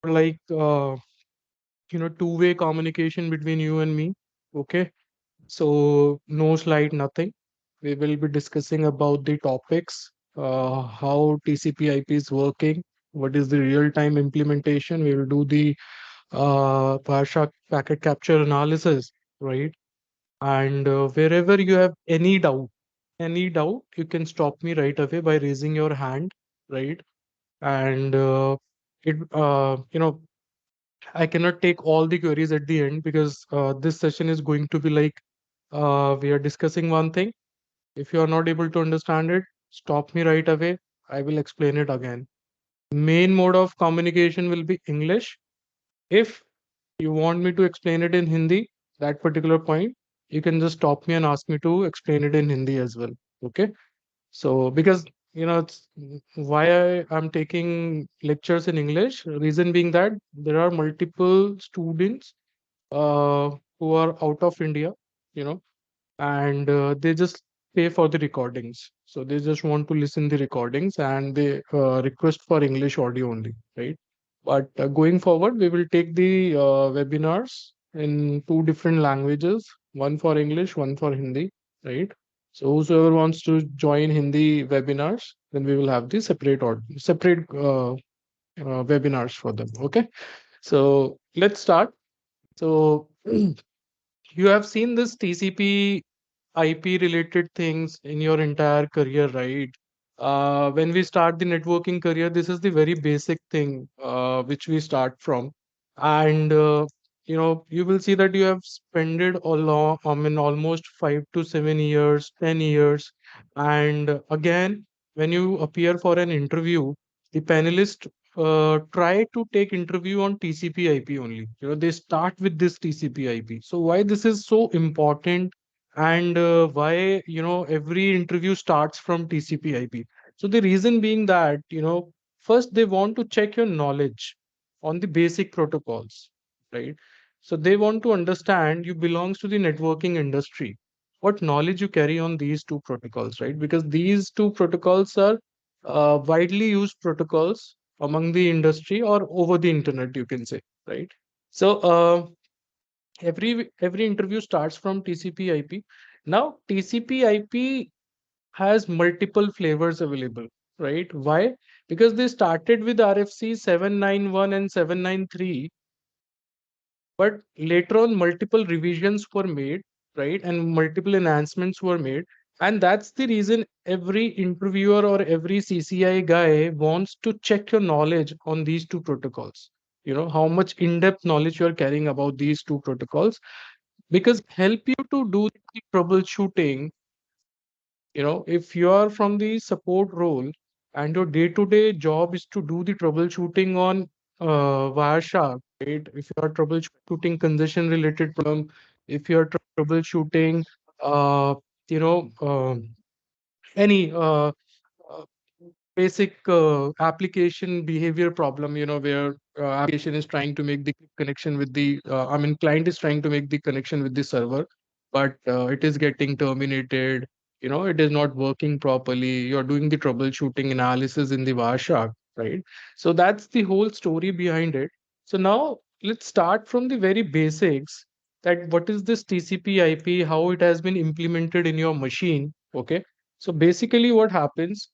like two-way communication between you and me. Okay, so no slide, nothing. We will be discussing about the topics, how TCP/IP is working, what is the real-time implementation. We will do the Parsha packet capture analysis, right? And wherever you have any doubt, you can stop me right away by raising your hand, right? And it I cannot take all the queries at the end because this session is going to be like we are discussing one thing. If you are not able to understand it, stop me right away. I will explain it again. Main mode of communication will be English. If you want me to explain it in Hindi, that particular point, you can just stop me and ask me to explain it in Hindi as well. Okay. So because it's why I'm taking lectures in English. Reason being that there are multiple students uh, who are out of India, you know, and they just pay for the recordings. So they just want to listen the recordings and they request for English audio only, right? But going forward, we will take the webinars in two different languages, one for English, one for Hindi, right? So whosoever wants to join Hindi webinars, then we will have the separate webinars for them. Okay. So let's start. So you have seen this TCP IP related things in your entire career, right? When we start the networking career, this is the very basic thing which we start from. And you will see that you have spent it along, I mean, almost 5 to 7 years, 10 years. And again, when you appear for an interview, the panelists try to take interview on TCP IP only. They start with this TCP IP. So why this is so important and why every interview starts from TCP IP? So the reason being that first they want to check your knowledge on the basic protocols, right? So they want to understand you belongs to the networking industry, what knowledge you carry on these two protocols, right? Because these two protocols are widely used protocols among the industry or over the internet, you can say, right? So every interview starts from TCP IP. Now TCP IP has multiple flavors available, right? Why? Because they started with RFC 791 and 793, but later on multiple revisions were made, right? And multiple enhancements were made. And that's the reason every interviewer or every CCI guy wants to check your knowledge on these two protocols. How much in-depth knowledge you are carrying about these two protocols, because help you to do the troubleshooting. If you are from the support role and your day-to-day job is to do the troubleshooting on Wireshark, right? If you are troubleshooting congestion related problem, if you are troubleshooting uh, you know any uh, basic application behavior problem, where application is trying to make the connection with the client is trying to make the connection with the server, but it is getting terminated. It is not working properly. You're doing the troubleshooting analysis in the Wireshark, right? So that's the whole story behind it. So now let's start from the very basics, that what is this TCP IP, how it has been implemented in your machine. Okay. So basically what happens,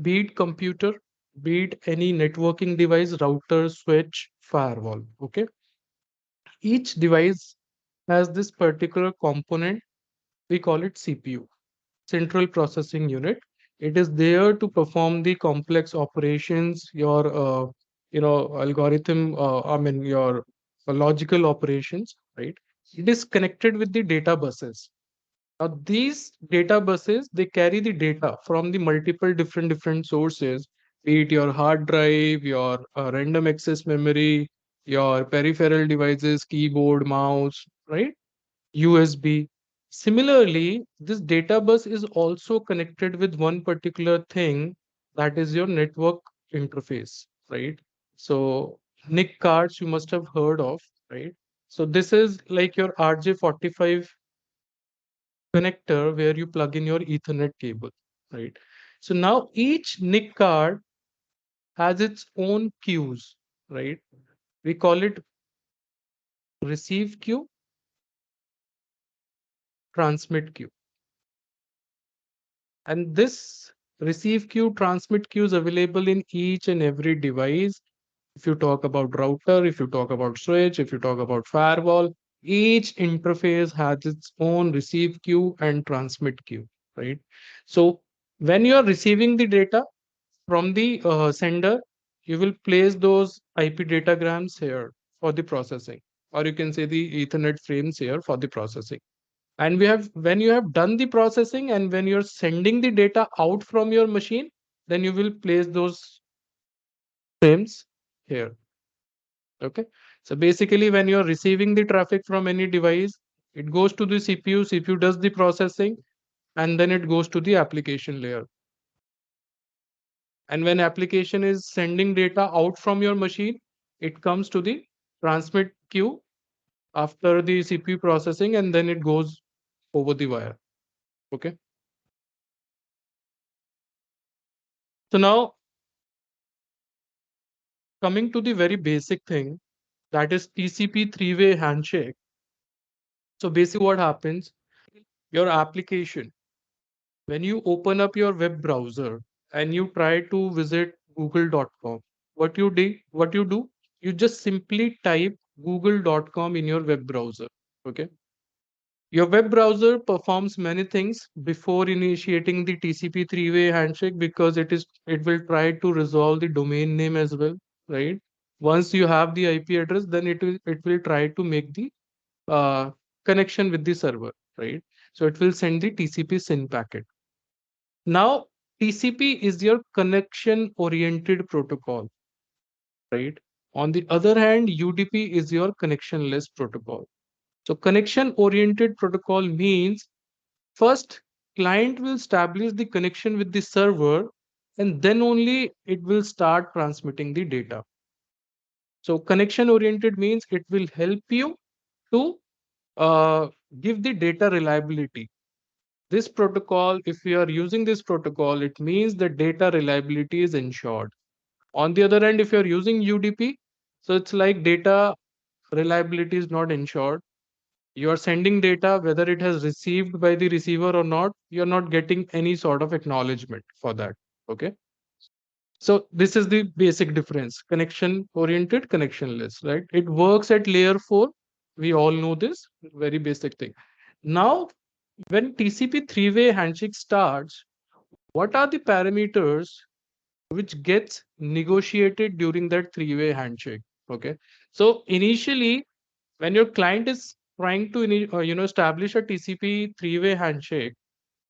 be it computer, be it any networking device, router, switch, firewall. Okay. Each device has this particular component. We call it CPU, Central Processing Unit. It is there to perform the complex operations, your algorithm, your logical operations, right? It is connected with the data buses. Now, these data buses, they carry the data from the multiple different sources, be it your hard drive, your random access memory, your peripheral devices, keyboard, mouse, right? USB. Similarly, this data bus is also connected with one particular thing, that is your network interface, right? So NIC cards you must have heard of, right? So this is like your RJ45 connector where you plug in your Ethernet cable, right? So now each NIC card has its own queues. right? We call it receive queue, transmit queue. And this receive queue, transmit queue is available in each and every device. If you talk about router, if you talk about switch, if you talk about firewall, each interface has its own receive queue and transmit queue, right? So when you are receiving the data from the sender, you will place those IP datagrams here for the processing, or you can say the Ethernet frames here for the processing. And we have when you have done the processing and when you're sending the data out from your machine, then you will place those frames here. Okay. So basically, when you're receiving the traffic from any device, it goes to the CPU, CPU does the processing, and then it goes to the application layer. And when application is sending data out from your machine, it comes to the transmit queue after the CPU processing, and then it goes over the wire. Okay. So now coming to the very basic thing, that is TCP three-way handshake. So basically what happens, your application, when you open up your web browser and you try to visit google.com, what you do, you just simply type google.com in your web browser. Okay. Your web browser performs many things before initiating the TCP three-way handshake because it will try to resolve the domain name as well, right? Once you have the IP address, then it will try to make the uh, connection with the server, right? So it will send the TCP SYN packet. Now, TCP is your connection oriented protocol, right? On the other hand, UDP is your connectionless protocol. So connection oriented protocol means first client will establish the connection with the server and then only it will start transmitting the data. So connection oriented means it will help you to uh, give the data reliability. This protocol, if we are using this protocol, it means the data reliability is ensured. On the other hand, if you're using UDP, so it's like data reliability is not ensured. You are sending data, whether it has received by the receiver or not, you're not getting any sort of acknowledgement for that. Okay. So this is the basic difference, connection oriented, connectionless, right? It works at layer 4. We all know this, very basic thing. Now, when TCP three-way handshake starts, what are the parameters which gets negotiated during that three-way handshake? Okay. So initially, when your client is trying to establish a TCP three-way handshake,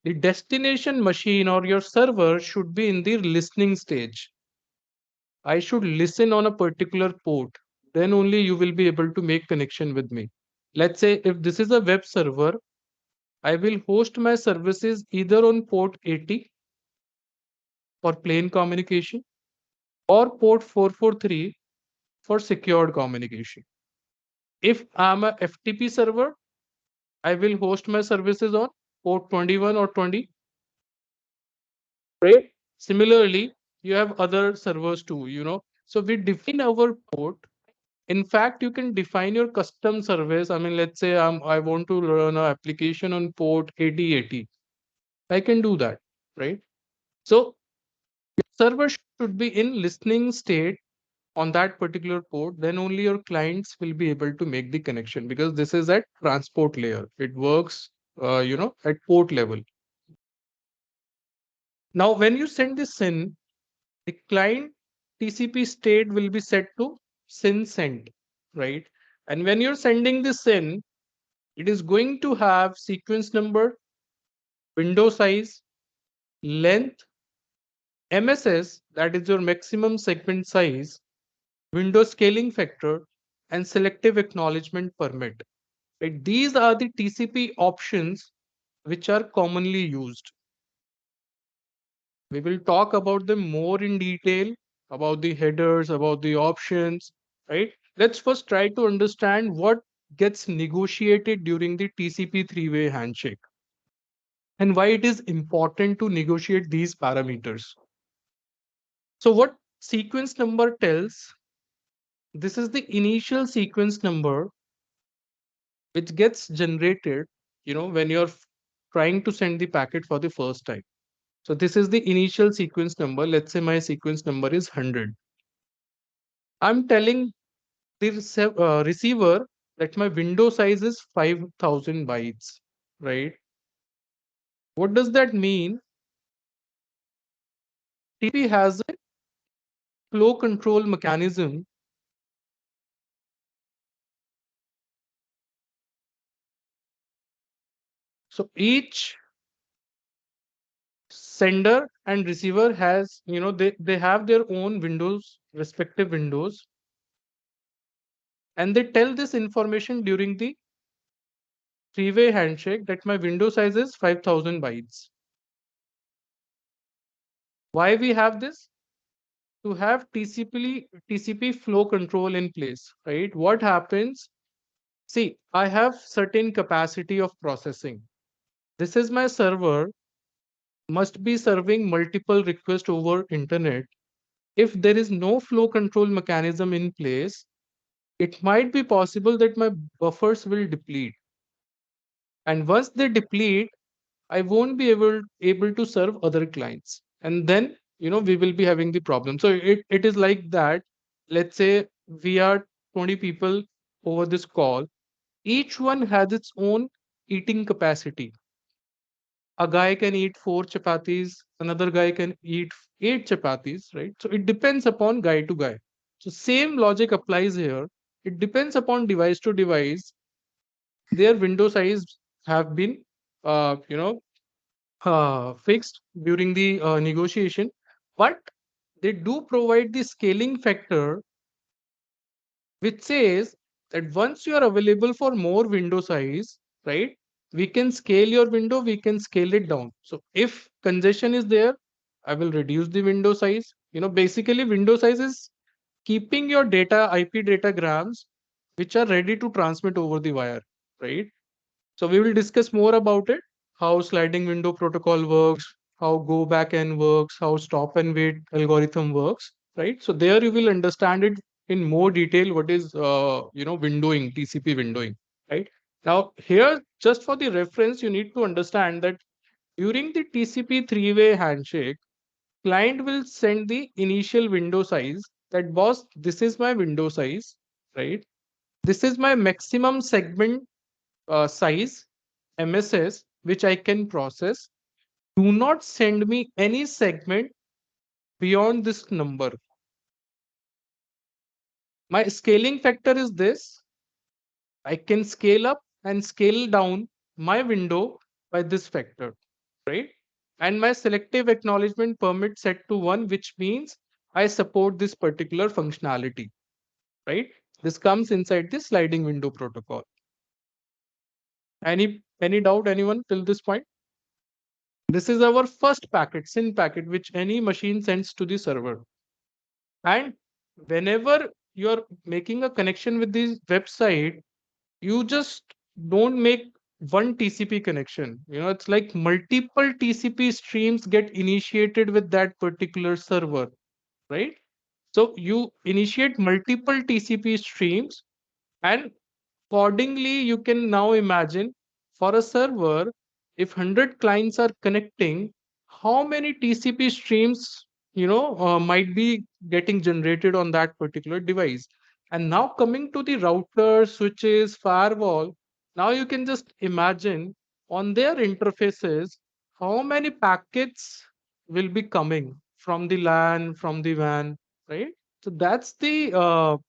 the destination machine or your server should be in the listening stage. I should listen on a particular port. Then only you will be able to make connection with me. Let's say if this is a web server, I will host my services either on port 80 for plain communication or port 443 for secured communication. If I'm a FTP server, I will host my services on port 21 or 20. Right? Similarly, you have other servers too. So we define our port. In fact, you can define your custom service. I mean, let's say I want to run an application on port 8080. I can do that, right? So server should be in listening state on that particular port. Then only your clients will be able to make the connection because this is at transport layer. It works, at port level. Now, when you send this SYN, the client TCP state will be set to SYN sent, right? And when you're sending the SYN, it is going to have sequence number, window size, length, MSS, that is your maximum segment size, window scaling factor, and selective acknowledgement permit. Right? These are the TCP options which are commonly used. We will talk about them more in detail, about the headers, about the options, right? Let's first try to understand what gets negotiated during the TCP three-way handshake and why it is important to negotiate these parameters. So what sequence number tells This is the initial sequence number which gets generated, when you're trying to send the packet for the first time. So this is the initial sequence number. Let's say my sequence number is 100. I'm telling the receiver that my window size is 5000 bytes, right? What does that mean? TCP has a flow control mechanism. So each sender and receiver has, they have their own windows, respective windows, and they tell this information during the three-way handshake that my window size is 5000 bytes. Why we have this? To have TCP flow control in place, right? What happens? See, I have certain capacity of processing. This is my server, must be serving multiple requests over internet. If there is no flow control mechanism in place, it might be possible that my buffers will deplete. And once they deplete, I won't be able to serve other clients. And then, we will be having the problem. So it is like that. Let's say we are 20 people over this call. Each one has its own eating capacity. A guy can eat 4 chapatis, another guy can eat 8 chapatis, right? So it depends upon guy to guy. So same logic applies here. It depends upon device to device. Their window size have been, fixed during the negotiation, but they do provide the scaling factor, which says that once you are available for more window size, right, we can scale your window, we can scale it down. So if congestion is there, I will reduce the window size. Basically, window size is keeping your data, IP datagrams, which are ready to transmit over the wire, right? So we will discuss more about it, how sliding window protocol works, how go backend works, how stop and wait algorithm works, right? So there you will understand it in more detail what is windowing, TCP windowing, right? Now here, just for the reference, you need to understand that during the TCP three-way handshake, client will send the initial window size that boss, this is my window size, right? This is my maximum segment size, MSS, which I can process. Do not send me any segment beyond this number. My scaling factor is this. I can scale up and scale down my window by this factor, right? And my selective acknowledgement permit set to 1, which means I support this particular functionality, right? This comes inside the sliding window protocol. Any doubt, anyone till this point? This is our first packet, SYN packet, which any machine sends to the server. And whenever you're making a connection with this website, you just don't make one TCP connection. It's like multiple TCP streams get initiated with that particular server, right? So you initiate multiple TCP streams, and accordingly, you can now imagine for a server, if 100 clients are connecting, how many TCP streams, might be getting generated on that particular device. And now coming to the router, switches, firewall, now you can just imagine on their interfaces, how many packets will be coming from the LAN, from the WAN, right? So that's the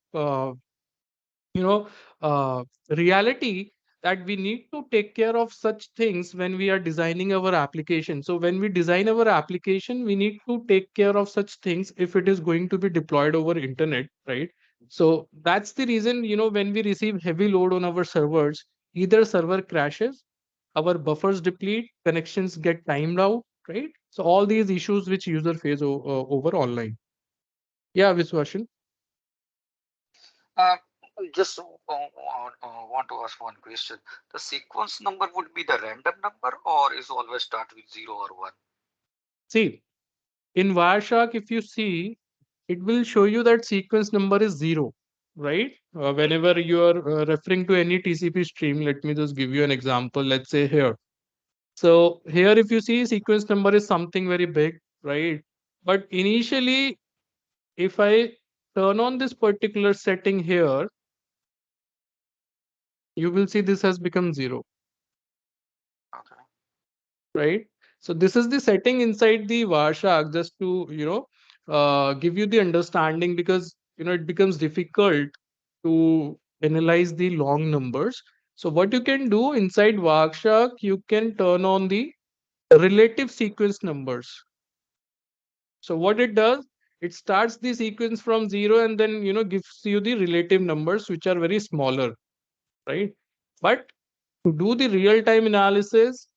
you know reality, that we need to take care of such things when we are designing our application. So when we design our application, we need to take care of such things if it is going to be deployed over internet, right? So that's the reason, when we receive heavy load on our servers, either server crashes, our buffers deplete, connections get timed out, right? So all these issues which user face over online. Yeah, Viswashan. Uh, just want to ask one question. The sequence number would be the random number, or is always start with 0 or 1? See, in Wireshark, if you see, it will show you that sequence number is 0. right? Whenever you are referring to any TCP stream, let me just give you an example. Let's say here. So here, if you see sequence number is something very big, right? But initially, if I turn on this particular setting here, you will see this has become 0, Okay. right? So this is the setting inside the Warshak, just to give you the understanding, because it becomes difficult to analyze the long numbers. So what you can do inside Warshak, you can turn on the relative sequence numbers. So what it does, it starts the sequence from 0 and then gives you the relative numbers which are very smaller, right? But to do the real time analysis,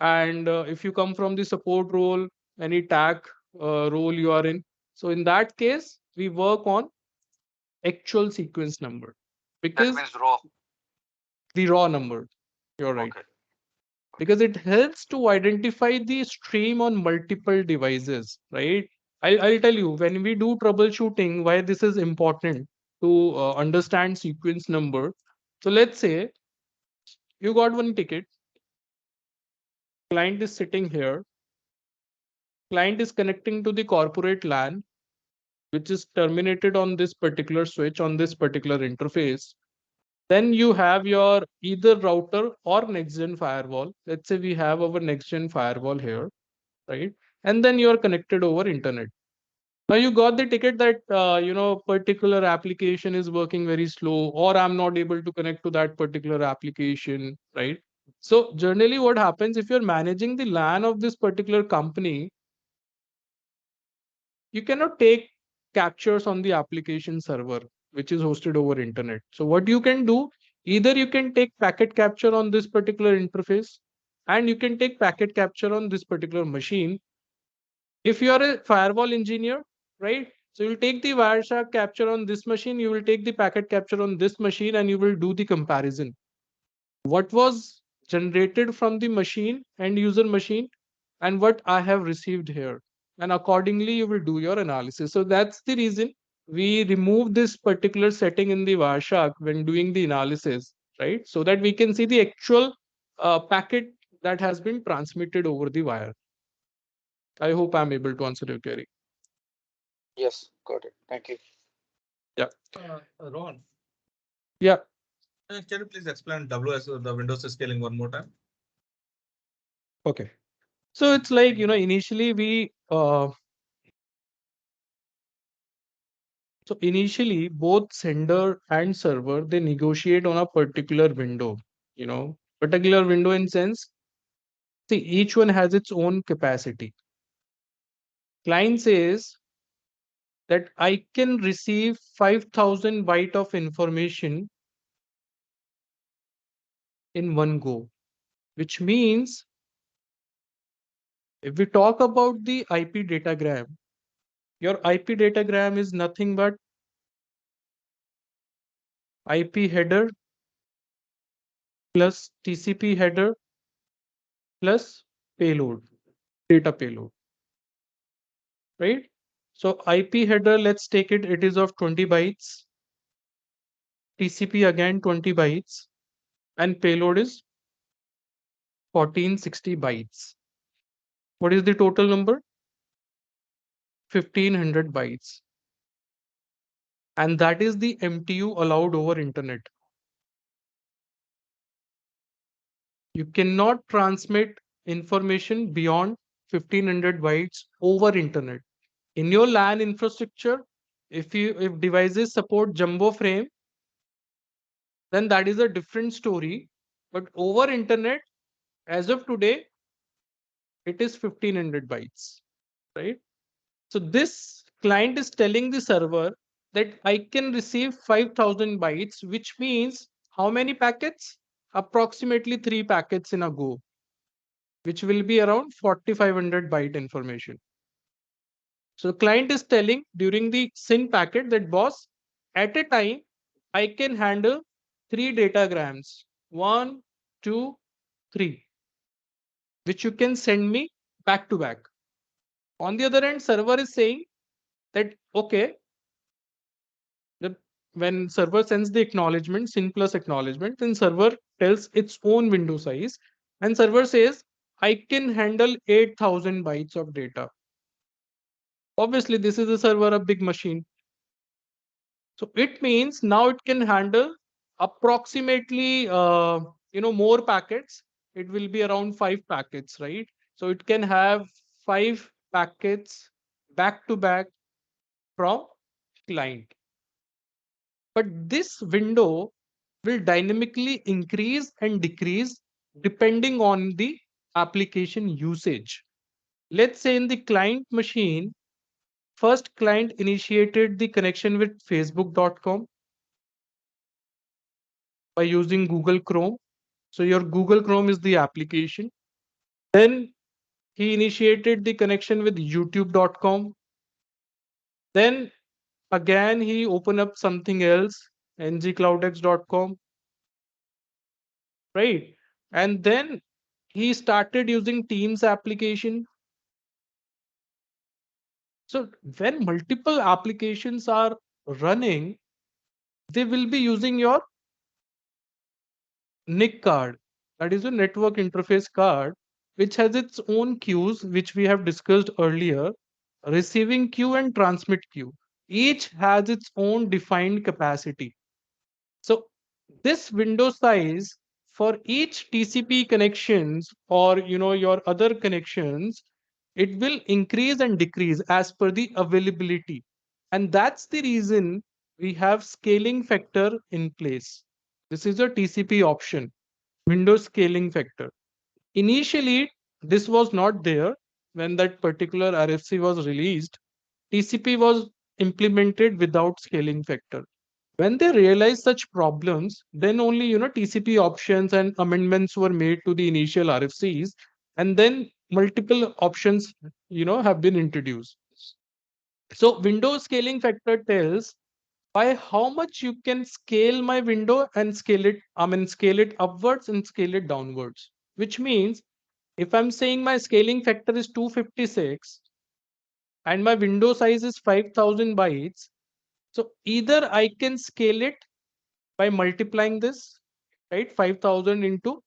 and if you come from the support role, any tag role you are in, so in that case we work on actual sequence number, That because means raw. the raw number, you're right, Okay. Okay. because it helps to identify the stream on multiple devices, right? I'll tell you, when we do troubleshooting, why this is important to understand sequence number. So let's say you got one ticket, client is sitting here, client is connecting to the corporate LAN, which is terminated on this particular switch on this particular interface. Then you have your either router or next gen firewall. Let's say we have our next gen firewall here, right? And then you are connected over internet. Now you got the ticket that particular application is working very slow, or I'm not able to connect to that particular application, right? So generally, what happens if you're managing the LAN of this particular company, you cannot take captures on the application server which is hosted over internet. So what you can do, either you can take packet capture on this particular interface, and you can take packet capture on this particular machine. If you are a firewall engineer, right, so you'll take the Wireshark capture on this machine, you will take the packet capture on this machine, and you will do the comparison. What was generated from the machine, end user machine, and what I have received here. And accordingly, you will do your analysis. So that's the reason we remove this particular setting in the Wireshark when doing the analysis, right? So that we can see the actual packet that has been transmitted over the wire. I hope I'm able to answer your query. Yes, got it. Thank you. Yeah. Ron, Yeah. can you please explain WS, the Windows scaling one more time? Okay. So it's like, initially so initially both sender and server, they negotiate on a particular window, particular window in sense, see, each one has its own capacity. Client says that I can receive 5,000 byte of information in one go, which means if we talk about the IP datagram, your IP datagram is nothing but IP header plus TCP header plus payload, data payload, right? So IP header, let's take it, it is of 20 bytes. TCP again 20 bytes, and payload is 1460 bytes. What is the total number? 1500 bytes. And that is the MTU allowed over internet. You cannot transmit information beyond 1500 bytes over internet. In your LAN infrastructure, if devices support jumbo frame, then that is a different story. But over internet, as of today, it is 1500 bytes, right? So this client is telling the server that I can receive 5,000 bytes, which means how many packets? Approximately 3 packets in a go, which will be around 4,500 byte information. So the client is telling during the SYN packet that boss, at a time, I can handle 3 datagrams, 1, 2, 3, which you can send me back to back. On the other hand, server is saying that, okay, the when server sends the acknowledgement, SYN plus acknowledgement, then server tells its own window size, and server says, I can handle 8,000 bytes of data. Obviously, this is a server, a big machine. So it means now it can handle approximately, more packets. It will be around 5 packets, right? So it can have 5 packets back to back from client. But this window will dynamically increase and decrease depending on the application usage. Let's say in the client machine, first client initiated the connection with facebook.com by using Google Chrome. So your Google Chrome is the application. Then he initiated the connection with youtube.com. Then again he opened up something else, ngcloudx.com, right? And then he started using Teams application. So when multiple applications are running, they will be using your NIC card, that is a network interface card, which has its own queues, which we have discussed earlier, receiving queue and transmit queue. Each has its own defined capacity. So this window size for each TCP connections or your other connections, it will increase and decrease as per the availability. And that's the reason we have scaling factor in place. This is a TCP option, window scaling factor. Initially, this was not there when that particular RFC was released. TCP was implemented without scaling factor. When they realized such problems, then only TCP options and amendments were made to the initial RFCs, and then multiple options have been introduced. So window scaling factor tells by how much you can scale my window and scale it upwards and scale it downwards. Which means if I'm saying my scaling factor is 256 and my window size is 5,000 bytes, so either I can scale it by multiplying this, right? 5,000 into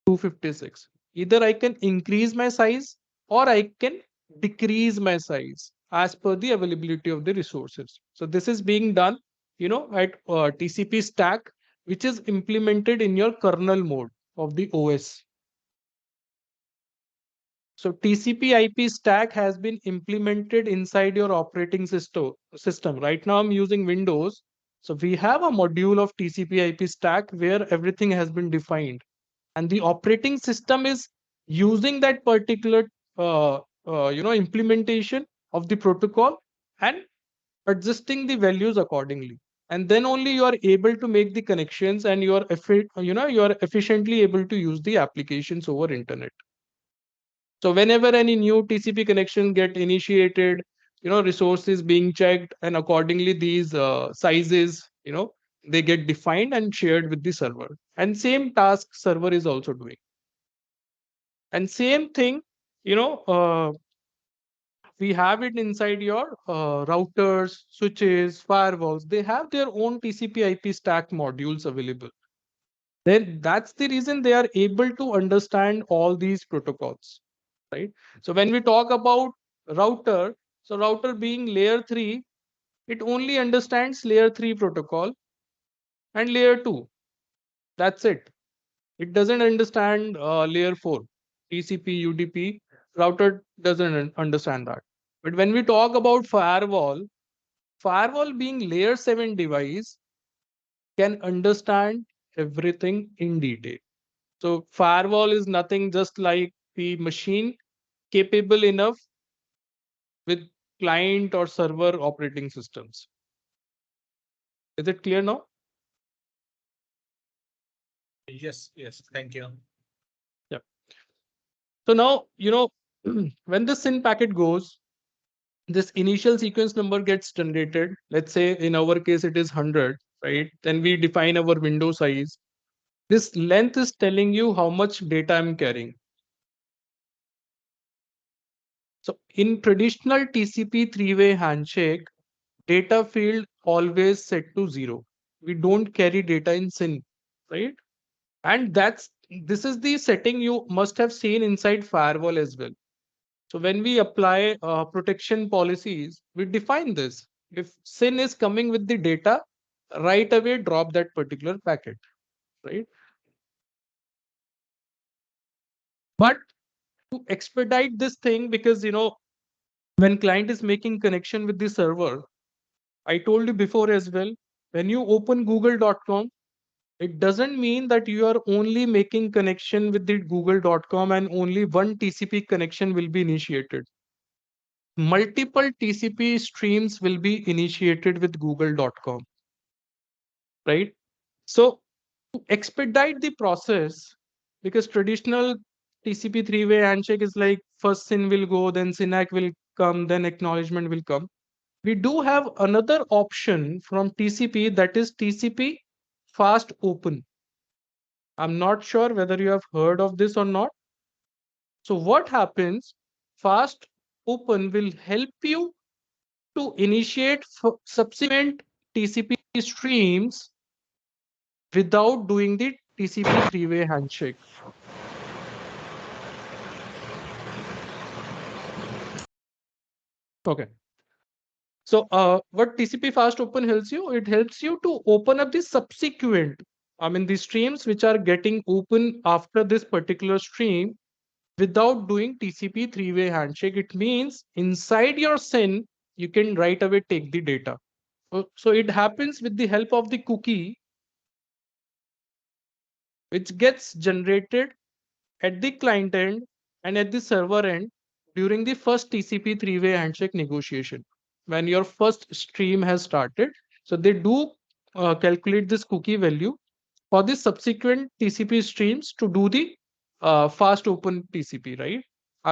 256. Either I can increase my size or I can decrease my size as per the availability of the resources. So this is being done, at TCP stack, which is implemented in your kernel mode of the OS. So TCP IP stack has been implemented inside your operating system. Right now I'm using Windows. So we have a module of TCP IP stack where everything has been defined. And the operating system is using that particular implementation of the protocol and adjusting the values accordingly, and then only you are able to make the connections and you are efficiently able to use the applications over internet. So whenever any new TCP connection get initiated, resources being checked, and accordingly these sizes, they get defined and shared with the server, and same task server is also doing. And same thing, you know uh, we have it inside your routers, switches, firewalls. They have their own TCP IP stack modules available. Then that's the reason they are able to understand all these protocols, right? So when we talk about router, so router being layer 3, it only understands layer 3 protocol and layer 2. That's it. It doesn't understand layer 4, TCP, UDP. Router doesn't understand that. But when we talk about firewall, firewall being layer 7 device can understand everything in detail. So firewall is nothing just like the machine capable enough with client or server operating systems. Is it clear now? Yes, yes. Thank you. Yeah. So now, when the SYN packet goes, this initial sequence number gets generated. Let's say in our case, it is 100, right? Then we define our window size. This length is telling you how much data I'm carrying. So in traditional TCP three-way handshake, data field always set to 0. We don't carry data in SYN, right? And this is the setting you must have seen inside firewall as well. So when we apply protection policies, we define this. If SYN is coming with the data, right away drop that particular packet, right? But to expedite this thing, because when client is making connection with the server, I told you before as well, when you open google.com, it doesn't mean that you are only making connection with the google.com and only one TCP connection will be initiated. Multiple TCP streams will be initiated with google.com, right? So to expedite the process, because traditional TCP three-way handshake is like first SYN will go, then SYNAC will come, then acknowledgement will come. We do have another option from TCP, that is TCP fast open. I'm not sure whether you have heard of this or not. So what happens? Fast open will help you to initiate subsequent TCP streams without doing the TCP three-way handshake. Okay. So what TCP fast open helps you? It helps you to open up the subsequent, the streams which are getting open after this particular stream without doing TCP three-way handshake. It means inside your SYN, you can right away take the data. So it happens with the help of the cookie, which gets generated at the client end and at the server end during the first TCP three-way handshake negotiation. When your first stream has started, so they do calculate this cookie value for the subsequent TCP streams to do the fast open TCP, right?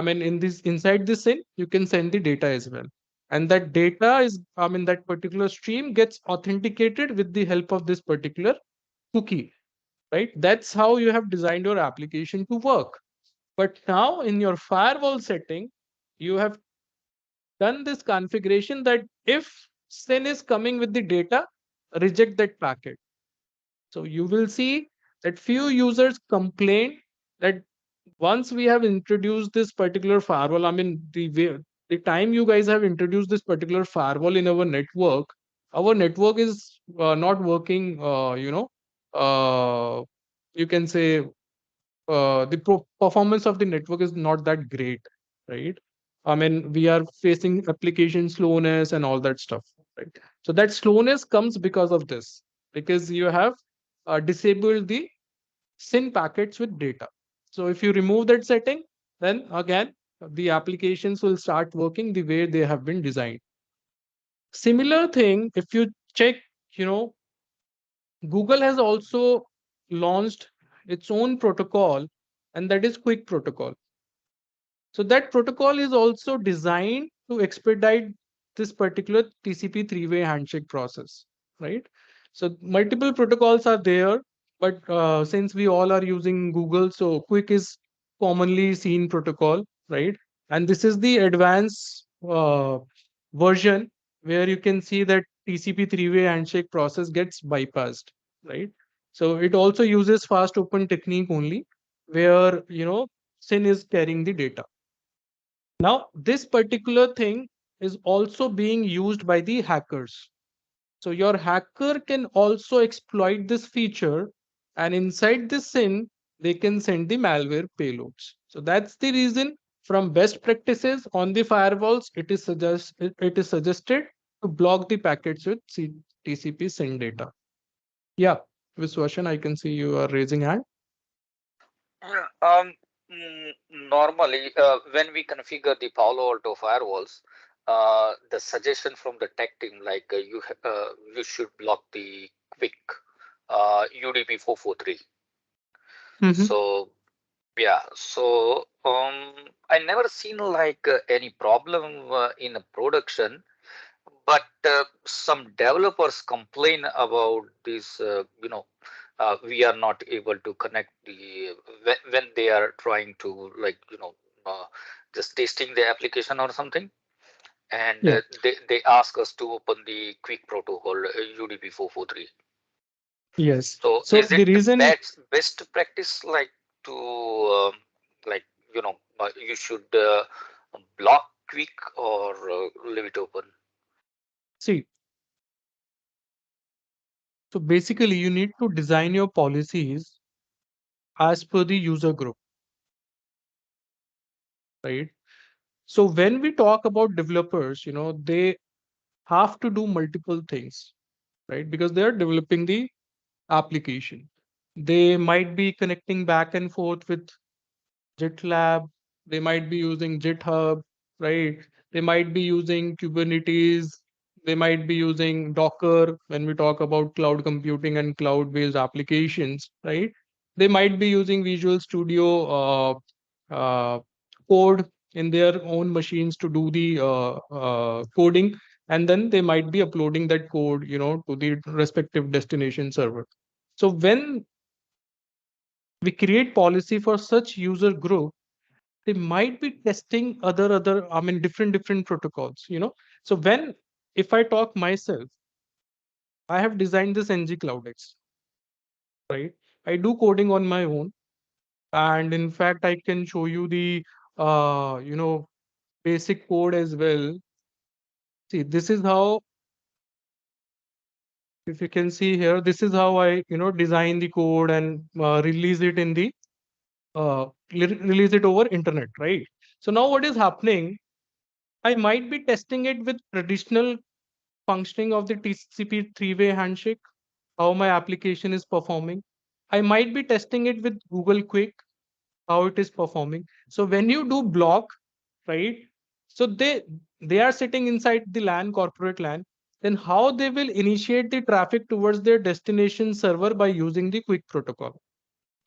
In this inside this SYN, you can send the data as well. And that data is, that particular stream gets authenticated with the help of this particular cookie, right? That's how you have designed your application to work. But now in your firewall setting, you have done this configuration that if SYN is coming with the data, reject that packet. So you will see that few users complain that once we have introduced this particular firewall, the time you guys have introduced this particular firewall in our network is not working. Uh, you can say the performance of the network is not that great, right? We are facing application slowness and all that stuff, right? So that slowness comes because of this, because you have disabled the SYN packets with data. So if you remove that setting, then again, the applications will start working the way they have been designed. Similar thing, if you check, you know, Google has also launched its own protocol, and that is Quick Protocol. So that protocol is also designed to expedite this particular TCP three-way handshake process, right? So multiple protocols are there, but since we all are using Google, so Quick is commonly seen protocol, right? And this is the advanced version where you can see that TCP three-way handshake process gets bypassed, right? So it also uses fast open technique only, where SYN is carrying the data. Now, this particular thing is also being used by the hackers. So your hacker can also exploit this feature, and inside this SYN, they can send the malware payloads. So that's the reason from best practices on the firewalls, it is suggested to block the packets with TCP SYN data. Yeah, Viswashan, I can see you are raising hand. Yeah, normally, when we configure the Palo Alto firewalls, the suggestion from the tech team, like you should block the quick UDP 443. Mm-hmm. So yeah, so I never seen like any problem in a production, but some developers complain about this. We are not able to connect the when they are trying to, like, just testing the application or something. and Yeah. they ask us to open the quick protocol UDP 443. Yes. So So is it the reason, best practice like to like you should block quick or leave it open? see, so basically you need to design your policies as per the user group, right? So when we talk about developers, they have to do multiple things, right? Because they are developing the application. They might be connecting back and forth with GitLab, they might be using GitHub, right? They might be using Kubernetes, they might be using Docker when we talk about cloud computing and cloud based applications, right? They might be using Visual Studio uh, code in their own machines to do the coding, and then they might be uploading that code, to the respective destination server. So when we create policy for such user group, they might be testing other I mean different protocols, so when, if I talk myself, I have designed this Ngcloudx, right? I do coding on my own, and in fact I can show you the basic code as well. See, this is how, if you can see here, this is how I design the code and release it in the release it over internet, right? So now what is happening, I might be testing it with traditional functioning of the TCP three-way handshake, how my application is performing. I might be testing it with Google Quick, how it is performing. So when you do block, right? So they are sitting inside the LAN, corporate LAN. Then how they will initiate the traffic towards their destination server by using the Quick protocol.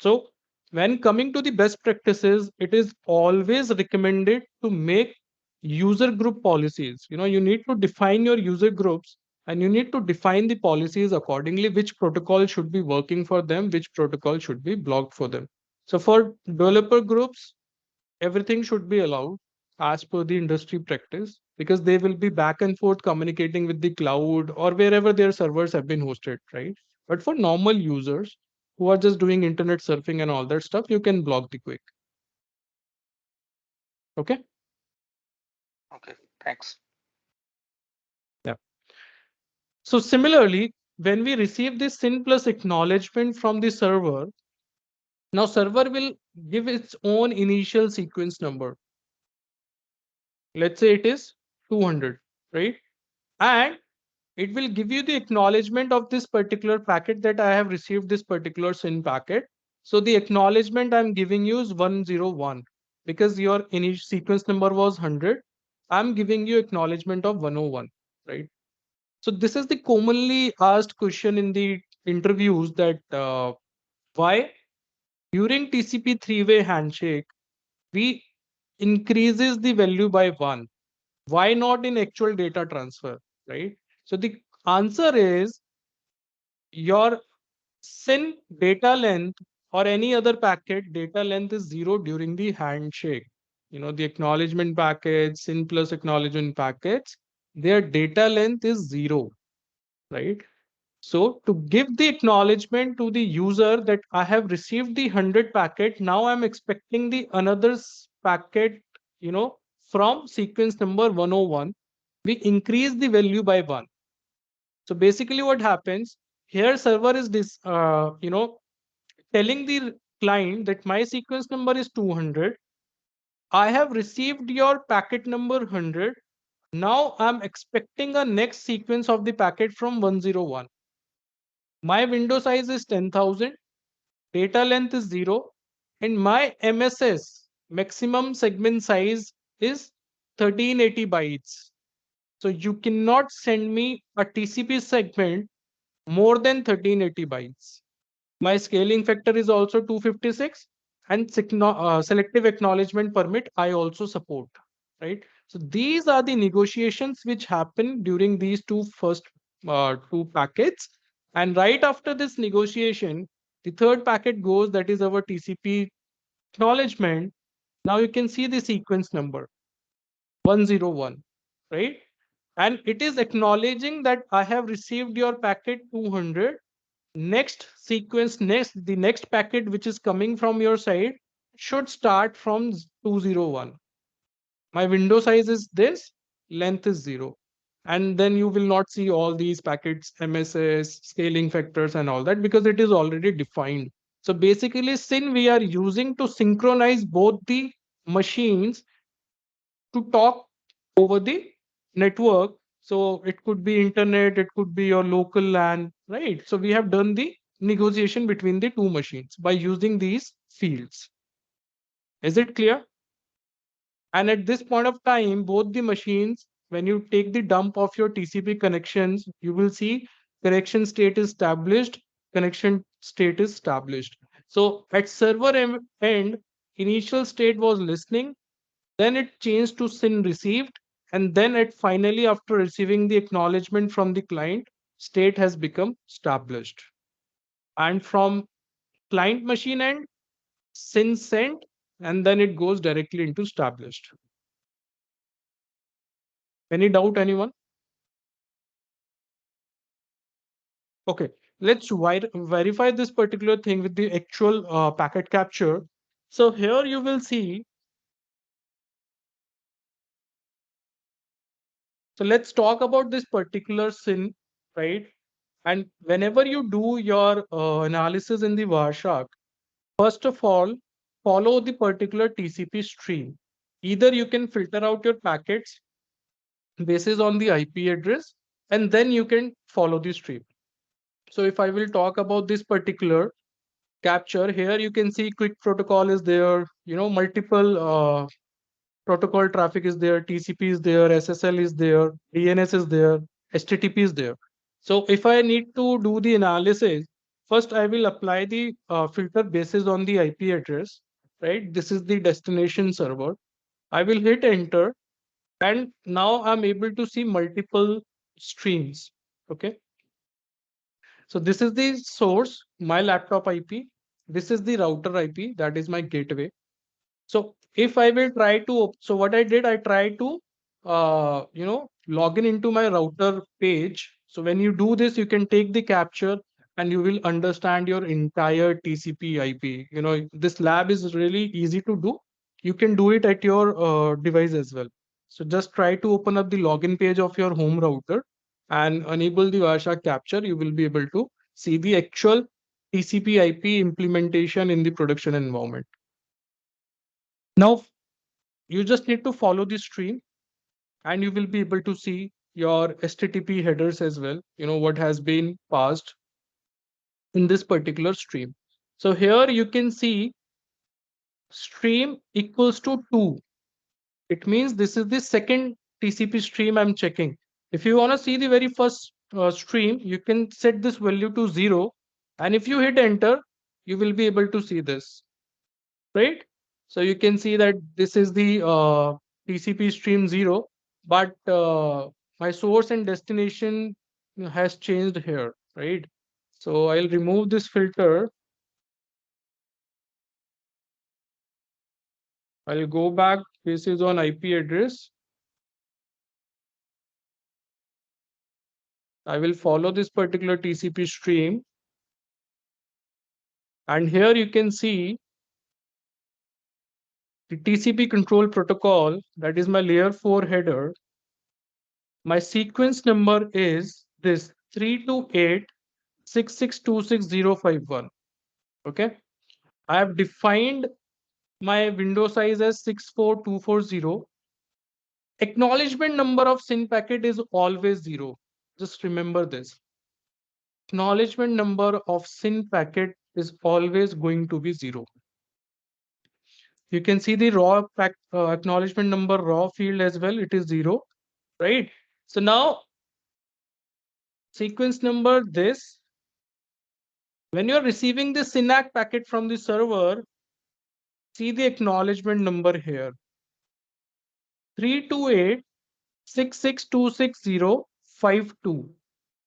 So when coming to the best practices, it is always recommended to make user group policies. You need to define your user groups, and you need to define the policies accordingly, which protocol should be working for them, which protocol should be blocked for them. So for developer groups, everything should be allowed as per the industry practice, because they will be back and forth communicating with the cloud or wherever their servers have been hosted, right? But for normal users who are just doing internet surfing and all that stuff, you can block the quick. Okay. Okay, thanks. Yeah. So similarly, when we receive this SYN plus acknowledgement from the server, now server will give its own initial sequence number. Let's say it is 200, right? And it will give you the acknowledgement of this particular packet, that I have received this particular SYN packet. So the acknowledgement I'm giving you is 101, because your initial sequence number was 100. I'm giving you acknowledgement of 101, right? So this is the commonly asked question in the interviews, that why during TCP three-way handshake we increases the value by 1, why not in actual data transfer, right? So the answer is, your SYN data length or any other packet data length is 0 during the handshake. The acknowledgement packets, SYN plus acknowledgement packets, their data length is 0, right? So to give the acknowledgement to the user that I have received the 100 packet, now I'm expecting the another packet, from sequence number 101, we increase the value by 1. So basically what happens here, server is telling the client that my sequence number is 200. I have received your packet number 100. Now I'm expecting a next sequence of the packet from 101. My window size is 10,000. Data length is 0. And my MSS, maximum segment size, is 1380 bytes. So you cannot send me a TCP segment more than 1380 bytes. My scaling factor is also 256, and selective acknowledgement permit I also support, right? So these are the negotiations which happen during these two packets. And right after this negotiation, the third packet goes, that is our TCP acknowledgement. Now you can see the sequence number 101, right? And it is acknowledging that I have received your packet 200. Next sequence, the next packet which is coming from your side should start from 201. My window size is this, length is 0. And then you will not see all these packets, MSS, scaling factors, and all that because it is already defined. So basically, SYN we are using to synchronize both the machines to talk over the network. So it could be internet, it could be your local LAN, right? So we have done the negotiation between the two machines by using these fields. Is it clear? And at this point of time, both the machines, when you take the dump of your TCP connections, you will see connection state is established, connection state is established. So at server end, initial state was listening, then it changed to SYN received, and then at finally after receiving the acknowledgement from the client, state has become established. And from client machine end, SYN sent, and then it goes directly into established. Any doubt, anyone? Okay, let's verify this particular thing with the actual packet capture. So here you will see, so let's talk about this particular SYN, right? And whenever you do your analysis in the Warshak, first of all, follow the particular TCP stream. Either you can filter out your packets basis on the IP address, and then you can follow the stream. So if I will talk about this particular capture here, you can see quick protocol is there, multiple protocol traffic is there, TCP is there, SSL is there, DNS is there, HTTP is there. So if I need to do the analysis, first I will apply the filter basis on the IP address, right? This is the destination server. I will hit enter, and now I'm able to see multiple streams. Okay. So this is the source, my laptop IP. This is the router IP, that is my gateway. So if I will try to, so what I did, I tried to, log in into my router page. So when you do this, you can take the capture and you will understand your entire TCP IP. This lab is really easy to do. You can do it at your device as well. So just try to open up the login page of your home router and enable the Wireshark capture. You will be able to see the actual TCP IP implementation in the production environment. Now, you just need to follow the stream and you will be able to see your HTTP headers as well, what has been passed in this particular stream. So here you can see stream equals to 2. It means this is the second TCP stream I'm checking. If you want to see the very first stream, you can set this value to 0. And if you hit enter, you will be able to see this, right? So you can see that this is the TCP stream 0, but my source and destination has changed here, right? So I'll remove this filter. I'll go back. This is on IP address. I will follow this particular TCP stream. And here you can see the TCP control protocol, that is my layer 4 header. My sequence number is this 328.6626.051. Okay. I have defined my window size as 64240. Acknowledgement number of SYN packet is always 0. Just remember this. Acknowledgement number of SYN packet is always going to be 0. You can see the raw acknowledgement number raw field as well. It is 0, right? So now sequence number this. When you are receiving the SYNAC packet from the server, see the acknowledgement number here. 328.6626.052.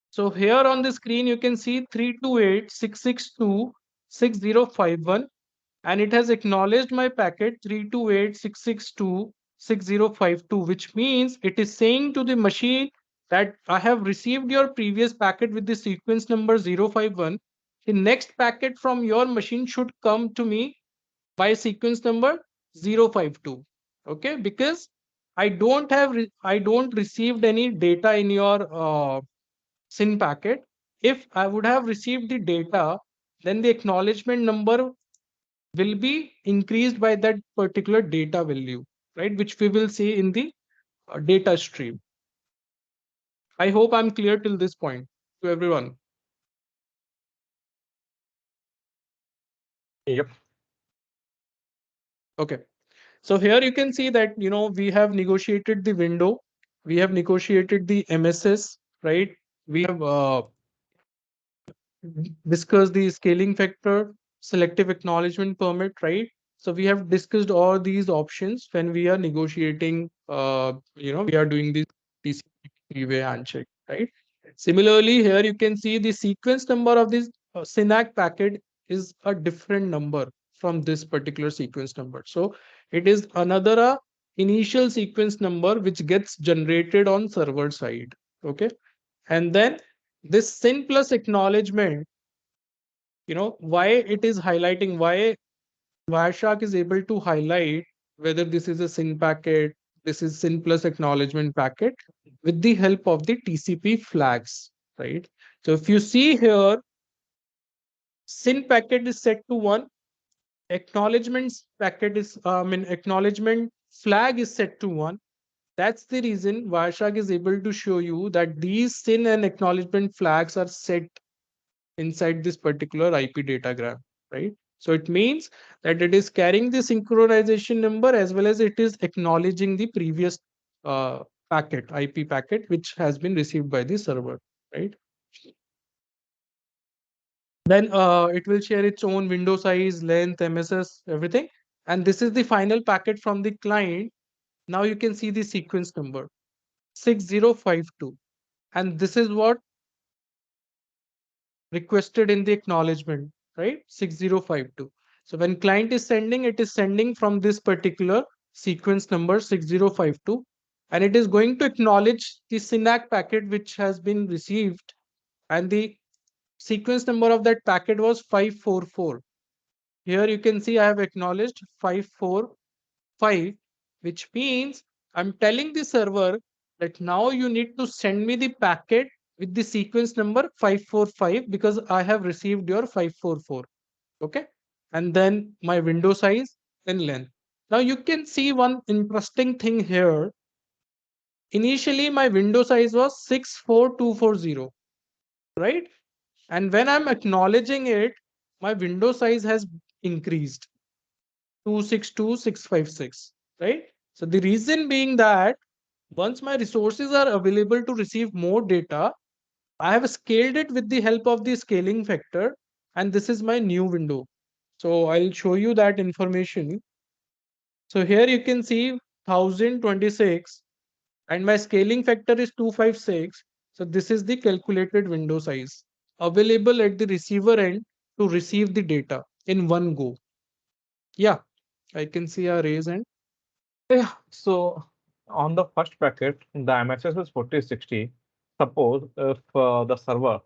So here on the screen, you can see 328.662.6051, and it has acknowledged my packet 328.662.6051. 6052, which means it is saying to the machine that I have received your previous packet with the sequence number 051. The next packet from your machine should come to me by sequence number 052. Okay, because I don't received any data in your SYN packet. If I would have received the data, then the acknowledgement number will be increased by that particular data value, right? Which we will see in the data stream. I hope I'm clear till this point to everyone. Yep. Okay. So here you can see that, we have negotiated the window, we have negotiated the MSS, right? We have discussed the scaling factor, selective acknowledgement permit, right? So we have discussed all these options when we are negotiating, we are doing this TCP three-way handshake, right? Similarly, here you can see the sequence number of this SYNAC packet is a different number from this particular sequence number. So it is another initial sequence number which gets generated on server side. Okay. And then this SYN plus acknowledgement, why it is highlighting, why Wireshark is able to highlight whether this is a SYN packet, this is SYN plus acknowledgement packet with the help of the TCP flags, right? So if you see here, SYN packet is set to 1, acknowledgements packet is, acknowledgement flag is set to 1. That's the reason Wireshark is able to show you that these SYN and acknowledgement flags are set inside this particular IP datagram, right? So it means that it is carrying the synchronization number as well as it is acknowledging the previous packet, IP packet, which has been received by the server, right? Then it will share its own window size, length, MSS, everything. And this is the final packet from the client. Now you can see the sequence number 6052. And this is what requested in the acknowledgement, right? 6052. So when client is sending, it is sending from this particular sequence number 6052, and it is going to acknowledge the SYNAC packet which has been received, and the sequence number of that packet was 544. Here you can see I have acknowledged 545, which means I'm telling the server that now you need to send me the packet with the sequence number 545 because I have received your 544. Okay. And then my window size and length. Now you can see one interesting thing here. Initially, my window size was 64240, right? And when I'm acknowledging it, my window size has increased 262656, right? So the reason being that once my resources are available to receive more data, I have scaled it with the help of the scaling factor, and this is my new window. So I'll show you that information. So here you can see 1026 and my scaling factor is 256. So this is the calculated window size available at the receiver end to receive the data in one go. Yeah, I can see a raise hand. Yeah. So on the first packet, the MSS is 4060. Suppose if the server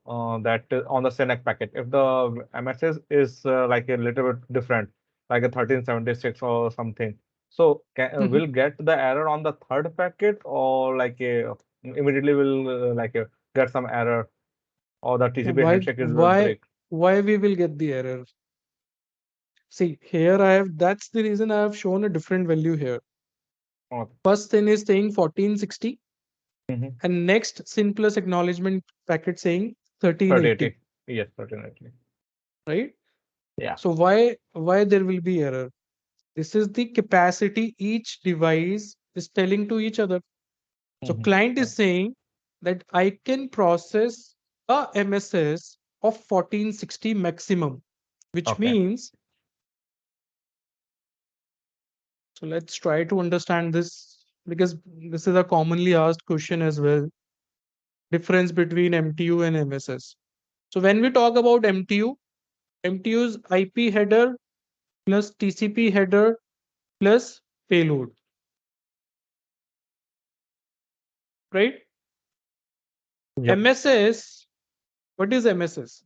that on the SYNAC packet, if the MSS is like a little bit different, like a 1376 or something, so Mhm. will get the error on the third packet or like a immediately will get some error or the TCP Why handshake is will why break. why we will get the error? See, here I have, that's the reason I have shown a different value here. Okay. First thing is saying 1460 Mm-hmm. and next SYN plus acknowledgement packet saying 1380, 3080. Yes, 1380. right? Yeah. So why there will be error? This is the capacity each device is telling to each other. So Mm-hmm. client is saying that I can process a MSS of 1460 maximum, which Okay. means, so let's try to understand this because this is a commonly asked question as well. Difference between MTU and MSS. So when we talk about MTU, MTU is IP header plus TCP header plus payload. right? Yep. MSS, what is MSS?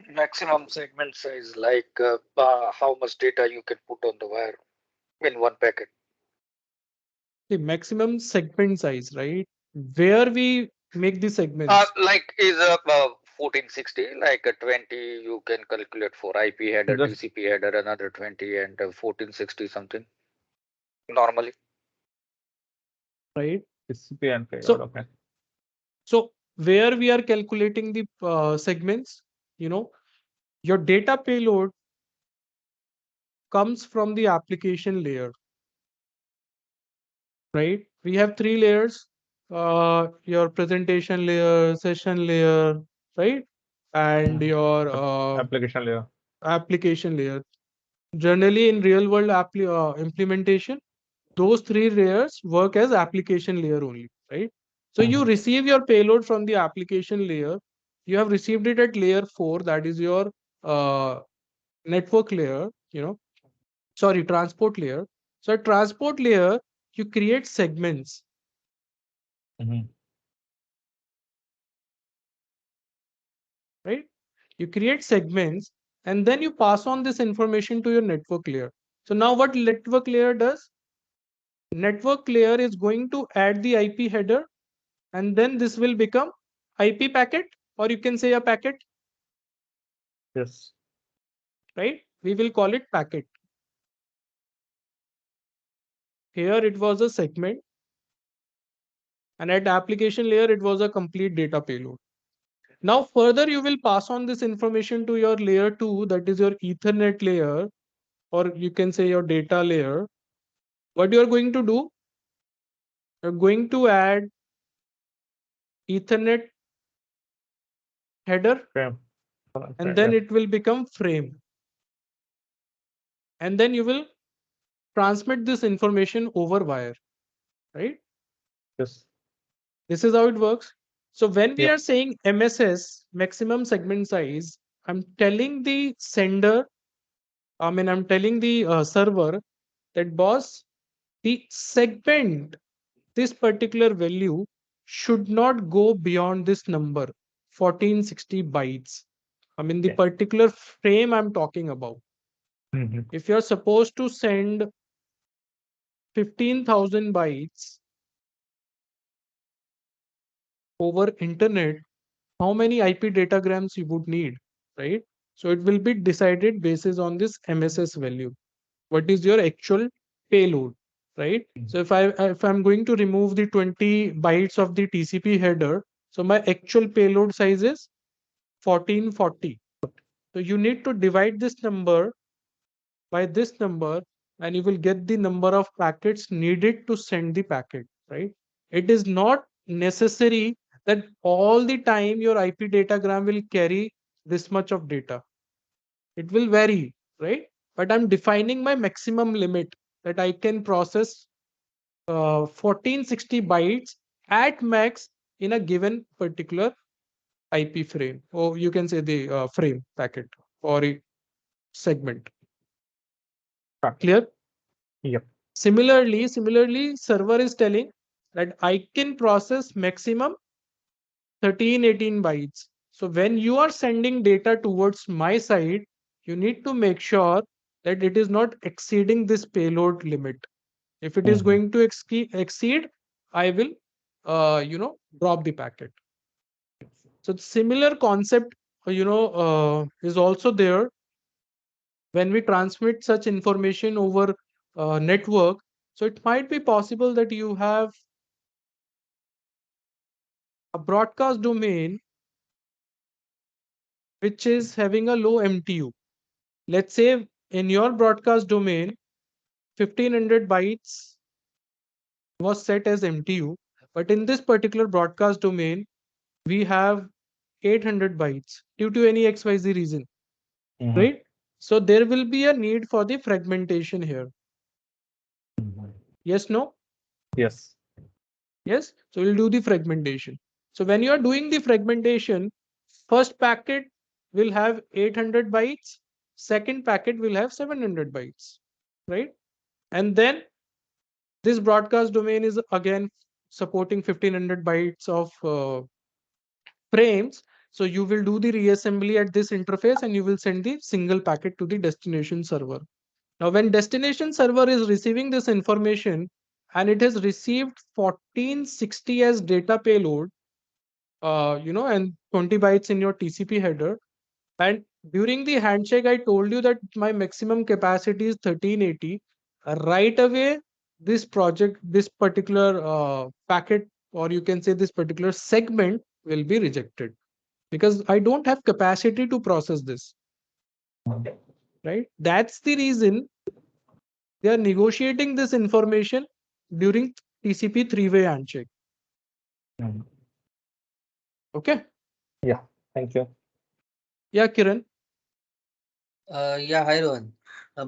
Maximum segment size, like how much data you can put on the wire in one packet. The maximum segment size, right? Where we make the segments. Like is a 1460, like a 20 you can calculate for IP header, Just TCP header, another 20, and 1460 something normally. Right? TCP and payload. So, Okay. so where we are calculating the segments, your data payload comes from the application layer, right? We have three layers, your presentation layer, session layer, right? And your Application layer. application layer. Generally, in real world implementation, those three layers work as application layer only, right? So you receive your payload from the application layer. You have received it at layer 4, that is your uh, network layer, sorry, transport layer. So at transport layer, you create segments, Mhm. right? You create segments and then you pass on this information to your network layer. So now what network layer does? Network layer is going to add the IP header and then this will become IP packet, or you can say a packet, Yes. right? We will call it packet. Here it was a segment, and at application layer it was a complete data payload. Now further you will pass on this information to your layer 2, that is your Ethernet layer, or you can say your data layer. What you are going to do? You're going to add Ethernet header Okay. and Yeah. then it will become frame. And then you will transmit this information over wire, right? Yes. This is how it works. So when we Yep. are saying MSS, maximum segment size, I'm telling the sender, I'm telling the server that boss, the segment, this particular value should not go beyond this number, 1460 bytes. The Yeah. particular frame I'm talking about. Mhm. If you're supposed to send 15,000 bytes over internet, how many IP datagrams you would need, right? So it will be decided basis on this MSS value. What is your actual payload, right? So if I'm going to remove the 20 bytes of the TCP header, so my actual payload size is 1440. So you need to divide this number by this number and you will get the number of packets needed to send the packet, right? It is not necessary that all the time your IP datagram will carry this much of data. It will vary, right? But I'm defining my maximum limit that I can process 1460 bytes at max in a given particular IP frame, or you can say the frame packet or a segment. Packet. Clear? Yep. Similarly, server is telling that I can process maximum 1318 bytes. So when you are sending data towards my side, you need to make sure that it is not exceeding this payload limit. If it is Mhm. going to exceed, I will, drop the packet. So similar concept, is also there when we transmit such information over network. So it might be possible that you have a broadcast domain which is having a low MTU. Let's say in your broadcast domain, 1500 bytes was set as MTU, but in this particular broadcast domain, we have 800 bytes due to any XYZ reason, Mhm. right? So there will be a need for the fragmentation here. Mhm. Yes, no? Yes. Yes. So we'll do the fragmentation. So when you are doing the fragmentation, first packet will have 800 bytes, second packet will have 700 bytes, right? And then This broadcast domain is again supporting 1500 bytes of frames. So you will do the reassembly at this interface and you will send the single packet to the destination server. Now, when destination server is receiving this information and it has received 1460 as data payload, and 20 bytes in your TCP header. And during the handshake, I told you that my maximum capacity is 1380. Right away, this particular packet, or you can say this particular segment, will be rejected because I don't have capacity to process this. Right? That's the reason they are negotiating this information during TCP three-way handshake. Mhm. Okay? Yeah, thank you. Yeah, Kiran. Yeah, hi Rohan.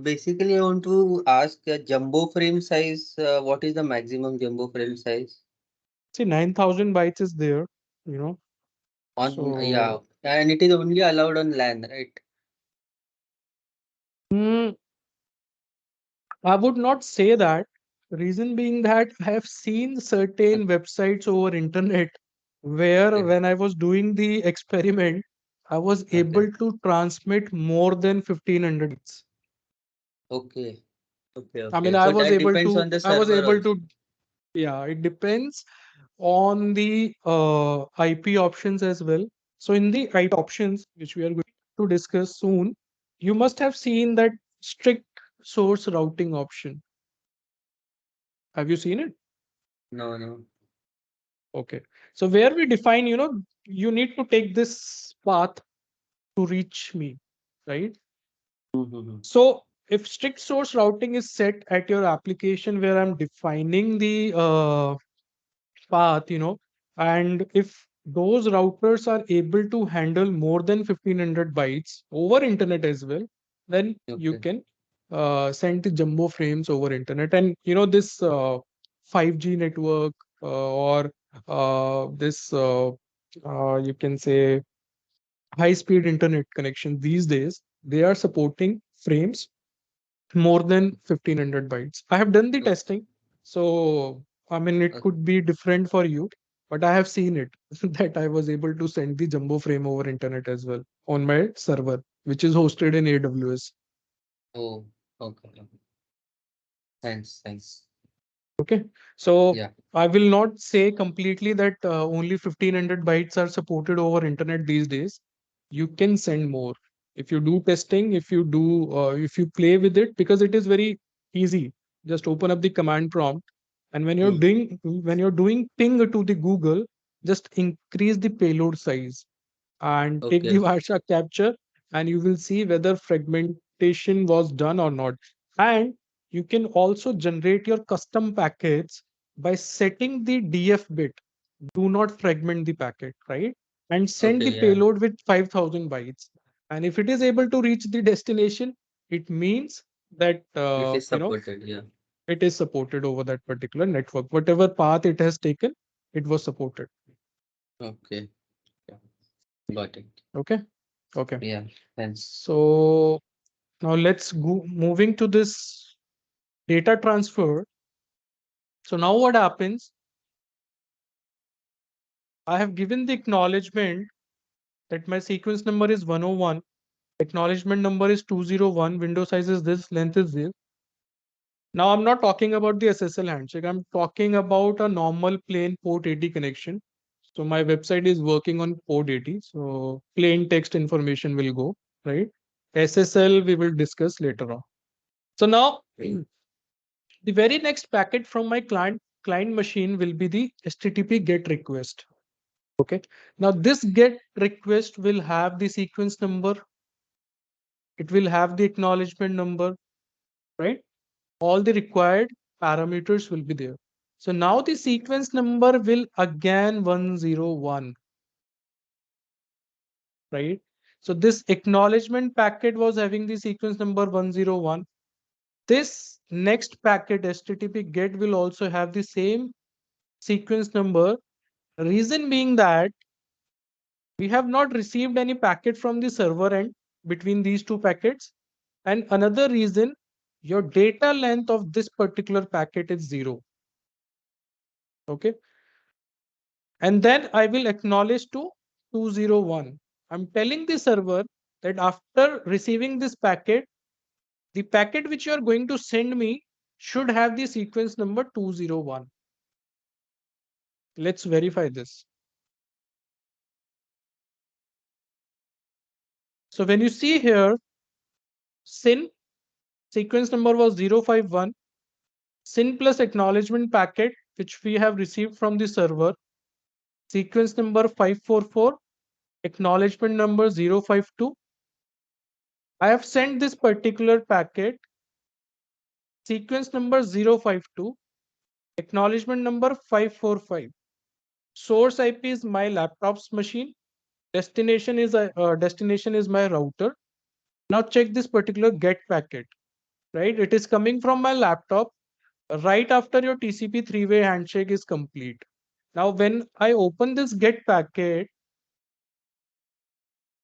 Basically, I want to ask jumbo frame size. What is the maximum jumbo frame size? See, 9,000 bytes is there, you know. Yeah, So, and it is only allowed on LAN, right? mm, I would not say that. Reason being that I have seen certain websites over internet where Okay, when I was doing the experiment, I was okay, able to transmit more than 1500 bytes. okay, okay, I mean, okay. So that depends on the I was server able also. to, yeah, it depends on the IP options as well. So in the IP options, which we are going to discuss soon, you must have seen that strict source routing option. Have you seen it? No, no. Okay. So where we define, you need to take this path to reach me, right? Mm-hmm. So if strict source routing is set at your application where I'm defining the path, and if those routers are able to handle more than 1500 bytes over internet as well, then you Okay, can send the jumbo frames over internet. And this 5G network or this you can say high speed internet connection these days, they are supporting frames more than 1500 bytes. I have done the okay, testing. So, I mean, it okay. could be different for you, but I have seen it that I was able to send the jumbo frame over internet as well on my server, which is hosted in AWS. Oh, okay, okay. Thanks, thanks. Okay. So, Yeah, I will not say completely that only 1500 bytes are supported over internet these days. You can send more. If you do testing, if you play with it, because it is very easy. Just open up the command prompt, and mm, when you're doing ping to the Google, just increase the payload size and take the okay, Varsha capture, and you will see whether fragmentation was done or not. And you can also generate your custom packets by setting the DF bit. Do not fragment the packet, right? And send okay, the yeah. payload with 5,000 bytes. And if it is able to reach the destination, it means that It is supported, yeah. it is supported over that particular network. Whatever path it has taken, it was supported. Okay, yeah. Got it. Okay. Okay. Yeah, thanks. So now let's go moving to this data transfer. So now what happens? I have given the acknowledgement that my sequence number is 101. Acknowledgement number is 201. Window size is this. Length is this. Now I'm not talking about the SSL handshake. I'm talking about a normal plain port 80 connection. So my website is working on port 80. So plain text information will go, right? SSL we will discuss later on. So now the very next packet from my client machine will be the HTTP GET request. Okay. Now this GET request will have the sequence number. It will have the acknowledgement number, right? All the required parameters will be there. So now the sequence number will again 101, right? So this acknowledgement packet was having the sequence number 101. This next packet HTTP GET will also have the same sequence number. Reason being that we have not received any packet from the server end between these two packets. And another reason, your data length of this particular packet is 0. Okay. And then I will acknowledge to 201. I'm telling the server that after receiving this packet, the packet which you are going to send me should have the sequence number 201. Let's verify this. So when you see here, SYN sequence number was 051, SYN plus acknowledgement packet, which we have received from the server, sequence number 544, acknowledgement number 052. I have sent this particular packet, sequence number 052, acknowledgement number 545. Source IP is my laptop's machine. Destination is my router. Now check this particular get packet, right? It is coming from my laptop right after your TCP three-way handshake is complete. Now, when I open this get packet,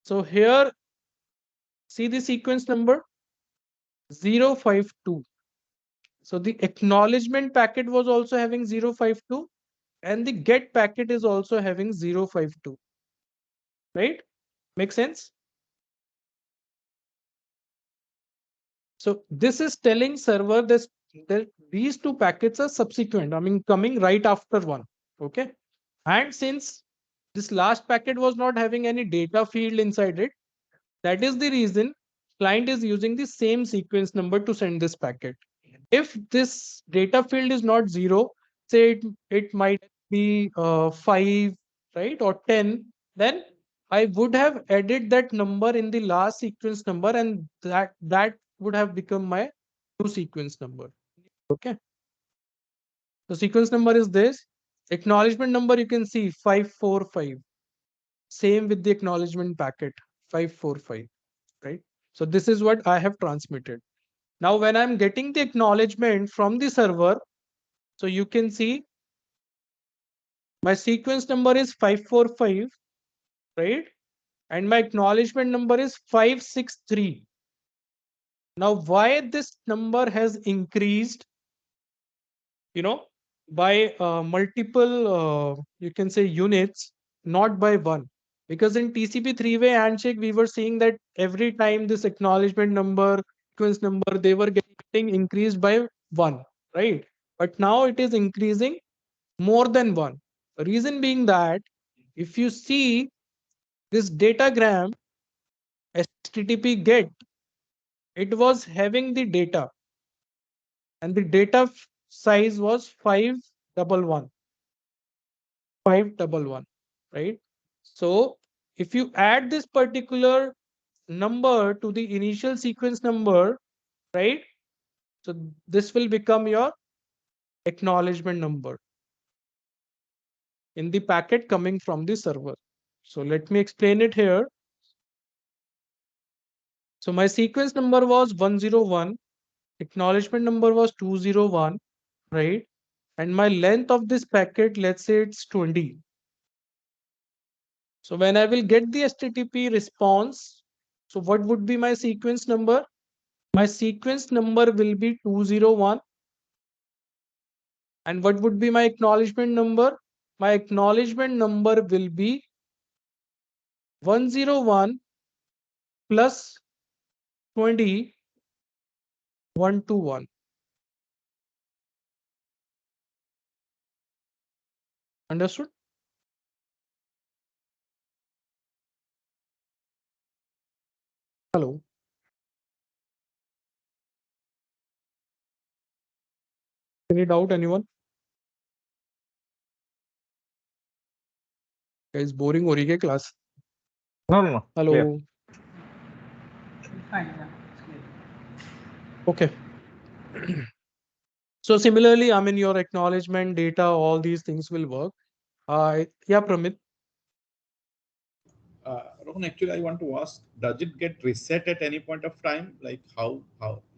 so here, see the sequence number 052. So the acknowledgement packet was also having 052 and the get packet is also having 052, right? Make sense? So this is telling server this, that these two packets are subsequent, I mean, coming right after one, okay? And since this last packet was not having any data field inside it, that is the reason client is using the same sequence number to send this packet. If this data field is not 0, say it might be 5, right, or 10, then I would have added that number in the last sequence number and that would have become my new sequence number. Okay. The sequence number is this. Acknowledgement number you can see 545. Same with the acknowledgement packet 545, right? So this is what I have transmitted. Now when I'm getting the acknowledgement from the server, so you can see my sequence number is 545, right? And my acknowledgement number is 563. Now why this number has increased, you know, by multiple, you can say units, not by one. Because in TCP three-way handshake, we were seeing that every time this acknowledgement number, sequence number, they were getting increased by one, right? But now it is increasing more than one. Reason being that if you see this datagram, HTTP GET, it was having the data and the data size was 511, 511, right? So if you add this particular number to the initial sequence number, right? So this will become your acknowledgement number in the packet coming from the server. So let me explain it here. So my sequence number was 101, acknowledgement number was 201, right? And my length of this packet, let's say it's 20. So when I will get the HTTP response, so what would be my sequence number? My sequence number will be 201. And what would be my acknowledgement number? My acknowledgement number will be 101 plus 20, 121. Understood? Hello. Any doubt, anyone? Guys, boring हो रही है class? No, no, no. Hello. Clear. Fine, yeah, it's clear. Okay. So similarly, I mean, your acknowledgement data, all these things will work. Yeah, Pramit. Rohan, actually, I want to ask: does it get reset at any point of time? Like how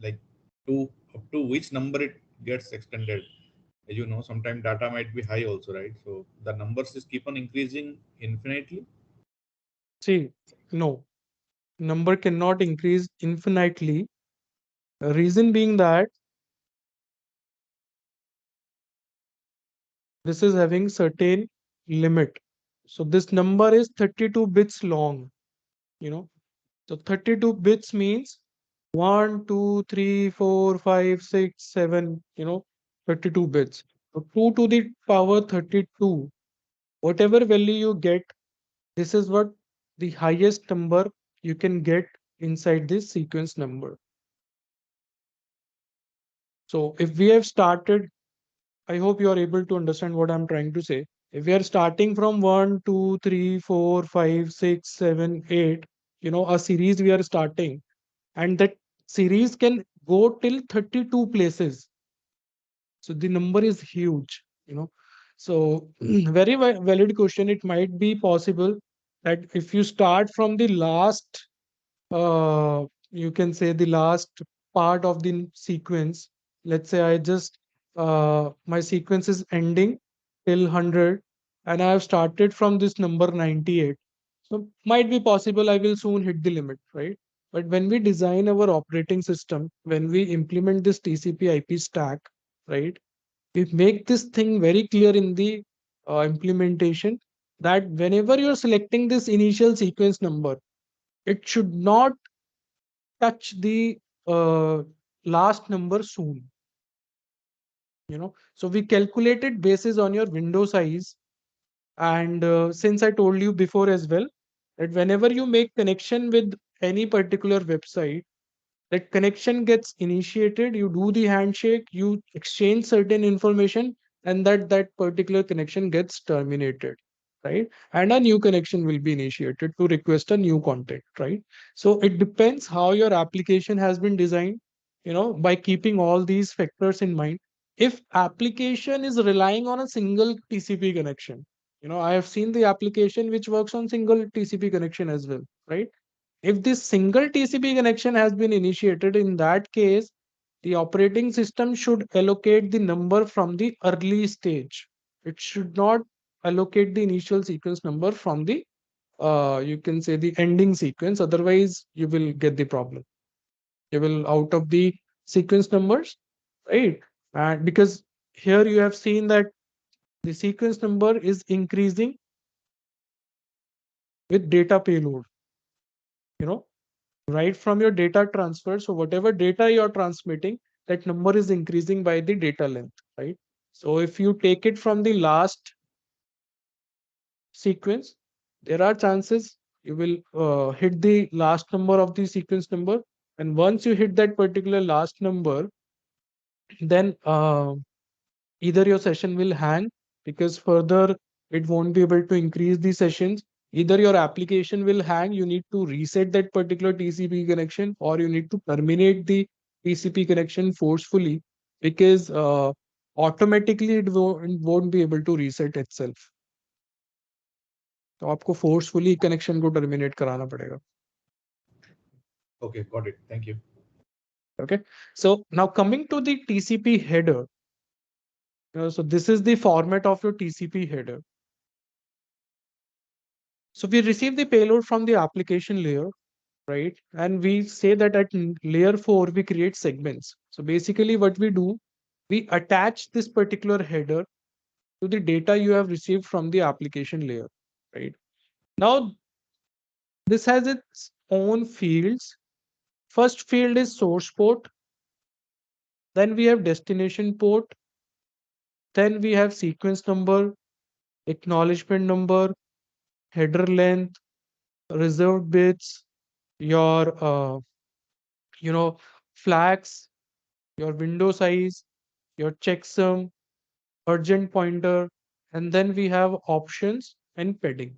like to up to which number it gets extended? As you know, sometimes data might be high also, right? So the numbers just keep on increasing infinitely. See, no, number cannot increase infinitely. Reason being that this is having certain limit. So this number is 32 bits long, you know. So 32 bits means 1, 2, 3, 4, 5, 6, 7, 32 bits. So 2 to the power 32, whatever value you get, this is what the highest number you can get inside this sequence number. So if we have started, I hope you are able to understand what I'm trying to say. If we are starting from 1, 2, 3, 4, 5, 6, 7, 8, a series we are starting, and that series can go till 32 places. So the number is huge. So very valid question. It might be possible that if you start from the last, you can say the last part of the sequence. Let's say I just my sequence is ending till 100, and I have started from this number 98. So might be possible I will soon hit the limit, right? But when we design our operating system, when we implement this TCP IP stack, right, we make this thing very clear in the implementation that whenever you're selecting this initial sequence number, it should not touch the uh, last number soon. So we calculated basis on your window size, and since I told you before as well that whenever you make connection with any particular website, that connection gets initiated, you do the handshake, you exchange certain information, and that particular connection gets terminated, right? And a new connection will be initiated to request a new contact, right? So it depends how your application has been designed, by keeping all these factors in mind. If application is relying on a single TCP connection, I have seen the application which works on single TCP connection as well, right? If this single TCP connection has been initiated, in that case, the operating system should allocate the number from the early stage. It should not allocate the initial sequence number from the, you can say, the ending sequence. Otherwise, you will get the problem. You will out of the sequence numbers, right? And because here you have seen that the sequence number is increasing with data payload, you know right from your data transfer. So whatever data you're transmitting, that number is increasing by the data length, right? So if you take it from the last sequence, there are chances you will hit the last number of the sequence number. And once you hit that particular last number, then either your session will hang, because further it won't be able to increase the sessions. Either your application will hang, you need to reset that particular TCP connection, or you need to terminate the TCP connection forcefully, because automatically it won't be able to reset itself. तो आपको forcefully connection को terminate कराना पड़ेगा. Okay, got it. Thank you. Okay. So now coming to the TCP header. So this is the format of your TCP header. So we receive the payload from the application layer, right? And we say that at layer 4, we create segments. So basically what we do, we attach this particular header to the data you have received from the application layer, right? Now, this has its own fields. First field is source port. Then we have destination port. Then we have sequence number, acknowledgement number, header length, reserved bits, your flags, your window size, your checksum, urgent pointer, and then we have options and padding.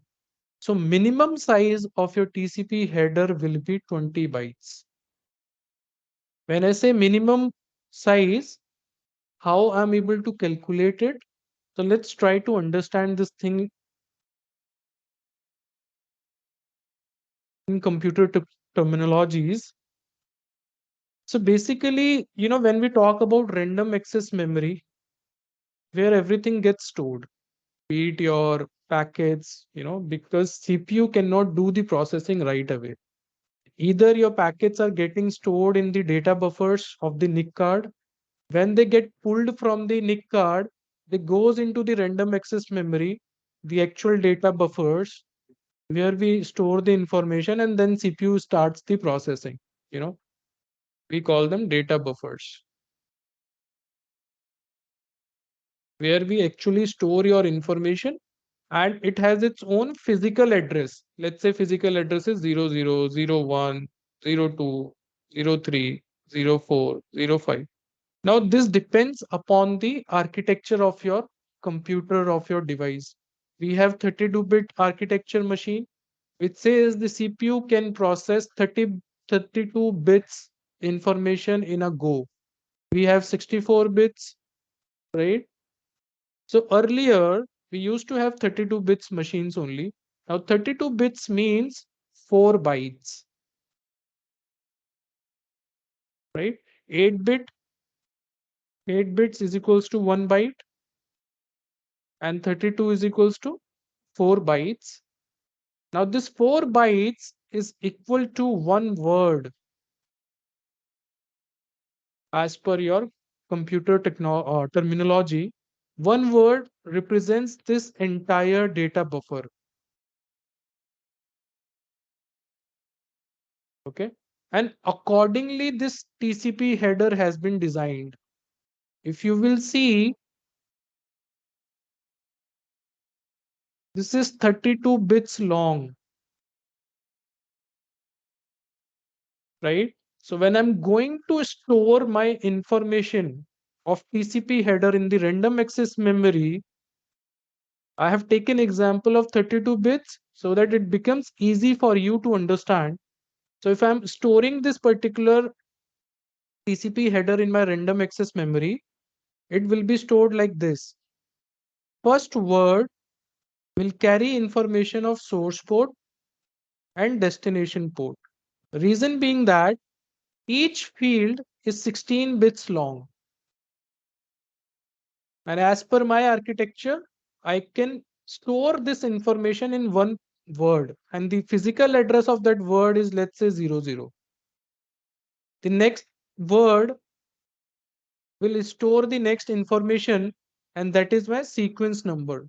So minimum size of your TCP header will be 20 bytes. When I say minimum size, how I'm able to calculate it? So let's try to understand this thing in computer terminologies. So basically, when we talk about random access memory, where everything gets stored, be it your packets, because CPU cannot do the processing right away. Either your packets are getting stored in the data buffers of the NIC card. When they get pulled from the NIC card, they goes into the random access memory, the actual data buffers, where we store the information, and then CPU starts the processing. We call them data buffers, where we actually store your information, and it has its own physical address. Let's say physical address is 00, 01, 02, 03, 04, 05. Now, this depends upon the architecture of your computer, of your device. We have 32-bit architecture machine, which says the CPU can process 32 bits information in a go. We have 64 bits, right? So earlier, we used to have 32 bits machines only. Now 32 bits means 4 bytes, right? 8 bits is equals to 1 byte, and 32 is equals to 4 bytes. Now this 4 bytes is equal to 1 word as per your computer terminology. 1 word represents this entire data buffer. Okay. And accordingly, this TCP header has been designed. If you will see, this is 32 bits long, right? So when I'm going to store my information of TCP header in the random access memory, I have taken example of 32 bits so that it becomes easy for you to understand. So if I'm storing this particular TCP header in my random access memory, it will be stored like this. First word will carry information of source port and destination port. Reason being that each field is 16 bits long. And as per my architecture, I can store this information in one word. And the physical address of that word is, let's say, 00. The next word will store the next information, and that is my sequence number.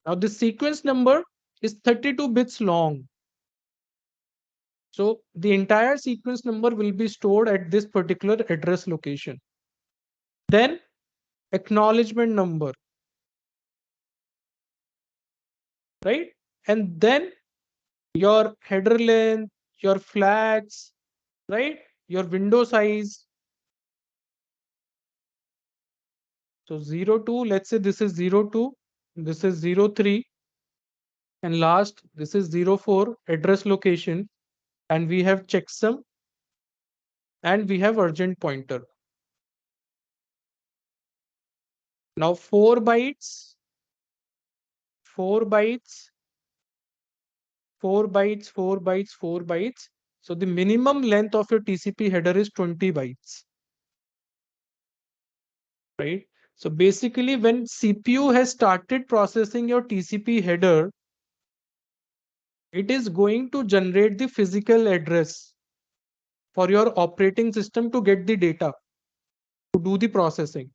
Now, the sequence number is 32 bits long. So the entire sequence number will be stored at this particular address location. Then acknowledgement number, right? And then your header length, your flags, right? Your window size. So 02, let's say this is 02, this is 03, and last, this is 04, address location, and we have checksum, and we have urgent pointer. Now 4 bytes, 4 bytes, 4 bytes, 4 bytes, 4 bytes. So the minimum length of your TCP header is 20 bytes, right? So basically, when CPU has started processing your TCP header, it is going to generate the physical address for your operating system to get the data to do the processing.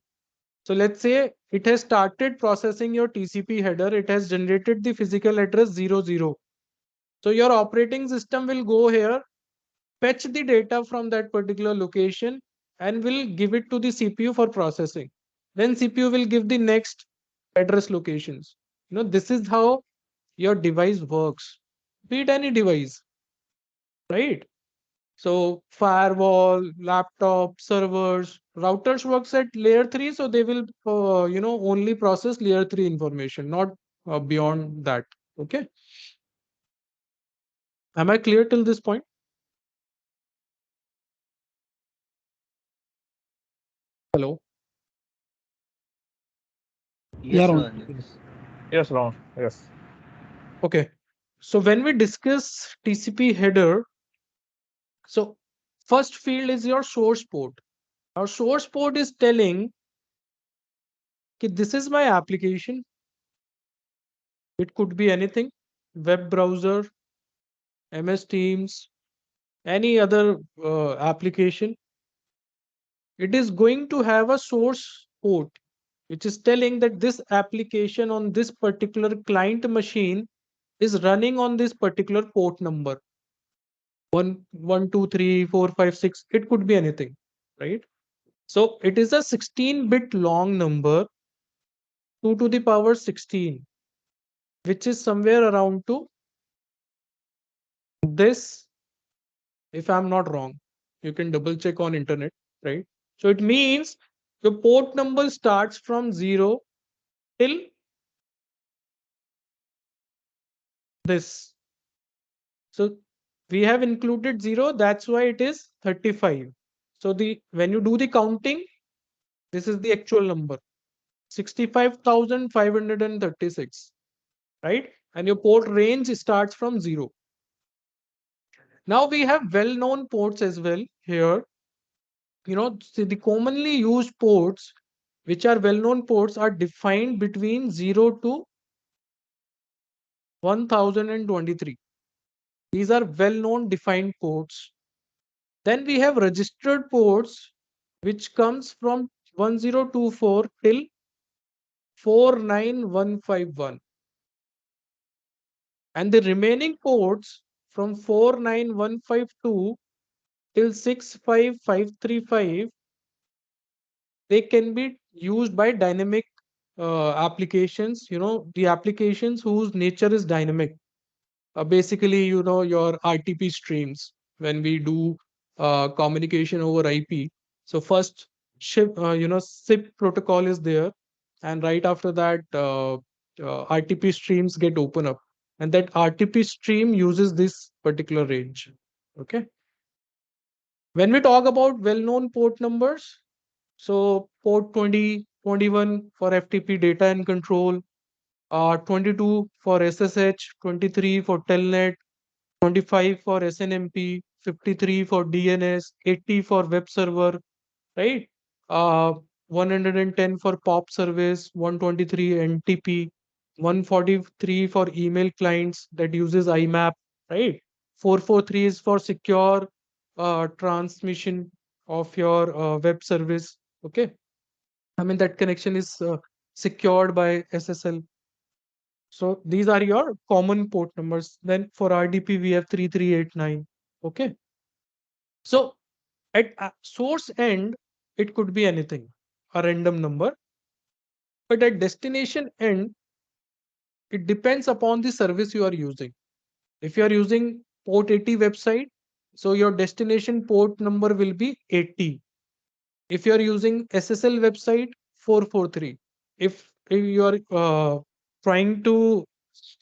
So let's say it has started processing your TCP header, it has generated the physical address 00. So your operating system will go here, fetch the data from that particular location, and will give it to the CPU for processing. Then CPU will give the next address locations. This is how your device works. Be it any device, right? So firewall, laptop, servers, routers works at layer 3, so they will only process layer 3 information, not beyond that. Okay. Am I clear till this point? Hello. Yes, Ron. Rohan. Yes, Ron. Yes. Okay. So when we discuss TCP header, so first field is your source port. Our source port is telling that this is my application. It could be anything, web browser, MS Teams, any other application, it is going to have a source port, which is telling that this application on this particular client machine is running on this particular port number. 1, 1, 2, 3, 4, 5, 6. It could be anything, right? So it is a 16-bit long number, 2 to the power 16, which is somewhere around to this, if I'm not wrong. You can double check on internet, right? So it means the port number starts from 0 till this. So we have included 0, that's why it is 35. So the when you do the counting, this is the actual number, 65,536, right? And your port range starts from 0. Now we have well-known ports as well here. See, the commonly used ports, which are well-known ports, are defined between 0 to 1023. These are well-known defined ports. Then we have registered ports, which comes from 1024 till 49151. And the remaining ports from 49152 till 65535, they can be used by dynamic applications, the applications whose nature is dynamic. Basically, your RTP streams when we do communication over IP. So first SIP protocol is there, and right after that, RTP streams get open up, and that RTP stream uses this particular range. Okay. When we talk about well-known port numbers, so port 20, 21 for FTP data and control, 22 for SSH, 23 for Telnet, 25 for SNMP, 53 for DNS, 80 for web server, right? 110 for POP service, 123 NTP, 143 for email clients that uses IMAP, right? 443 is for secure transmission of your web service. Okay. I mean, that connection is secured by SSL. So these are your common port numbers. Then for RDP, we have 3389. Okay. So at source end, it could be anything, a random number. But at destination end, it depends upon the service you are using. If you are using port 80 website, so your destination port number will be 80. If you are using SSL website, 443. If you are trying to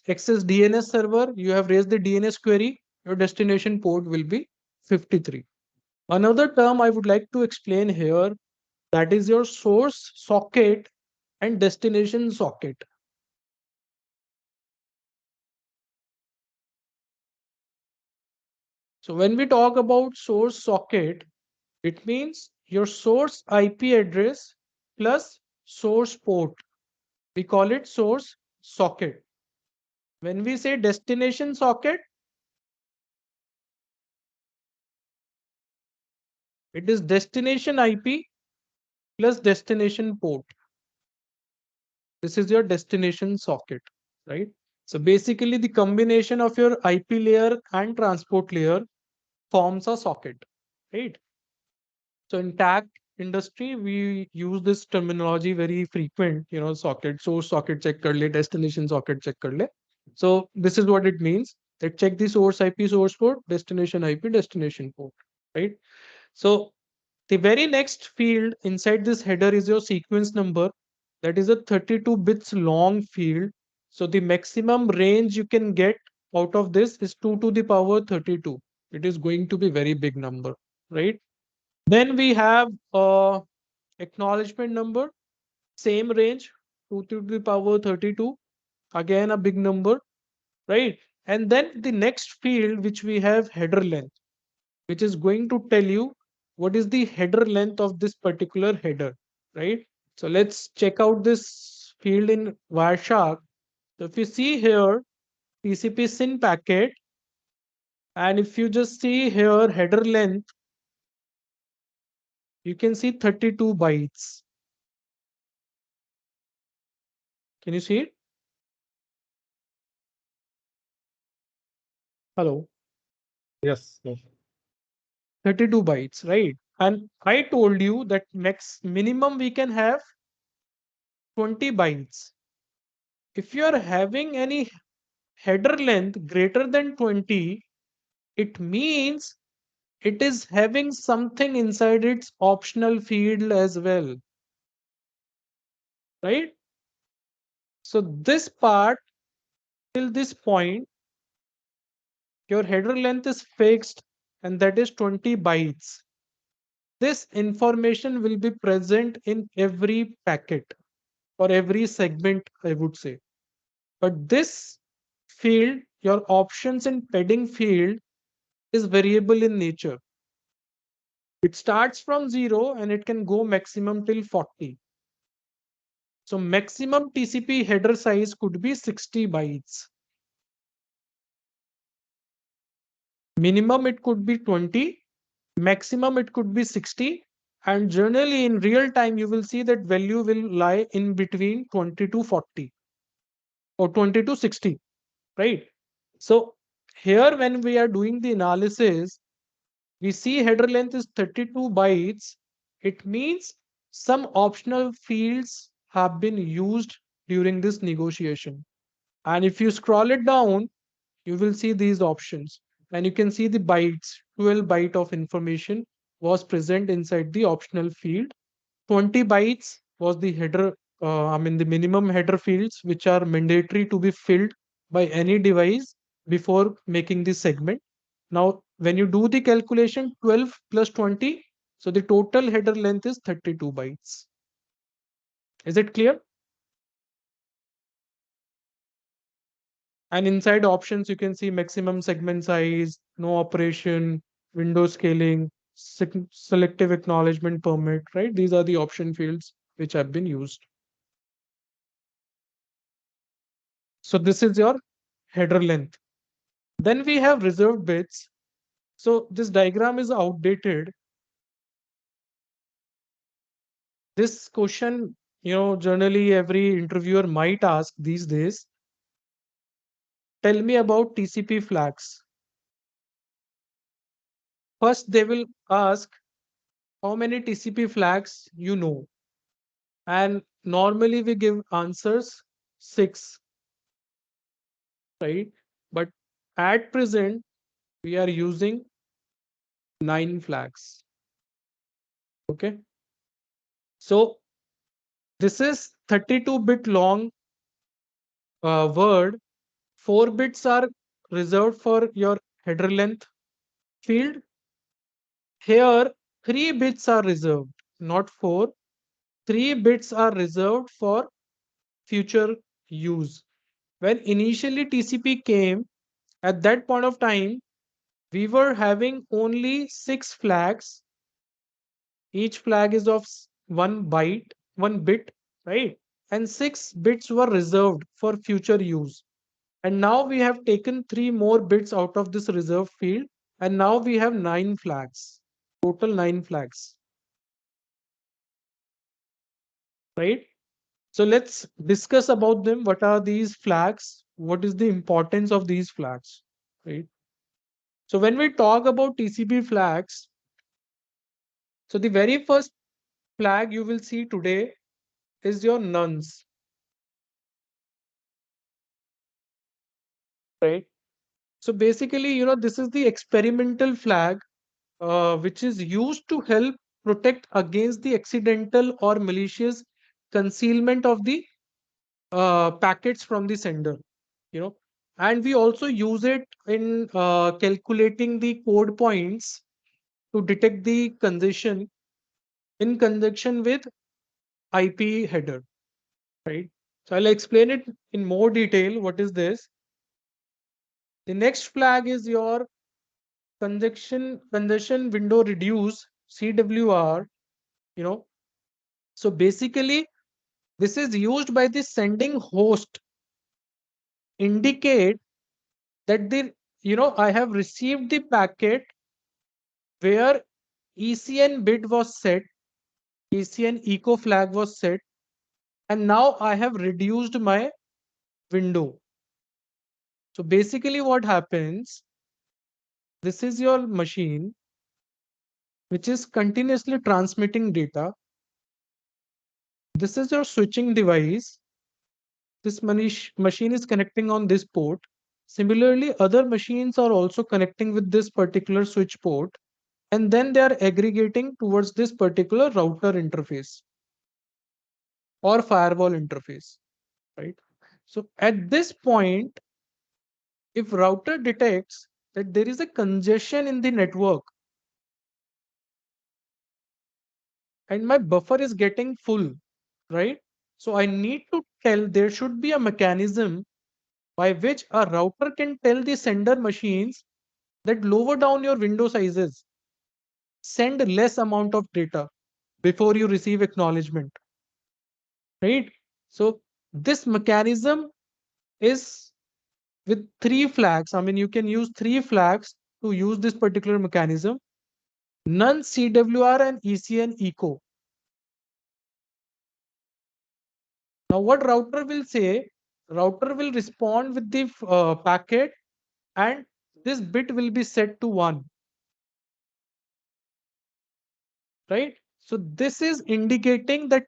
access DNS server, you have raised the DNS query, your destination port will be 53. Another term I would like to explain here, that is your source socket and destination socket. So when we talk about source socket, it means your source IP address plus source port. We call it source socket. When we say destination socket, it is destination IP plus destination port. This is your destination socket, right? So basically the combination of your IP layer and transport layer forms a socket, right? So in tag industry, we use this terminology very frequent, socket, source socket check kar le, destination socket check kar le. So this is what it means, that check the source IP, source port, destination IP, destination port, right? So the very next field inside this header is your sequence number. That is a 32 bits long field. So the maximum range you can get out of this is 2 to the power 32. It is going to be very big number, right? Then we have acknowledgement number, same range, 2 to the power 32. Again, a big number, right? And then the next field, which we have header length, which is going to tell you what is the header length of this particular header, right? So let's check out this field in Wireshark. So if you see here, TCP SYN packet, And if you just see here, header length, you can see 32 bytes. Can you see it? Hello. Yes, yes. 32 bytes, right? And I told you that minimum we can have 20 bytes. If you are having any header length greater than 20, it means it is having something inside its optional field as well, right? So this part, till this point, your header length is fixed, and that is 20 bytes. This information will be present in every packet or every segment, I would say. But this field, your options and padding field, is variable in nature. It starts from 0 and it can go maximum till 40. So maximum TCP header size could be 60 bytes. Minimum it could be 20, maximum it could be 60, and generally in real time you will see that value will lie in between 20 to 40 or 20 to 60, right? So here when we are doing the analysis, we see header length is 32 bytes. It means some optional fields have been used during this negotiation. And if you scroll it down, you will see these options. And you can see the bytes, 12 byte of information was present inside the optional field. 20 bytes was the header, the minimum header fields, which are mandatory to be filled by any device before making the segment. Now, when you do the calculation, 12 plus 20, so the total header length is 32 bytes. Is it clear? And inside options, you can see maximum segment size, no operation, window scaling, selective acknowledgement permit, right? These are the option fields which have been used. So this is your header length. Then we have reserved bits. So this diagram is outdated. This question, generally every interviewer might ask these days. Tell me about TCP flags. First, they will ask how many TCP flags you know. And normally we give answers 6, right? But at present, we are using 9 flags. Okay. So this is 32-bit long word. 4 bits are reserved for your header length field. Here, 3 bits are reserved, not 4. 3 bits are reserved for future use. When initially TCP came, at that point of time, we were having only 6 flags. Each flag is of 1 bit, right? And 6 bits were reserved for future use. And now we have taken 3 more bits out of this reserved field. And now we have 9 flags, total 9 flags, right? So let's discuss about them. What are these flags? What is the importance of these flags, right? So when we talk about TCP flags, so the very first flag you will see today is your nuns, right? So basically, this is the experimental flag, which is used to help protect against the accidental or malicious concealment of the packets from the sender, you know. And we also use it in calculating the code points to detect the congestion in conjunction with IP header, right? So I'll explain it in more detail. What is this? The next flag is your congestion window reduce, CWR, you know. So basically, this is used by the sending host indicate that the I have received the packet where ECN bit was set, ECN echo flag was set, and now I have reduced my window. So basically what happens, this is your machine which is continuously transmitting data. This is your switching device. This machine is connecting on this port. Similarly, other machines are also connecting with this particular switch port, and then they are aggregating towards this particular router interface or firewall interface, right? So at this point, if router detects that there is a congestion in the network and my buffer is getting full, right? So I need to tell, there should be a mechanism by which a router can tell the sender machines that lower down your window sizes, send less amount of data before you receive acknowledgement, right? So this mechanism is with 3 flags. I mean, you can use 3 flags to use this particular mechanism: none, CWR, and ECN echo. Now what router will say, router will respond with the packet, and this bit will be set to 1, right? So this is indicating that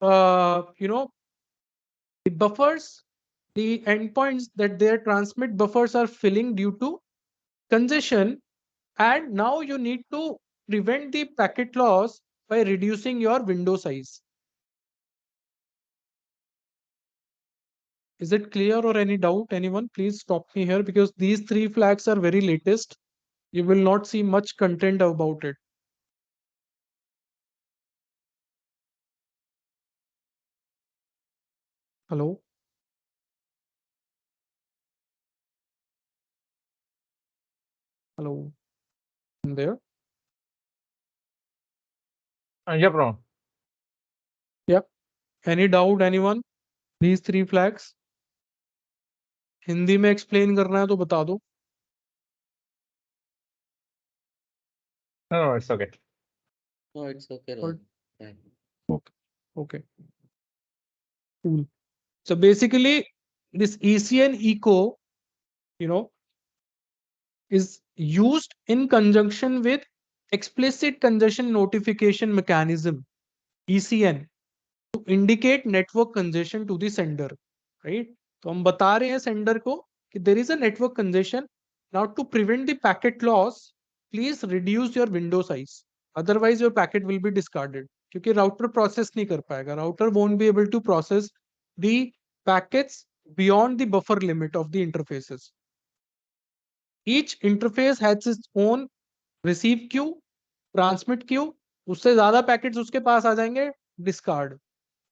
the buffers, the endpoints that their transmit buffers are filling due to congestion, and now you need to prevent the packet loss by reducing your window size. Is it clear or any doubt? Anyone, please stop me here, because these 3 flags are very latest. You will not see much content about it. Hello? Hello? In there? Yeah, bro. Yep. Any doubt, anyone? These 3 flags? Hindi में explain करना है तो बता दो. No, it's okay. No, it's okay, But- Rohan. Fine. Okay. Cool. So basically, this ECN echo, is used in conjunction with explicit congestion notification mechanism, ECN, to indicate network congestion to the sender, right? तो हम बता रहे हैं sender को कि there is a network congestion. Now to prevent the packet loss, please reduce your window size. Otherwise your packet will be discarded. क्योंकि router process नहीं कर पाएगा. Router won't be able to process the packets beyond the buffer limit of the interfaces. Each interface has its own receive queue, transmit queue. उससे ज्यादा packets उसके पास आ जाएंगे, discard.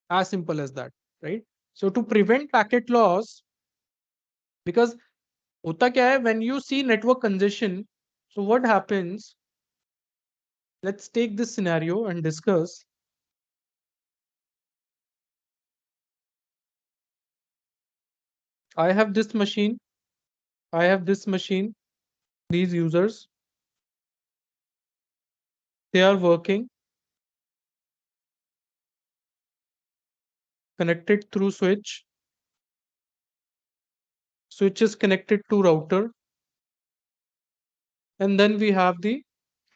As simple as that, right? So to prevent packet loss, because होता क्या है, when you see network congestion, so what happens? Let's take this scenario and discuss. I have this machine. I have this machine. These users, they are working connected through switch. Switch is connected to router. And then we have the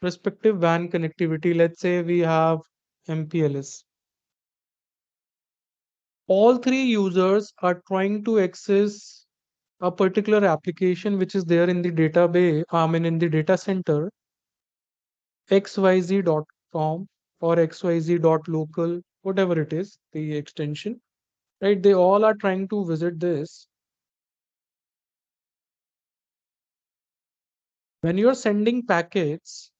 respective WAN connectivity. Let's say we have MPLS. All 3 users are trying to access a particular application which is there in the database, in the data center, xyz.com or xyz.local, whatever it is, the extension, right? They all are trying to visit this. When you're sending packets,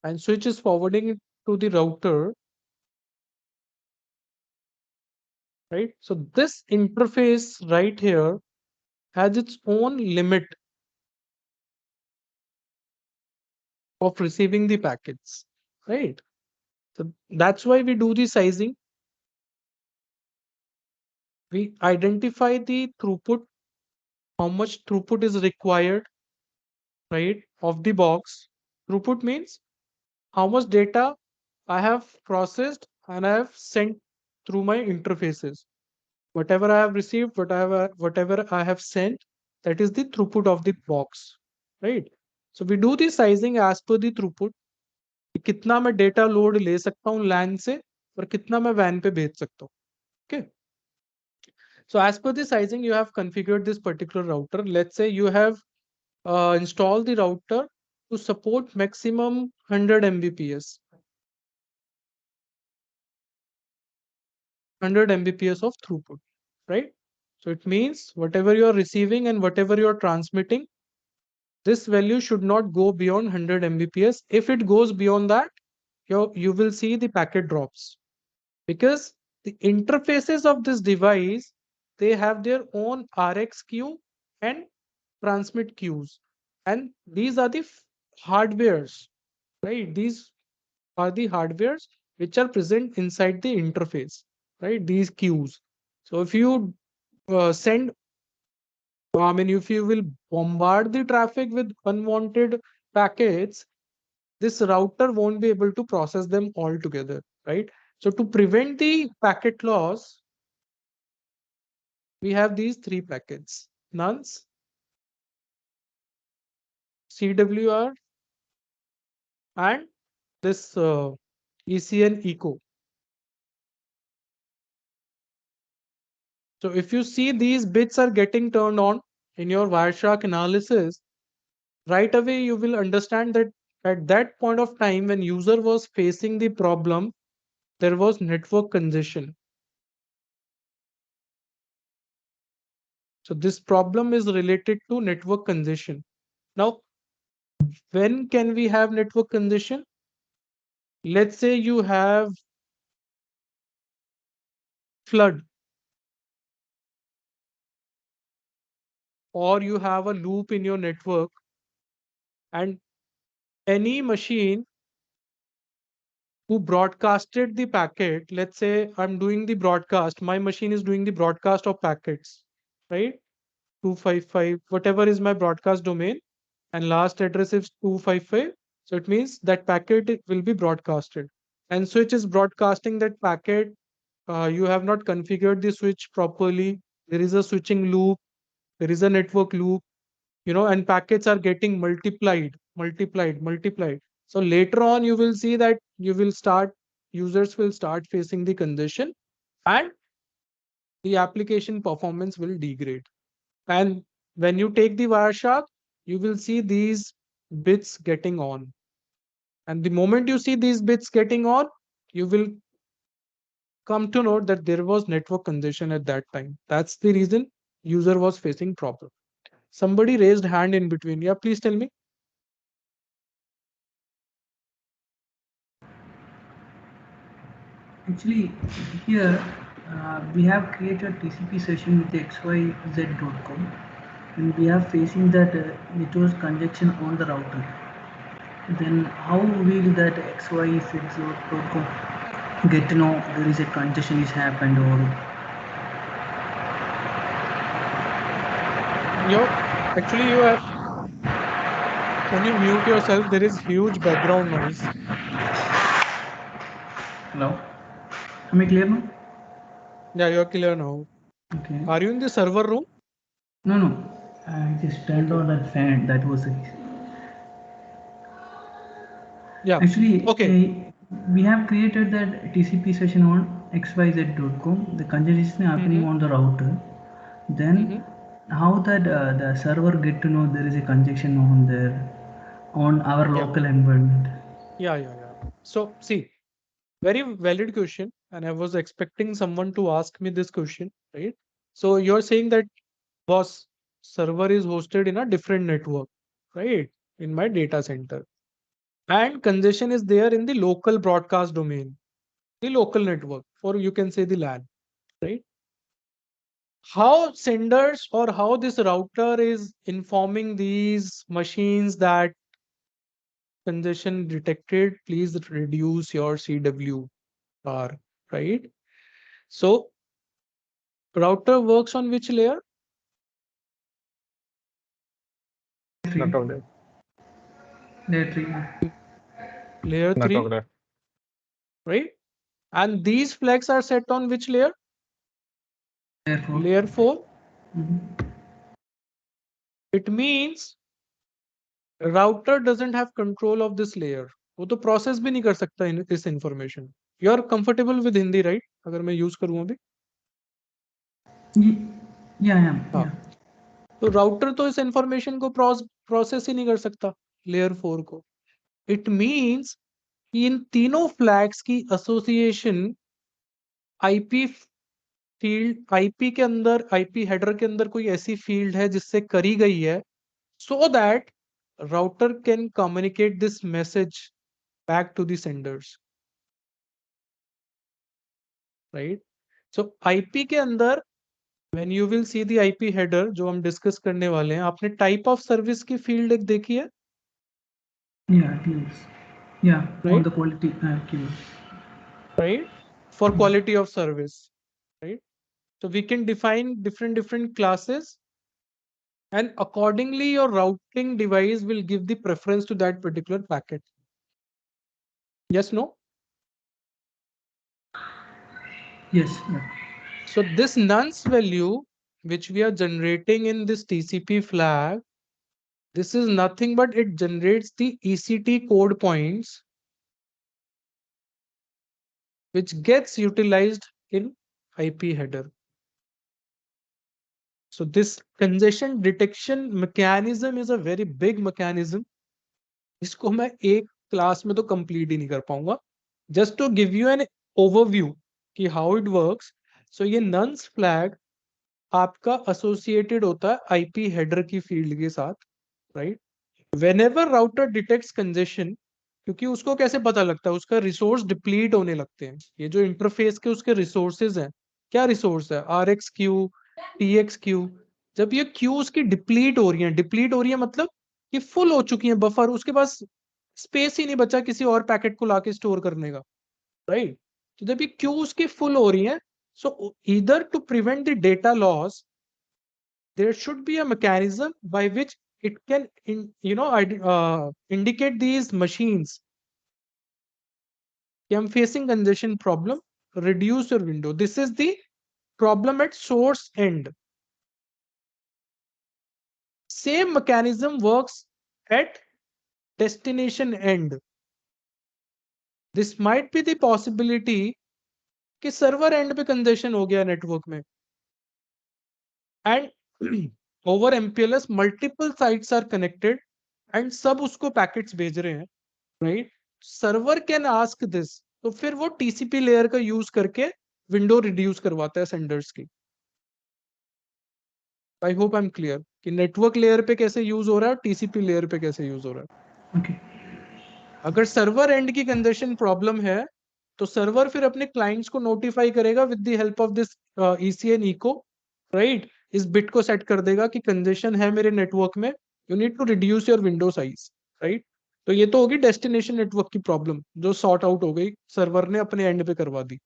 and switch is forwarding it to the router, right? So this interface right here has its own limit of receiving the packets, right? So that's why we do the sizing. We identify the throughput, how much throughput is required, right, of the box. Throughput means how much data I have processed and I have sent through my interfaces. Whatever I have received, whatever I have sent, that is the throughput of the box, right? So we do the sizing as per the throughput. कि कितना मैं data load ले सकता हूँ लैन से और कितना मैं वैन पे भेज सकता हूँ. Okay. So as per the sizing, you have configured this particular router. Let's say you have installed the router to support maximum 100 Mbps. 100 Mbps of throughput, right? So it means whatever you are receiving and whatever you are transmitting, this value should not go beyond 100 Mbps. If it goes beyond that, you will see the packet drops, because the interfaces of this device, they have their own RX queue and transmit queues, and these are the hardwares, right? These are the hardwares which are present inside the interface, right? These queues. So if you send, I mean, if you will bombard the traffic with unwanted packets, this router won't be able to process them all together, right? So to prevent the packet loss, we have these three packets: nonce, CWR, and this ECN echo. So if you see these bits are getting turned on in your Wireshark analysis, right away you will understand that at that point of time when user was facing the problem, there was network congestion. So this problem is related to network congestion. Now, when can we have network congestion? Let's say you have flood, or you have a loop in your network, and any machine who broadcasted the packet, let's say I'm doing the broadcast, my machine is doing the broadcast of packets, right? 255, whatever is my broadcast domain, and last address is 255. So it means that packet will be broadcasted. And switch is broadcasting that packet. You have not configured the switch properly. There is a switching loop, there is a network loop, and packets are getting multiplied. So later on, you will see that users will start facing the congestion, and the application performance will degrade. And when you take the Wireshark, you will see these bits getting on. And the moment you see these bits getting on, you will come to note that there was network congestion at that time. That's the reason user was facing problem. Somebody raised hand in between. Yeah, please tell me. Actually, here we have created TCP session with xyz.com, and we are facing that network congestion on the router. Then how will that xyz.com get to know there is a congestion is happened, or Actually, you have. Can you mute yourself? There is huge background noise. hello? Am I clear now? Yeah, you're clear now. Okay. Are you in the server room? No. I just turned Okay. on that fan. That was it. Yeah. Actually, Okay. we have created that TCP session on xyz.com. The congestion is happening Mm-hmm. on the router. Then Mm-hmm. how that the server get to know there is a congestion on there on our Yeah. local environment? Yeah. So see, very valid question, and I was expecting someone to ask me this question, right? So you're saying that boss server is hosted in a different network, right? In my data center. And congestion is there in the local broadcast domain, the local network, or you can say the LAN, right? How senders or how this router is informing these machines that congestion detected, please reduce your CWR, right? So router works on which layer? Three. Network layer. Layer 3. Layer Network 3, layer. right? And these flags are set on which layer? Layer 4. Layer 4. Mhm. It means router doesn't have control of this layer. वो तो process भी नहीं कर सकता इस information. You are comfortable with Hindi, right? अगर मैं use करूँ अभी. Yeah, I am. हाँ. Yeah. तो राउटर तो इस इंफॉर्मेशन को प्रोसेस ही नहीं कर सकता लेयर 4 को. इट मींस कि इन तीनों फ्लैग्स की एसोसिएशन आईपी फील्ड, आईपी के अंदर, आईपी हेडर के अंदर कोई ऐसी फील्ड है जिससे करी गई है, so that router can communicate this message back to the senders, right? So IP के अंदर when you will see the IP header जो हम डिस्कस करने वाले हैं, आपने टाइप ऑफ सर्विस की फील्ड एक देखी है, Yeah, keywords. Yeah, all right? the quality keywords. Right? For quality of service, right? So we can define different classes, and accordingly your routing device will give the preference to that particular packet. Yes, no? Yes. Yeah. So this nonce value which we are generating in this TCP flag, this is nothing but it generates the ECT code points which gets utilized in IP header. So this congestion detection mechanism is a very big mechanism. इसको मैं एक class में तो complete ही नहीं कर पाऊंगा. Just to give you an overview कि how it works. So ये नंस फ्लैग आपका एसोसिएटेड होता है आईपी हेडर की फील्ड के साथ, right? Whenever router detects congestion, क्योंकि उसको कैसे पता लगता है, उसका रिसोर्स डिप्लीट होने लगते हैं. ये जो इंटरफेस के उसके रिसोर्सेज हैं, क्या रिसोर्स है? R X queue, T X queue. जब ये क्यू उसकी डिप्लीट हो रही है मतलब कि फुल हो चुकी है बफर, उसके पास स्पेस ही नहीं बचा किसी और पैकेट को लाके स्टोर करने का, राइट? तो जब ये क्यू उसकी फुल हो रही है, so either to prevent the data loss, there should be a mechanism by which it can indicate these machines कि I'm facing congestion problem, reduce your window. This is the problem at source end. Same mechanism works at destination end. This might be the possibility कि server end पे congestion हो गया network में, and over MPLS multiple sites are connected and सब उसको packets भेज रहे हैं, right? Server can ask this, तो फिर वो टीसीपी लेयर का यूज करके विंडो रिड्यूस करवाता है सेंडर्स की. I hope I am clear कि नेटवर्क लेयर पे कैसे यूज हो रहा है और टीसीपी लेयर पे कैसे यूज हो रहा है. Okay. अगर सर्वर एंड की कंजेशन प्रॉब्लम है तो सर्वर फिर अपने क्लाइंट्स को नोटिफाई करेगा with the help of this ECN echo, right? इस बिट को सेट कर देगा कि कंजेशन है मेरे नेटवर्क में, you need to reduce your window size, right? तो ये तो होगी डेस्टिनेशन नेटवर्क की प्रॉब्लम जो सॉर्ट आउट हो गई, सर्वर ने अपने एंड पे करवा दी.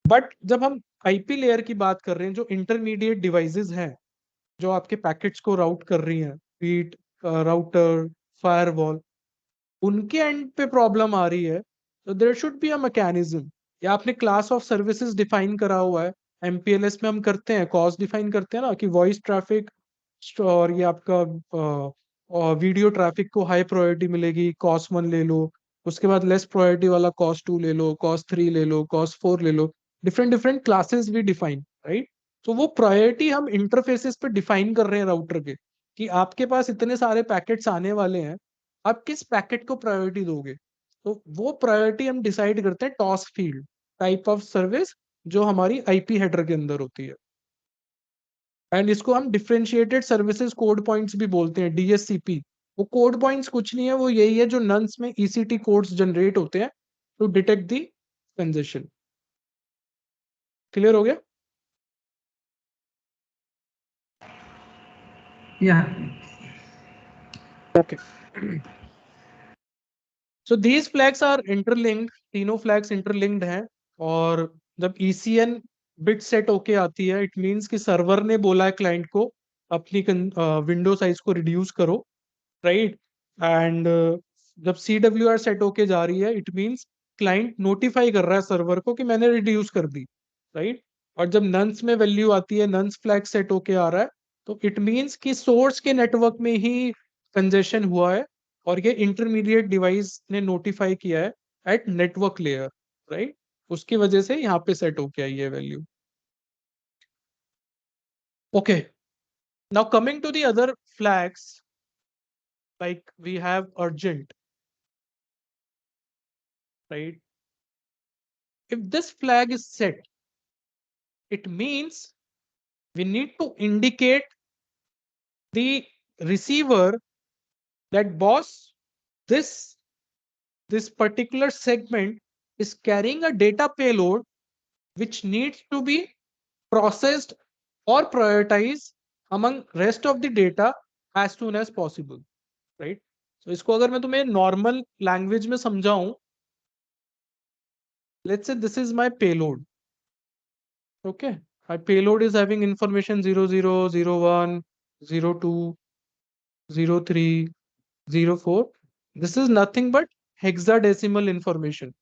बट जब हम आईपी लेयर की बात कर रहे हैं, जो इंटरमीडिएट डिवाइसेस हैं जो आपके पैकेट्स को राउट कर रही हैं, बीट राउटर, फायरवॉल, उनके एंड पे प्रॉब्लम आ रही है, तो there should be a mechanism. या आपने क्लास ऑफ सर्विसेज डिफाइन करा हुआ है, एमपीएलएस में हम करते हैं, कॉस्ट डिफाइन करते हैं ना, कि वॉइस ट्रैफिक और ये आपका वीडियो ट्रैफिक को हाई प्रायोरिटी मिलेगी, कॉस्ट 1 ले लो, उसके बाद लेस प्रायोरिटी वाला कॉस्ट 2 ले लो, कॉस्ट 3 ले लो, कॉस्ट 4 ले लो. डिफरेंट डिफरेंट क्लासेस भी डिफाइन, राइट? तो वो प्रायोरिटी हम इंटरफेसेस पे डिफाइन कर रहे हैं राउटर के, कि आपके पास इतने सारे पैकेट्स आने वाले हैं, आप किस पैकेट को प्रायोरिटी दोगे. तो वो प्रायोरिटी हम डिसाइड करते हैं toss field, type of service, जो हमारी आईपी हेडर के अंदर होती है. एंड इसको हम डिफरेंशिएटेड सर्विसेज कोड पॉइंट्स भी बोलते हैं, डीएससीपी. वो कोड पॉइंट्स कुछ नहीं है, वो यही है जो नंस में ईसीटी कोड्स जनरेट होते हैं to detect the congestion. Clear हो गया? Yeah. Okay. So these flags are interlinked, तीनों flags interlinked हैं, और जब ECN bit set होके आती है, it means कि सर्वर ने बोला है क्लाइंट को अपनी विंडो साइज को रिड्यूस करो, राइट, एंड जब CWR सेट होके जा रही है, इट मींस क्लाइंट नोटिफाई कर रहा है सर्वर को कि मैंने रिड्यूस कर दी, राइट, और जब नंस में वैल्यू आती है, नंस फ्लैग सेट होके आ रहा है, तो इट मींस कि सोर्स के नेटवर्क में ही कंजेशन हुआ है और ये इंटरमीडिएट डिवाइस ने नोटिफाई किया है एट नेटवर्क लेयर, राइट, उसकी वजह से यहाँ पे सेट होके आई है value. Okay, now coming to the other flags, like we have urgent, right? If this flag is set, it means we need to indicate the receiver that boss, this particular segment is carrying a data payload which needs to be processed or prioritized among rest of the data as soon as possible, right? So इसको अगर मैं तुम्हें normal language में समझाऊं, let's say this is my payload. Okay, my payload is having information 00, 01, 02, 03, 04. This is nothing but hexadecimal information.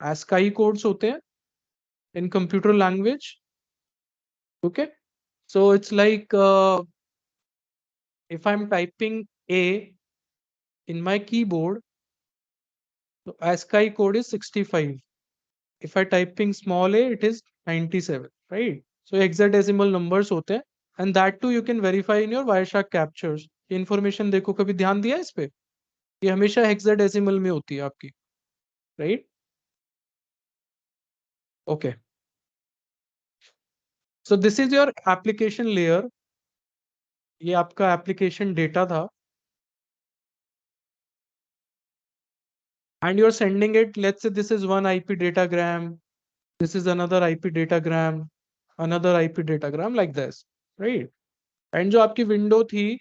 ASCII codes होते हैं in computer language. Okay, so it's like if I'm typing A in my keyboard, so ASCII code is 65. If I typing small a, it is 97, right? So hexadecimal numbers होते हैं, and that too you can verify in your Wireshark captures. ये information देखो, कभी ध्यान दिया इस पे? ये हमेशा hexadecimal में होती है आपकी, right? Okay. So this is your application layer. ये आपका application data था. And you're sending it, let's say this is one IP datagram, this is another IP datagram, another IP datagram, like this, right? And जो आपकी window थी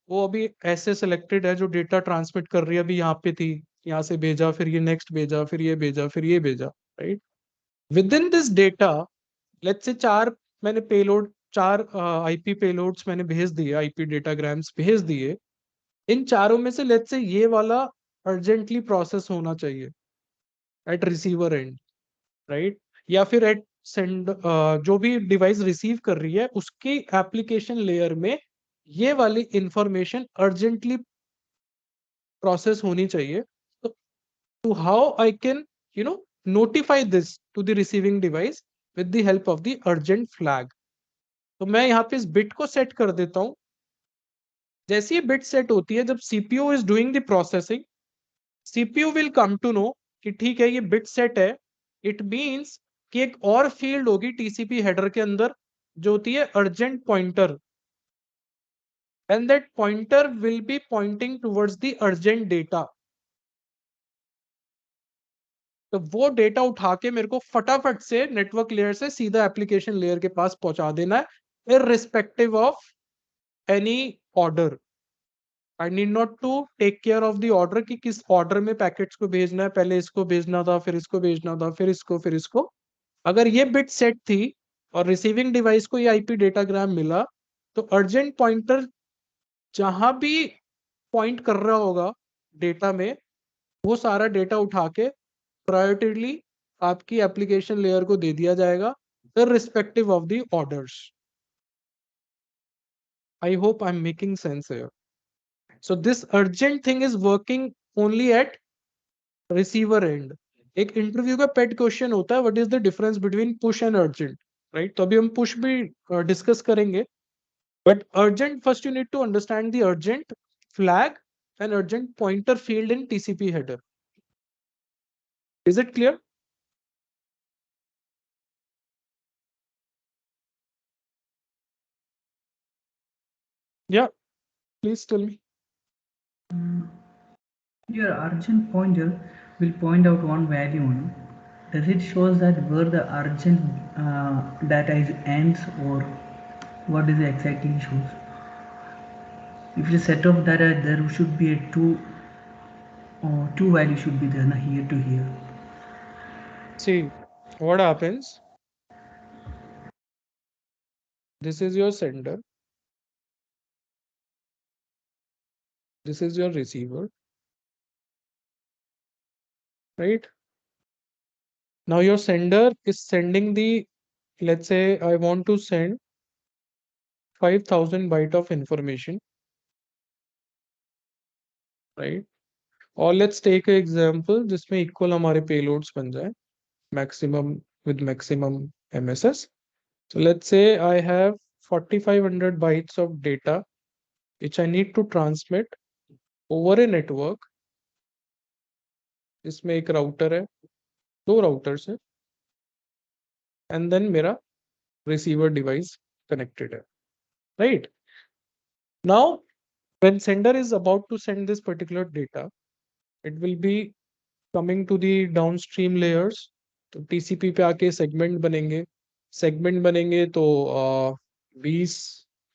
वो अभी ऐसे selected है, जो डेटा ट्रांसमिट कर रही है अभी यहाँ पे थी, यहाँ से भेजा, फिर ये नेक्स्ट भेजा, फिर ये भेजा, फिर ये भेजा, right? With in this data, let's say मैंने पेलोड 4 IP पेलोड्स मैंने भेज दिए, IP डेटाग्राम्स भेज दिए. इन चारों में से लेट्स से ये वाला अर्जेंटली प्रोसेस होना चाहिए एट रिसीवर एंड, राइट, या फिर एट सेंड, जो भी डिवाइस रिसीव कर रही है उसके एप्लीकेशन लेयर में ये वाली इंफॉर्मेशन अर्जेंटली प्रोसेस होनी चाहिए. तो how I can notify this to the receiving device with the help of the urgent flag. तो मैं यहाँ पे इस बिट को सेट कर देता हूँ. जैसे ये बिट सेट होती है, जब CPU is doing the processing, CPU will come to know कि ठीक है ये बिट सेट है. इट मींस कि एक और फील्ड होगी टीसीपी हेडर के अंदर जो होती है urgent pointer, and that pointer will be pointing towards the urgent data. तो वो डेटा उठा के मेरे को फटाफट से नेटवर्क लेयर से सीधा एप्लीकेशन लेयर के पास पहुंचा देना है, irrespective of any order. I need not to take care of the order कि किस ऑर्डर में पैकेट्स को भेजना है, पहले इसको भेजना था, फिर इसको भेजना था, फिर इसको, फिर इसको. अगर ये बिट सेट थी और रिसीविंग डिवाइस को ये आईपी डेटाग्राम मिला, तो अर्जेंट पॉइंटर जहां भी पॉइंट कर रहा होगा डेटा में, वो सारा डेटा उठा के प्रायोरिटीली आपकी एप्लीकेशन लेयर को दे दिया जाएगा, irrespective of the orders. I hope I'm making sense here. So this urgent thing is working only at receiver end. एक इंटरव्यू का पेट क्वेश्चन होता है, what is the difference between push and urgent, right? तो अभी हम push भी discuss करेंगे, but urgent first you need to understand the urgent flag and urgent pointer field in TCP header. Is it clear? Yeah, please tell me. Your urgent pointer will point out one value only. Does it shows that where the urgent uh, data is ends, or what is it exactly shows? If the set of data, there should be a two value should be there, na, here to here. See, what happens? This is your sender. This is your receiver. Right? Now your sender is sending the, let's say I want to send 5000 byte of information, right? और let's take an example जिसमें equal हमारे payloads बन जाए maximum with maximum MSS. So let's say I have 4500 bytes of data which I need to transmit over a network. इसमें एक router है, दो routers है, and then मेरा receiver device connected है, right? Now when sender is about to send this particular data, it will be coming to the downstream layers. तो TCP पे आके सेगमेंट बनेंगे तो 20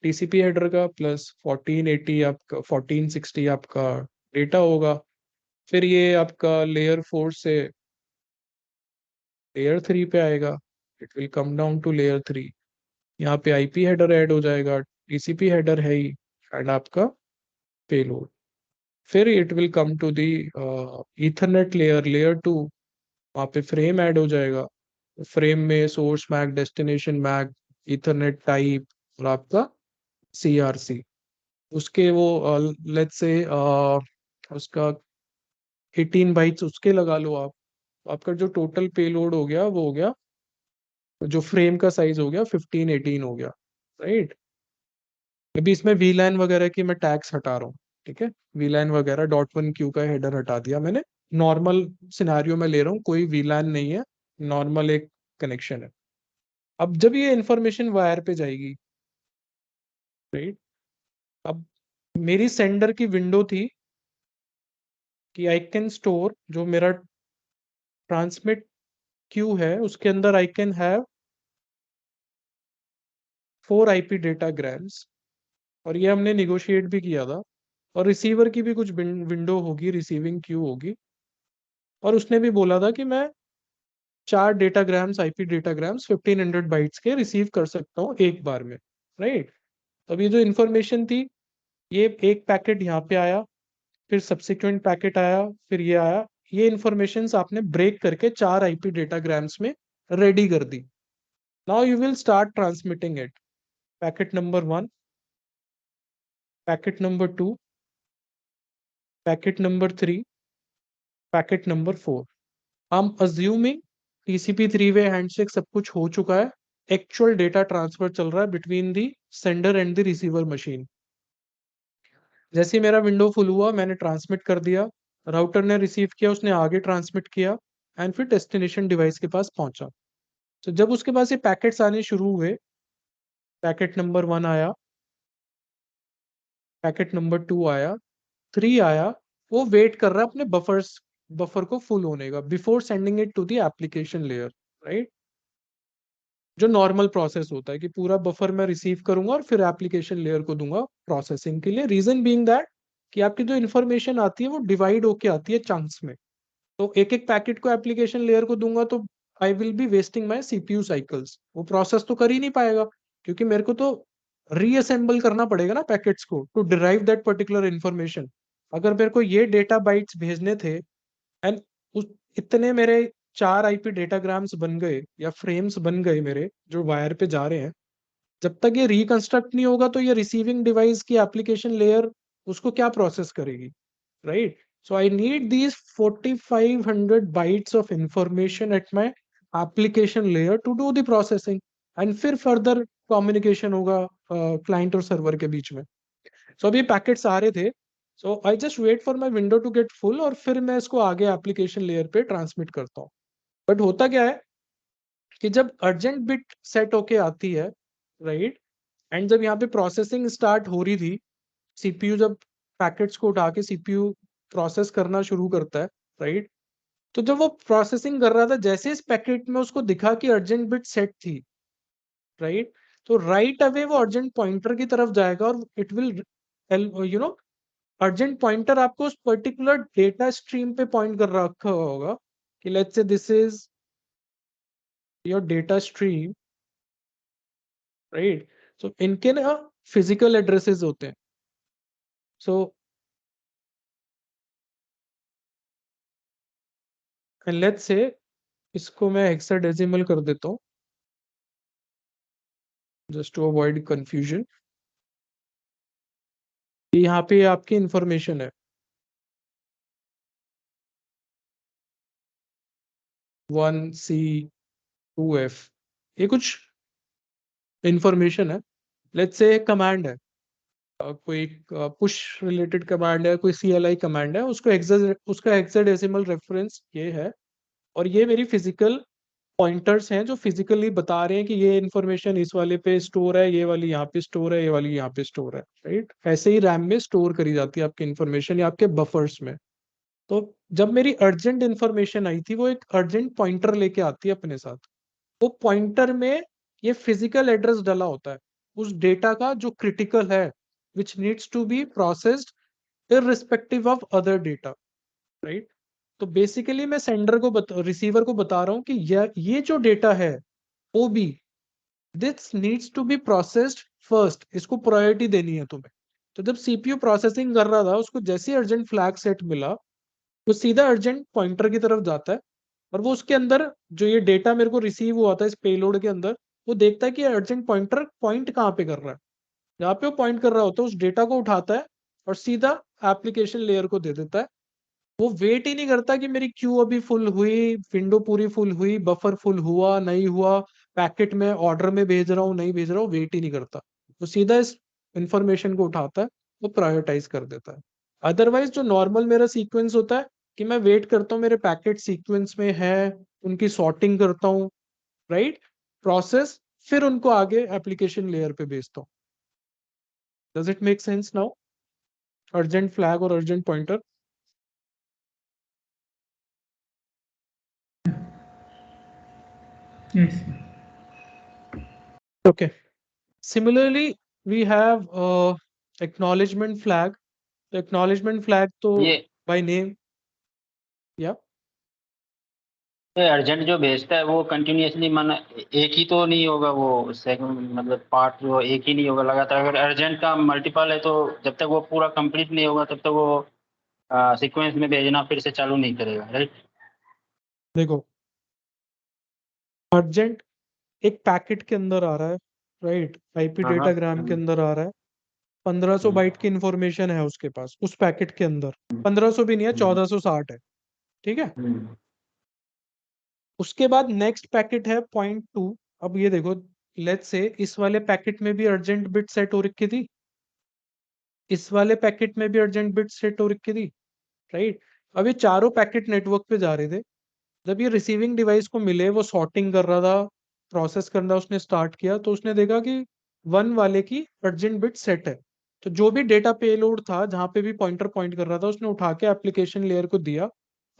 TCP हेडर का प्लस 1480 आपका 1460 आपका डेटा होगा। फिर ये आपका लेयर 4 से लेयर 3 पे आएगा, it will come down to layer 3। यहाँ पे IP हेडर ऐड हो जाएगा, TCP हेडर है ही, एंड आपका पेलोड। फिर it will come to the Ethernet layer 2, वहाँ पे फ्रेम ऐड हो जाएगा। फ्रेम में source MAC, destination MAC, Ethernet type और आपका CRC। उसके वो लेट्स से उसका 18 बाइट्स उसके लगा लो आप, आपका जो टोटल पेलोड हो गया वो हो गया, जो फ्रेम का साइज हो गया 1518 हो गया, राइट? अभी इसमें VLAN वगैरह की मैं टैग्स हटा रहा हूँ, ठीक है? VLAN वगैरह .1Q का हेडर हटा दिया मैंने। नॉर्मल सिनेरियो में ले रहा हूँ, कोई VLAN नहीं है, नॉर्मल एक कनेक्शन है। अब जब ये इंफॉर्मेशन वायर पे जाएगी, राइट, अब मेरी सेंडर की विंडो थी कि आई कैन स्टोर, जो मेरा ट्रांसमिट क्यू है उसके अंदर आई कैन हैव 4 IP डेटाग्राम्स, और ये हमने निगोशिएट भी किया था। और रिसीवर की भी कुछ विंडो होगी, रिसीविंग क्यू होगी, और उसने भी बोला था कि मैं 4 डेटाग्राम्स, IP डेटाग्राम्स 1500 बाइट्स के रिसीव कर सकता हूँ एक बार में, राइट? अब ये जो इंफॉर्मेशन थी, ये एक पैकेट यहाँ पे आया, फिर सब्सिक्वेंट पैकेट आया, फिर ये आया, ये इंफॉर्मेशन आपने ब्रेक करके 4 IP डेटाग्राम्स में रेडी कर दी। Now you will start transmitting it, packet number 1, packet number 2, packet number 3, packet number 4। I'm assuming TCP 3-way handshake सब कुछ हो चुका है, एक्चुअल डेटा ट्रांसफर चल रहा है between the sender and the receiver machine. जैसे ही मेरा विंडो फुल हुआ, मैंने ट्रांसमिट कर दिया, राउटर ने रिसीव किया, उसने आगे ट्रांसमिट किया, एंड फिर डेस्टिनेशन डिवाइस के पास पहुंचा। तो जब उसके पास ये पैकेट्स आने शुरू हुए, पैकेट नंबर 1 आया, पैकेट नंबर 2 आया, 3 आया, वो वेट कर रहा है अपने बफर को फुल होने का before sending it to the application layer, right? जो नॉर्मल प्रोसेस होता है कि पूरा बफर मैं रिसीव करूंगा और फिर एप्लीकेशन लेयर को दूंगा प्रोसेसिंग के लिए। रीजन बीइंग दैट कि आपकी जो इन्फॉर्मेशन आती है वो डिवाइड होके आती है चंक्स में, तो एक एक पैकेट को एप्लीकेशन लेयर को दूंगा तो I will be wasting my CPU cycles. वो प्रोसेस तो कर ही नहीं पाएगा, क्योंकि मेरे को तो रीअसेंबल करना पड़ेगा ना पैकेट्स को to derive that particular information. अगर मेरे को ये डेटा बाइट्स भेजने थे, एंड उस इतने मेरे 4 IP डेटाग्राम्स बन गए या फ्रेम्स बन गए मेरे जो वायर पे जा रहे हैं, जब तक ये रिकंस्ट्रक्ट नहीं होगा तो ये रिसीविंग डिवाइस की एप्लीकेशन लेयर उसको क्या प्रोसेस करेगी, right? So I need these 4500 bytes of information at my application layer to do the processing, and फिर further communication होगा client और server के बीच में। So अभी पैकेट्स आ रहे थे, so I just wait for my window to get full, और फिर मैं इसको आगे एप्लीकेशन लेयर पे ट्रांसमिट करता हूँ। बट होता क्या है कि जब अर्जेंट बिट सेट होके आती है, राइट, एंड जब यहाँ पे प्रोसेसिंग स्टार्ट हो रही थी, CPU जब पैकेट्स को उठा के CPU प्रोसेस करना शुरू करता है, राइट, तो जब वो प्रोसेसिंग कर रहा था, जैसे इस पैकेट में उसको दिखा कि अर्जेंट बिट सेट थी, राइट, तो राइट अवे वो अर्जेंट पॉइंटर की तरफ जाएगा और इट विल अर्जेंट पॉइंटर आपको उस पर्टिकुलर डेटा स्ट्रीम पे पॉइंट कर रखा होगा कि let's say this is your data stream, right? So इनके ना फिजिकल एड्रेसेस होते हैं। सो लेट्स से इसको मैं हेक्साडेसिमल कर देता हूँ जस्ट टू अवॉइड कंफ्यूजन। यहाँ पे आपकी इंफॉर्मेशन है 1C2F, ये कुछ इंफॉर्मेशन है। लेट्स से कमांड है, कोई पुश रिलेटेड कमांड है, कोई CLI कमांड है, उसका हेक्साडेसिमल रेफरेंस ये है, और ये मेरी फिजिकल पॉइंटर्स हैं जो फिजिकली बता रहे हैं कि ये इन्फॉर्मेशन इस वाले पे स्टोर है, ये वाली यहाँ पे स्टोर है, ये वाली यहाँ पे स्टोर है, राइट? ऐसे ही रैम में स्टोर करी जाती है आपकी इन्फॉर्मेशन या आपके बफर्स में। तो जब मेरी अर्जेंट इन्फॉर्मेशन आई थी, वो एक अर्जेंट पॉइंटर लेके आती है अपने साथ। वो पॉइंटर में ये फिजिकल एड्रेस डला होता है उस डेटा का जो क्रिटिकल है, which needs to be processed irrespective of other data, right? तो बेसिकली मैं सेंडर को रिसीवर को बता रहा हूँ कि ये जो डेटा है OB, this needs to be processed first, इसको प्रायोरिटी देनी है तुम्हें। तो जब CPU प्रोसेसिंग कर रहा था, उसको जैसे अर्जेंट फ्लैग सेट मिला, वो सीधा अर्जेंट पॉइंटर की तरफ जाता है, और वो उसके अंदर जो ये डेटा मेरे को रिसीव हुआ था इस पेलोड के अंदर, वो देखता है कि अर्जेंट पॉइंटर पॉइंट कहाँ पे कर रहा है। जहाँ पे वो पॉइंट कर रहा होता है उस डेटा को उठाता है और सीधा एप्लीकेशन लेयर को दे देता है। वो वेट ही नहीं करता कि मेरी क्यू अभी फुल हुई, विंडो पूरी फुल हुई, बफर फुल हुआ नहीं हुआ, पैकेट में ऑर्डर में भेज रहा हूँ नहीं भेज रहा हूँ, वेट ही नहीं करता। वो सीधा इस इंफॉर्मेशन को उठाता है, वो प्रायोरिटाइज कर देता है। अदरवाइज जो नॉर्मल मेरा सीक्वेंस होता है कि मैं वेट करता हूँ मेरे पैकेट सीक्वेंस में है, उनकी सॉर्टिंग करता हूँ, राइट? प्रोसेस, फिर उनको आगे एप्लीकेशन लेयर पे भेजता हूँ। Does it make sense now? Urgent flag और urgent pointer. Yes. Okay. Similarly, we have acknowledgement flag. The acknowledgement flag तो ये by name, yeah. अर्जेंट जो भेजता है वो कंटिन्यूअसली माना एक ही तो नहीं होगा, वो सेगमेंट मतलब पार्ट जो एक ही नहीं होगा लगातार। अगर अर्जेंट का मल्टीपल है तो जब तक वो पूरा कंप्लीट नहीं होगा तब तक वो सीक्वेंस में भेजना फिर से चालू नहीं करेगा, राइट? देखो, अर्जेंट एक पैकेट के अंदर आ रहा है, राइट? IP हाँ हाँ डेटाग्राम के अंदर आ रहा है, 1500 बाइट की इंफॉर्मेशन है उसके पास उस पैकेट के अंदर। 1500 भी नहीं है, 1460 है, ठीक है? उसके बाद नेक्स्ट पैकेट है 0.2। अब ये देखो, लेट्स से इस वाले पैकेट में भी अर्जेंट बिट सेट हो रखी थी, इस वाले पैकेट में भी अर्जेंट बिट सेट हो रखी थी, राइट? अब ये चारों पैकेट नेटवर्क पे जा रहे थे। जब ये रिसीविंग डिवाइस को मिले, वो सॉर्टिंग कर रहा था, प्रोसेस करना उसने स्टार्ट किया, तो उसने देखा कि 1 वाले की अर्जेंट बिट सेट है। तो जो भी डेटा पेलोड था जहां पे भी पॉइंटर पॉइंट कर रहा था, उसने उठा के एप्लीकेशन लेयर को दिया,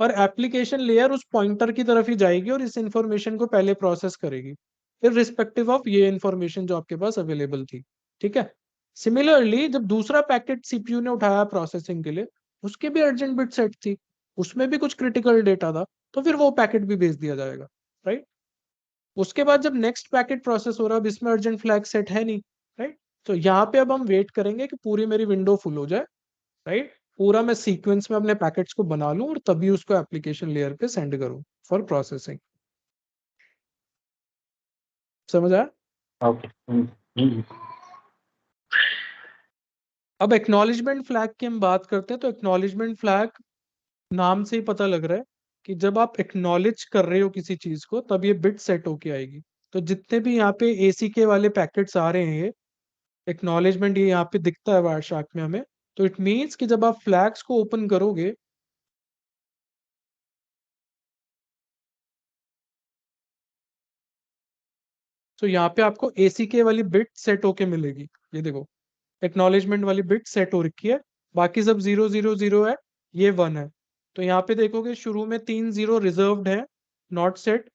और एप्लीकेशन लेयर उस पॉइंटर की तरफ ही जाएगी और इस इंफॉर्मेशन को पहले प्रोसेस करेगी, फिर रिस्पेक्टिव ऑफ ये इंफॉर्मेशन जो आपके पास अवेलेबल थी, ठीक है? सिमिलरली जब दूसरा पैकेट CPU ने उठाया प्रोसेसिंग के लिए, उसके भी अर्जेंट बिट सेट थी, उसमें भी कुछ क्रिटिकल डेटा था, तो फिर वो पैकेट भी भेज दिया जाएगा, राइट? उसके बाद जब नेक्स्ट पैकेट प्रोसेस हो रहा है, अब इसमें अर्जेंट फ्लैग सेट है नहीं, राइट? तो यहाँ पे अब हम वेट करेंगे कि पूरी मेरी विंडो फुल हो जाए, राइट? पूरा मैं सीक्वेंस में अपने पैकेट्स को बना लूं और तभी उसको एप्लीकेशन लेयर पे सेंड करूं फॉर प्रोसेसिंग। समझ आया? ओके। अब एक्नॉलेजमेंट फ्लैग की हम बात करते हैं। तो एक्नॉलेजमेंट फ्लैग नाम से ही पता लग रहा है कि जब आप एक्नॉलेज कर रहे हो किसी चीज को, तब ये बिट सेट होके आएगी। तो जितने भी यहाँ पे ACK वाले पैकेट्स आ रहे हैं, ये एक्नॉलेजमेंट ये यहाँ पे दिखता है वायरशार्क में हमें। तो इट मीन्स कि जब आप फ्लैग्स को ओपन करोगे, तो यहाँ पे आपको ACK वाली बिट सेट होके मिलेगी। ये देखो, एक्नॉलेजमेंट वाली बिट सेट हो रखी है, बाकी सब 000 है, ये 1 है। तो यहाँ पे देखोगे शुरू में 3 0 रिजर्व्ड है, नॉट सेट।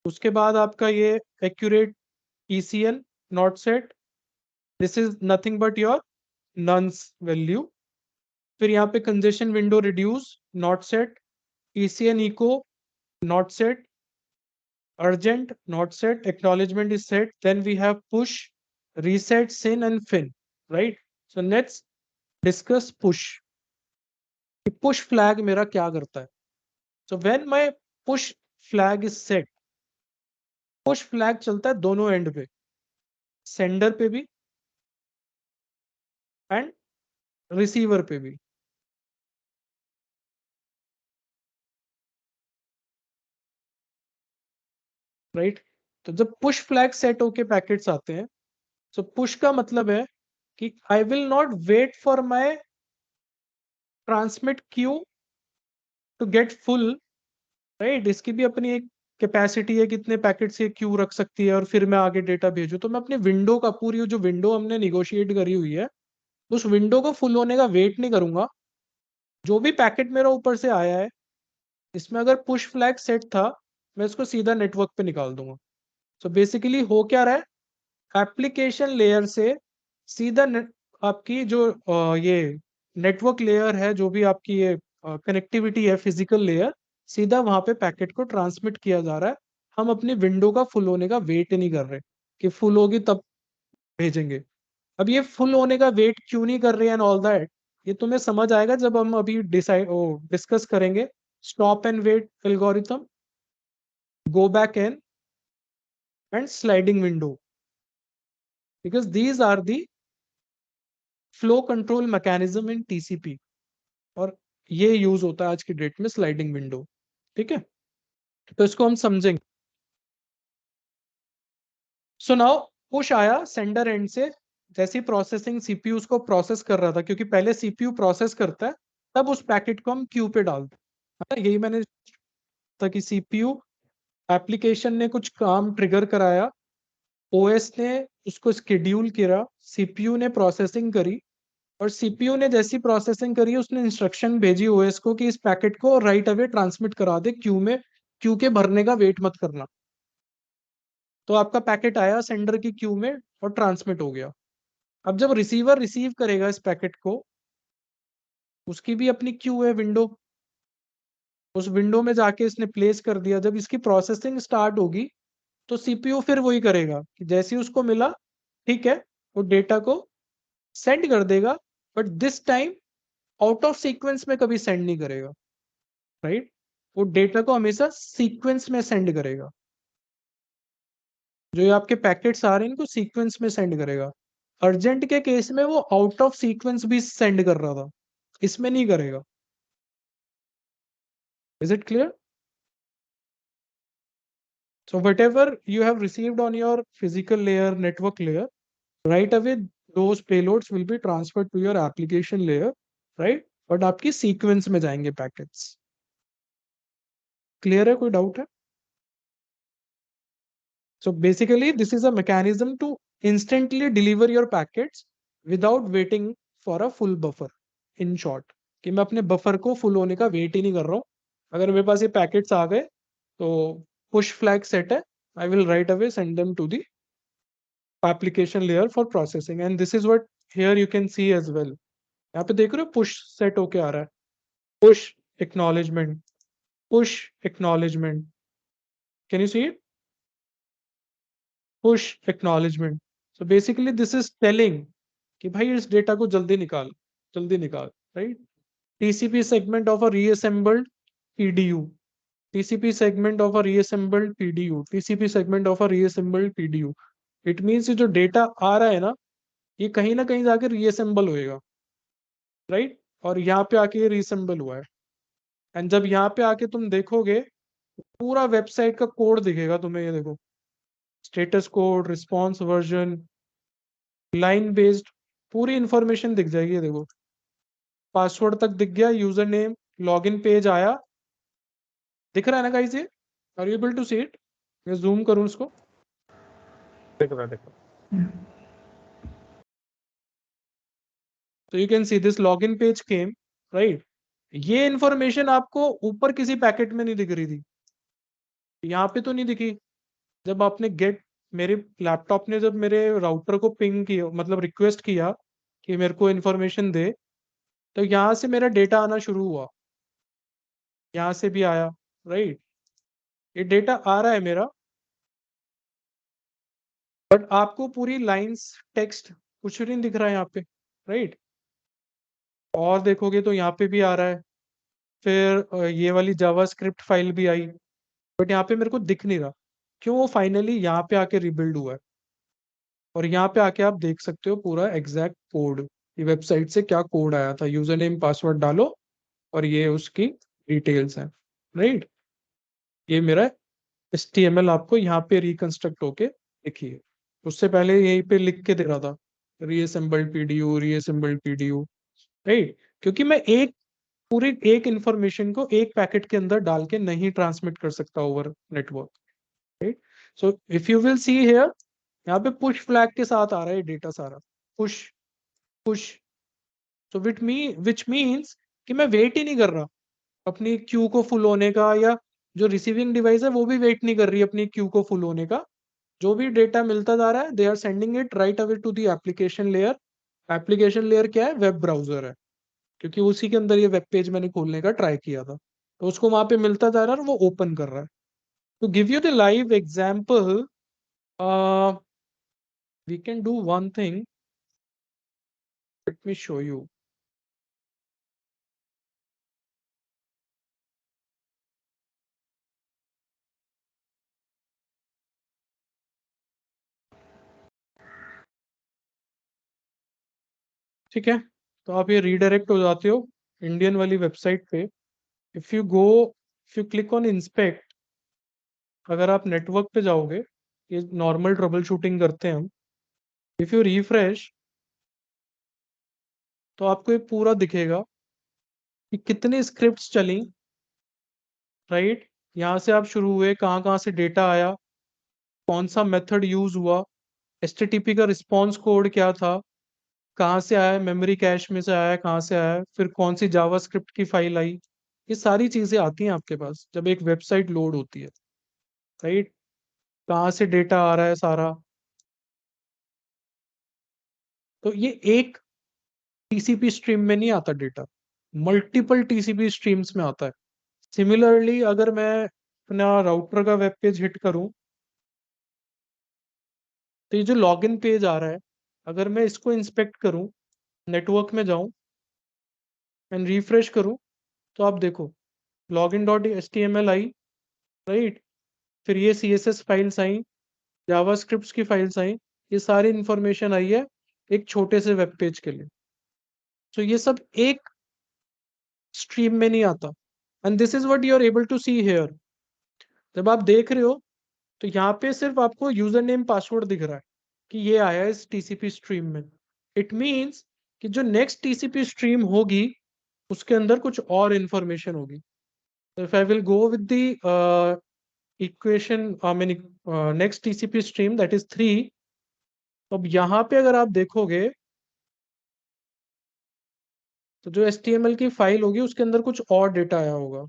उसके बाद आपका ये accurate ECN not set, this is nothing but your nonce value, फिर यहाँ पे congestion window reduce not set, ECN echo not set, urgent not set, acknowledgement is set, then we have push, reset, sin and fin, right? So let's discuss push. Push flag मेरा क्या करता है? So when my push flag is set, push flag चलता है दोनों end पे, sender पे भी एंड रिसीवर पे भी, राइट? तो जब पुश फ्लैग सेट होके पैकेट्स आते हैं, तो पुश का मतलब है कि I will not wait for my transmit queue to get full, right? इसकी भी अपनी एक कैपेसिटी है, कितने पैकेट से क्यू रख सकती है और फिर मैं आगे डेटा भेजूं। तो मैं अपनी विंडो का, पूरी जो विंडो हमने निगोशिएट करी हुई है, उस विंडो को फुल होने का वेट नहीं करूंगा। जो भी पैकेट मेरा ऊपर से आया है, इसमें अगर पुश फ्लैग सेट था, मैं इसको सीधा नेटवर्क पे निकाल दूंगा। सो बेसिकली हो क्या रहा है, एप्लीकेशन लेयर से सीधा आपकी जो ये नेटवर्क लेयर है, जो भी आपकी ये कनेक्टिविटी है, फिजिकल लेयर, सीधा वहां पे पैकेट को ट्रांसमिट किया जा रहा है। हम अपनी विंडो का फुल होने का वेट नहीं कर रहे कि फुल होगी तब भेजेंगे। अब ये फुल होने का वेट क्यों नहीं कर रहे हैं एंड ऑल दैट, ये तुम्हें समझ आएगा जब हम अभी डिस्कस करेंगे stop and wait algorithm, go back N and sliding window, because these are the flow control mechanism in TCP, और ये यूज होता है आज की डेट में स्लाइडिंग विंडो। ठीक है, तो इसको हम समझेंगे। सो नाउ पुश आया सेंडर एंड से, जैसी प्रोसेसिंग CPU उसको प्रोसेस कर रहा था, क्योंकि पहले CPU प्रोसेस करता है, तब उस पैकेट को हम क्यू पे डालते हैं। यही मैंने था कि CPU एप्लीकेशन ने कुछ काम ट्रिगर कराया, OS ने उसको स्केड्यूल किया, CPU ने प्रोसेसिंग करी, और CPU ने जैसी प्रोसेसिंग करी, उसने इंस्ट्रक्शन भेजी OS को कि इस पैकेट को राइट अवे ट्रांसमिट करा दे क्यू में, क्यू के भरने का वेट मत करना। तो आपका पैकेट आया सेंडर की क्यू में और ट्रांसमिट हो गया। अब जब रिसीवर रिसीव करेगा इस पैकेट को, उसकी भी अपनी क्यू है, विंडो, उस विंडो में जाके इसने प्लेस कर दिया। जब इसकी प्रोसेसिंग स्टार्ट होगी, तो CPU फिर वही करेगा कि जैसे ही उसको मिला, ठीक है, वो डेटा को सेंड कर देगा, but this time out of sequence में कभी सेंड नहीं करेगा, राइट? वो डेटा को हमेशा सीक्वेंस में सेंड करेगा। जो ये आपके पैकेट्स आ रहे हैं, इनको सीक्वेंस में सेंड करेगा। अर्जेंट के केस में वो आउट ऑफ सीक्वेंस भी सेंड कर रहा था, इसमें नहीं करेगा। Is it clear? So whatever you have received on your physical layer, network layer, right away those payloads will be transferred to your application layer, right? But आपकी sequence में जाएंगे पैकेट्स। क्लियर है? कोई डाउट है? So basically this is a mechanism to instantly deliver your packets without waiting for a full buffer. In short, कि मैं अपने buffer को फुल होने का वेट ही नहीं कर रहा हूँ। अगर मेरे पास ये पैकेट्स आ गए, तो पुश फ्लैग सेट है, I will right away send them to the application layer for processing, and this is what here you can see as well. यहाँ पे देख रहे हो पुश सेट होके आ रहा है, push acknowledgement, push acknowledgement, can you see it? Push acknowledgement. So basically this is telling कि भाई इस डेटा को जल्दी निकाल, जल्दी निकाल, right? TCP segment of a reassembled PDU, TCP segment of a reassembled PDU, TCP segment of a reassembled PDU. It means जो data आ रहा है ना, ये कहीं ना कहीं जाके रीअसेंबल होएगा, राइट? और यहाँ पे आके ये रीअसेंबल हुआ है, एंड जब यहाँ पे आके तुम देखोगे, पूरा वेबसाइट का कोड दिखेगा तुम्हें। ये देखो, status code, response version, line based, पूरी इंफॉर्मेशन दिख जाएगी। ये देखो, पासवर्ड तक दिख गया, यूजर नेम, लॉगिन पेज आया, दिख रहा है ना गाइस? ये are you able to see it? मैं जूम करूं इसको, देख रहा देखो। तो you can see this login page came, right? ये इंफॉर्मेशन आपको ऊपर किसी पैकेट में नहीं दिख रही थी, यहाँ पे तो नहीं दिखी। जब आपने गेट, मेरे लैपटॉप ने जब मेरे राउटर को पिंग किया, मतलब रिक्वेस्ट किया कि मेरे को इन्फॉर्मेशन दे, तो यहाँ से मेरा डेटा आना शुरू हुआ, यहाँ से भी आया, राइट। ये डेटा आ रहा है मेरा, बट आपको पूरी लाइंस टेक्स्ट कुछ नहीं दिख रहा है यहाँ पे, राइट। और देखोगे तो यहाँ पे भी आ रहा है, फिर ये वाली जावास्क्रिप्ट फाइल भी आई, बट यहाँ पे मेरे को दिख नहीं रहा। क्यों? वो फाइनली यहाँ पे आके रिबिल्ड हुआ है, और यहाँ पे आके आप देख सकते हो पूरा एग्जैक्ट कोड, ये वेबसाइट से क्या कोड आया था, यूजर नेम पासवर्ड डालो और ये उसकी डिटेल्स हैं, राइट। ये मेरा HTML आपको यहाँ पे रिकंस्ट्रक्ट होके दिखिए। उससे पहले यहीं पे लिख के दे रहा था reassembled PDU, reassembled PDU, right. क्योंकि मैं एक पूरी एक इंफॉर्मेशन को एक पैकेट के अंदर डाल के नहीं ट्रांसमिट कर सकता over network, right. So if you will see here, यहाँ पे पुश फ्लैग के साथ आ रहा है डेटा सारा, push push. So which means कि मैं वेट ही नहीं कर रहा अपनी क्यू को फुल होने का, या जो रिसीविंग डिवाइस है वो भी वेट नहीं कर रही अपनी क्यू को फुल होने का। जो भी डेटा मिलता जा रहा है, they are sending it right away to the application layer. Application layer क्या है? वेब ब्राउजर है, क्योंकि उसी के अंदर ये वेब पेज मैंने खोलने का ट्राई किया था, तो उसको वहां पे मिलता जा रहा है और वो ओपन कर रहा है। तो give you the live example, we can do one thing, let me show you. ठीक है, तो आप ये रीडायरेक्ट हो जाते हो इंडियन वाली वेबसाइट पे। If you go, if you click on inspect, अगर आप नेटवर्क पे जाओगे, ये नॉर्मल ट्रबल शूटिंग करते हैं हम। इफ यू रिफ्रेश, तो आपको ये पूरा दिखेगा कि कितनी स्क्रिप्ट्स चली, राइट। यहाँ से आप शुरू हुए, कहाँ कहाँ से डेटा आया, कौन सा मेथड यूज हुआ, HTTP का रिस्पॉन्स कोड क्या था, कहाँ से आया, मेमोरी कैश में से आया, कहाँ से आया, फिर कौन सी जावास्क्रिप्ट की फाइल आई। ये सारी चीजें आती हैं आपके पास जब एक वेबसाइट लोड होती है, राइट। कहाँ से डेटा आ रहा है सारा। तो ये एक TCP स्ट्रीम में नहीं आता डेटा, मल्टीपल TCP स्ट्रीम्स में आता है। सिमिलरली अगर मैं अपना राउटर का वेब पेज हिट करूं, तो ये जो लॉगिन पेज आ रहा है, अगर मैं इसको इंस्पेक्ट करूं, नेटवर्क में जाऊं एंड रिफ्रेश करूं, तो आप देखो लॉगिन डॉट HTML आई, राइट। फिर ये CSS फाइल्स आई, जावास्क्रिप्ट की फाइल्स आई, ये सारी इंफॉर्मेशन आई है एक छोटे से वेब पेज के लिए। तो ये सब एक स्ट्रीम में नहीं आता, and this is what you are able to see here. जब आप देख रहे हो, तो यहाँ पे सिर्फ आपको यूजर नेम पासवर्ड दिख रहा है कि ये आया है इस TCP स्ट्रीम में। इट मीन्स कि जो नेक्स्ट TCP स्ट्रीम होगी, उसके अंदर कुछ और इंफॉर्मेशन होगी। If I will go with the equation, I mean next TCP stream that is 3, अब यहाँ पे अगर आप देखोगे, तो जो HTML की फाइल होगी उसके अंदर कुछ और डेटा आया होगा।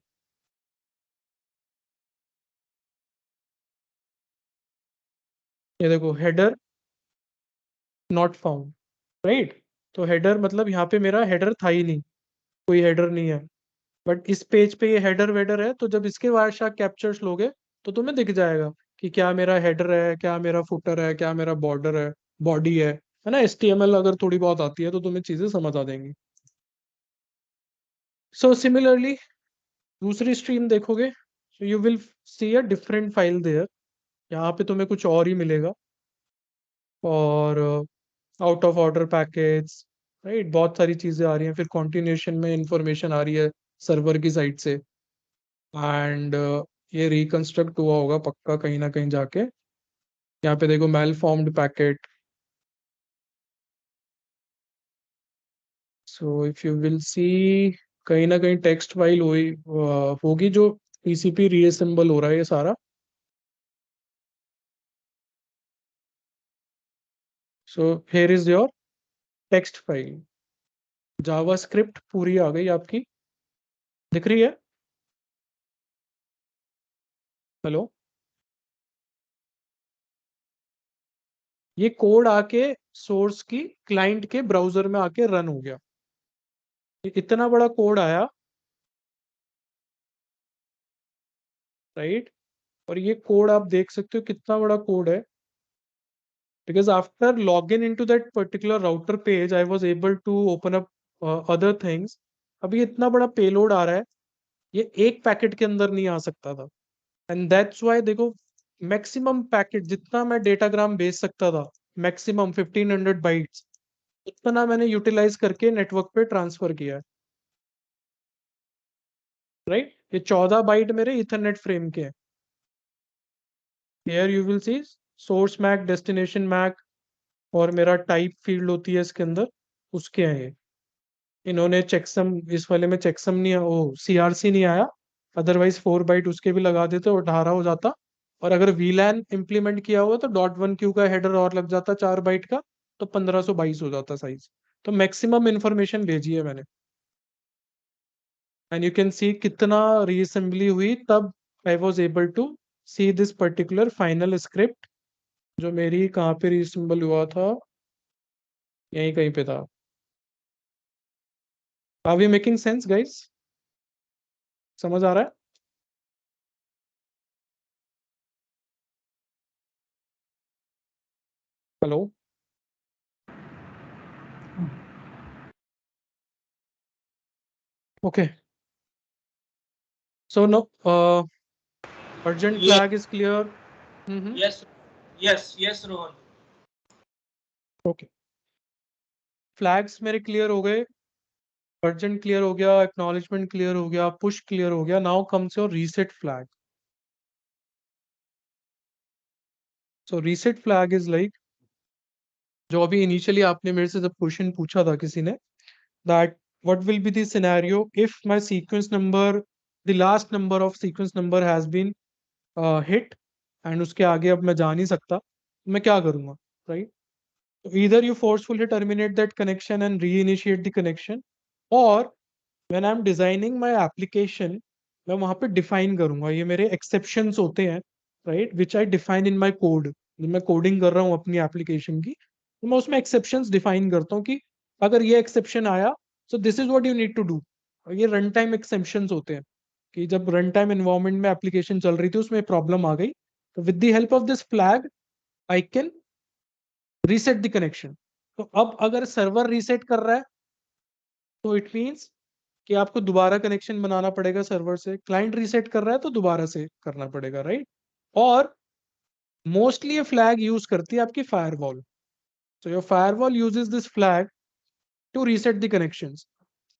ये देखो, हेडर नॉट फाउंड, राइट। तो हेडर मतलब यहाँ पे मेरा हेडर था ही नहीं, कोई हेडर नहीं है। बट इस पेज पे ये हेडर वेडर है, तो जब इसके वारशाक कैप्चर्स लोगे, तो तुम्हें दिख जाएगा कि क्या मेरा हेडर है, क्या मेरा फुटर है, क्या मेरा बॉर्डर है, बॉडी है ना। HTML अगर थोड़ी बहुत आती है तो तुम्हें चीजें समझ आ जाएंगी। सो सिमिलरली दूसरी स्ट्रीम देखोगे, so you will see a different file there। यहाँ पे तुम्हें कुछ और ही मिलेगा, और out of order packets, right, बहुत सारी चीजें आ रही हैं। फिर कॉन्टिन्यूशन में इंफॉर्मेशन आ रही है सर्वर की साइड से, एंड ये रिकंस्ट्रक्ट हुआ होगा पक्का कहीं ना कहीं जाके। यहाँ पे देखो, malformed packet. So if you will see, कहीं ना कहीं टेक्स्ट फाइल होगी जो TCP रीअसेंबल हो रहा है ये सारा। So here is your text file, JavaScript पूरी आ गई आपकी, दिख रही है? हेलो, ये कोड आके सोर्स की क्लाइंट के ब्राउजर में आके रन हो गया। इतना बड़ा कोड आया, राइट। और ये कोड आप देख सकते हो कितना बड़ा कोड है, because after login into that particular router page I was able to open up other things। अभी इतना बड़ा पेलोड आ रहा है, ये एक पैकेट के अंदर नहीं आ सकता था। एंड दैट्स व्हाई देखो, मैक्सिमम पैकेट जितना मैं डेटाग्राम भेज सकता था, मैक्सिमम 1500 बाइट्स, इतना मैंने यूटिलाइज करके नेटवर्क पे ट्रांसफर किया है, राइट। ये 14 बाइट मेरे इथरनेट फ्रेम के हैं। Here you will see source MAC, destination MAC, और मेरा टाइप फील्ड होती है इसके अंदर, उसके हैं ये। इन्होंने चेकसम, इस वाले में चेकसम नहीं, वो सीआरसी नहीं आया, अदरवाइज 4 बाइट उसके भी लगा देते और 18 हो जाता। और अगर वीलैन इंप्लीमेंट किया हुआ तो .1q का हेडर और लग जाता 4 बाइट का, तो 1522 हो जाता साइज। तो मैक्सिमम इंफॉर्मेशन भेजी है मैंने। एंड यू कैन सी कितना रीअसेंबली हुई, तब I was able to see this particular final script, जो मेरी कहाँ पे रीअसेंबल हुआ था, यहीं कहीं पे था। Are we making sense guys? समझ आ रहा है? Hello? Okay. So no, urgent Yes. flag is clear. Yes, Rohan. Okay. Flags मेरे clear हो गए, urgent clear हो गया, acknowledgement clear हो गया, push clear हो गया. Now comes your reset flag. So reset flag is like, जो अभी initially आपने मेरे से जब क्वेश्चन पूछा था किसी ने, that what will be the scenario if my sequence number, the last number of sequence number has been hit, and उसके आगे अब मैं जा नहीं सकता, मैं क्या करूँगा, right? Either you forcefully terminate that connection and reinitiate the connection, or when I'm designing my application, मैं वहां पे define करूंगा, ये मेरे exceptions होते हैं, right, which I define in my code। जब मैं कोडिंग कर रहा हूँ अपनी एप्लीकेशन की, तो मैं उसमें exceptions define करता हूँ कि अगर ये exception आया, so this is what you need to do। और ये रन टाइम exceptions होते हैं, कि जब रन टाइम एनवायरमेंट में एप्लीकेशन चल रही थी, उसमें प्रॉब्लम आ गई, तो with the help of this flag I can reset the connection. तो अब अगर सर्वर रीसेट कर रहा है, तो इट मींस कि आपको दोबारा कनेक्शन बनाना पड़ेगा सर्वर से। क्लाइंट रीसेट कर रहा है तो दोबारा से करना पड़ेगा, राइट। और मोस्टली ये फ्लैग यूज करती है आपकी firewall. So your firewall uses this flag to reset the connections.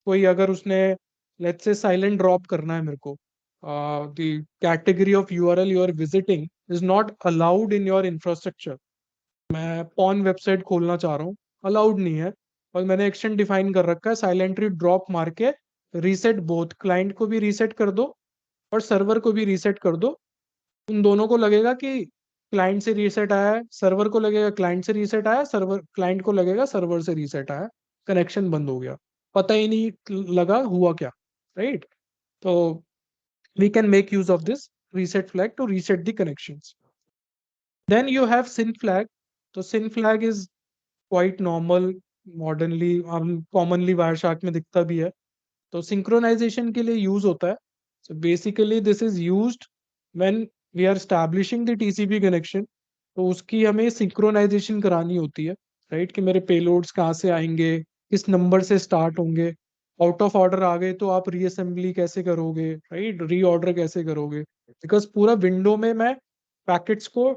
कोई अगर उसने लेट्स से साइलेंट ड्रॉप करना है मेरे को, the category of URL you are visiting is not allowed in your infrastructure, मैं पॉन वेबसाइट खोलना चाह रहा हूँ, अलाउड नहीं है, और मैंने एक्शन डिफाइन कर रखा है, साइलेंटली ड्रॉप मार के रीसेट बोथ, क्लाइंट को भी रीसेट कर दो और सर्वर को भी रीसेट कर दो। उन दोनों को लगेगा कि क्लाइंट से रीसेट आया है, सर्वर को लगेगा क्लाइंट से रीसेट आया, सर्वर क्लाइंट को लगेगा सर्वर से रीसेट आया, कनेक्शन बंद हो गया, पता ही नहीं लगा हुआ क्या, राइट। तो we can make use of this reset flag to reset the connections. Then you have SYN flag. तो SYN flag is quite normal, modernly हम कॉमनली वायरशार्क में दिखता भी है, तो सिंक्रोनाइजेशन के लिए यूज होता है। So basically this is used when we are establishing the TCP connection, तो उसकी हमें सिंक्रोनाइजेशन करानी होती है, राइट, कि मेरे पेलोड्स कहाँ से आएंगे, किस नंबर से स्टार्ट होंगे, आउट ऑफ ऑर्डर आ गए तो आप रीअसेंबली कैसे करोगे, राइट, रीऑर्डर कैसे करोगे, बिकॉज पूरा विंडो में मैं पैकेट्स को,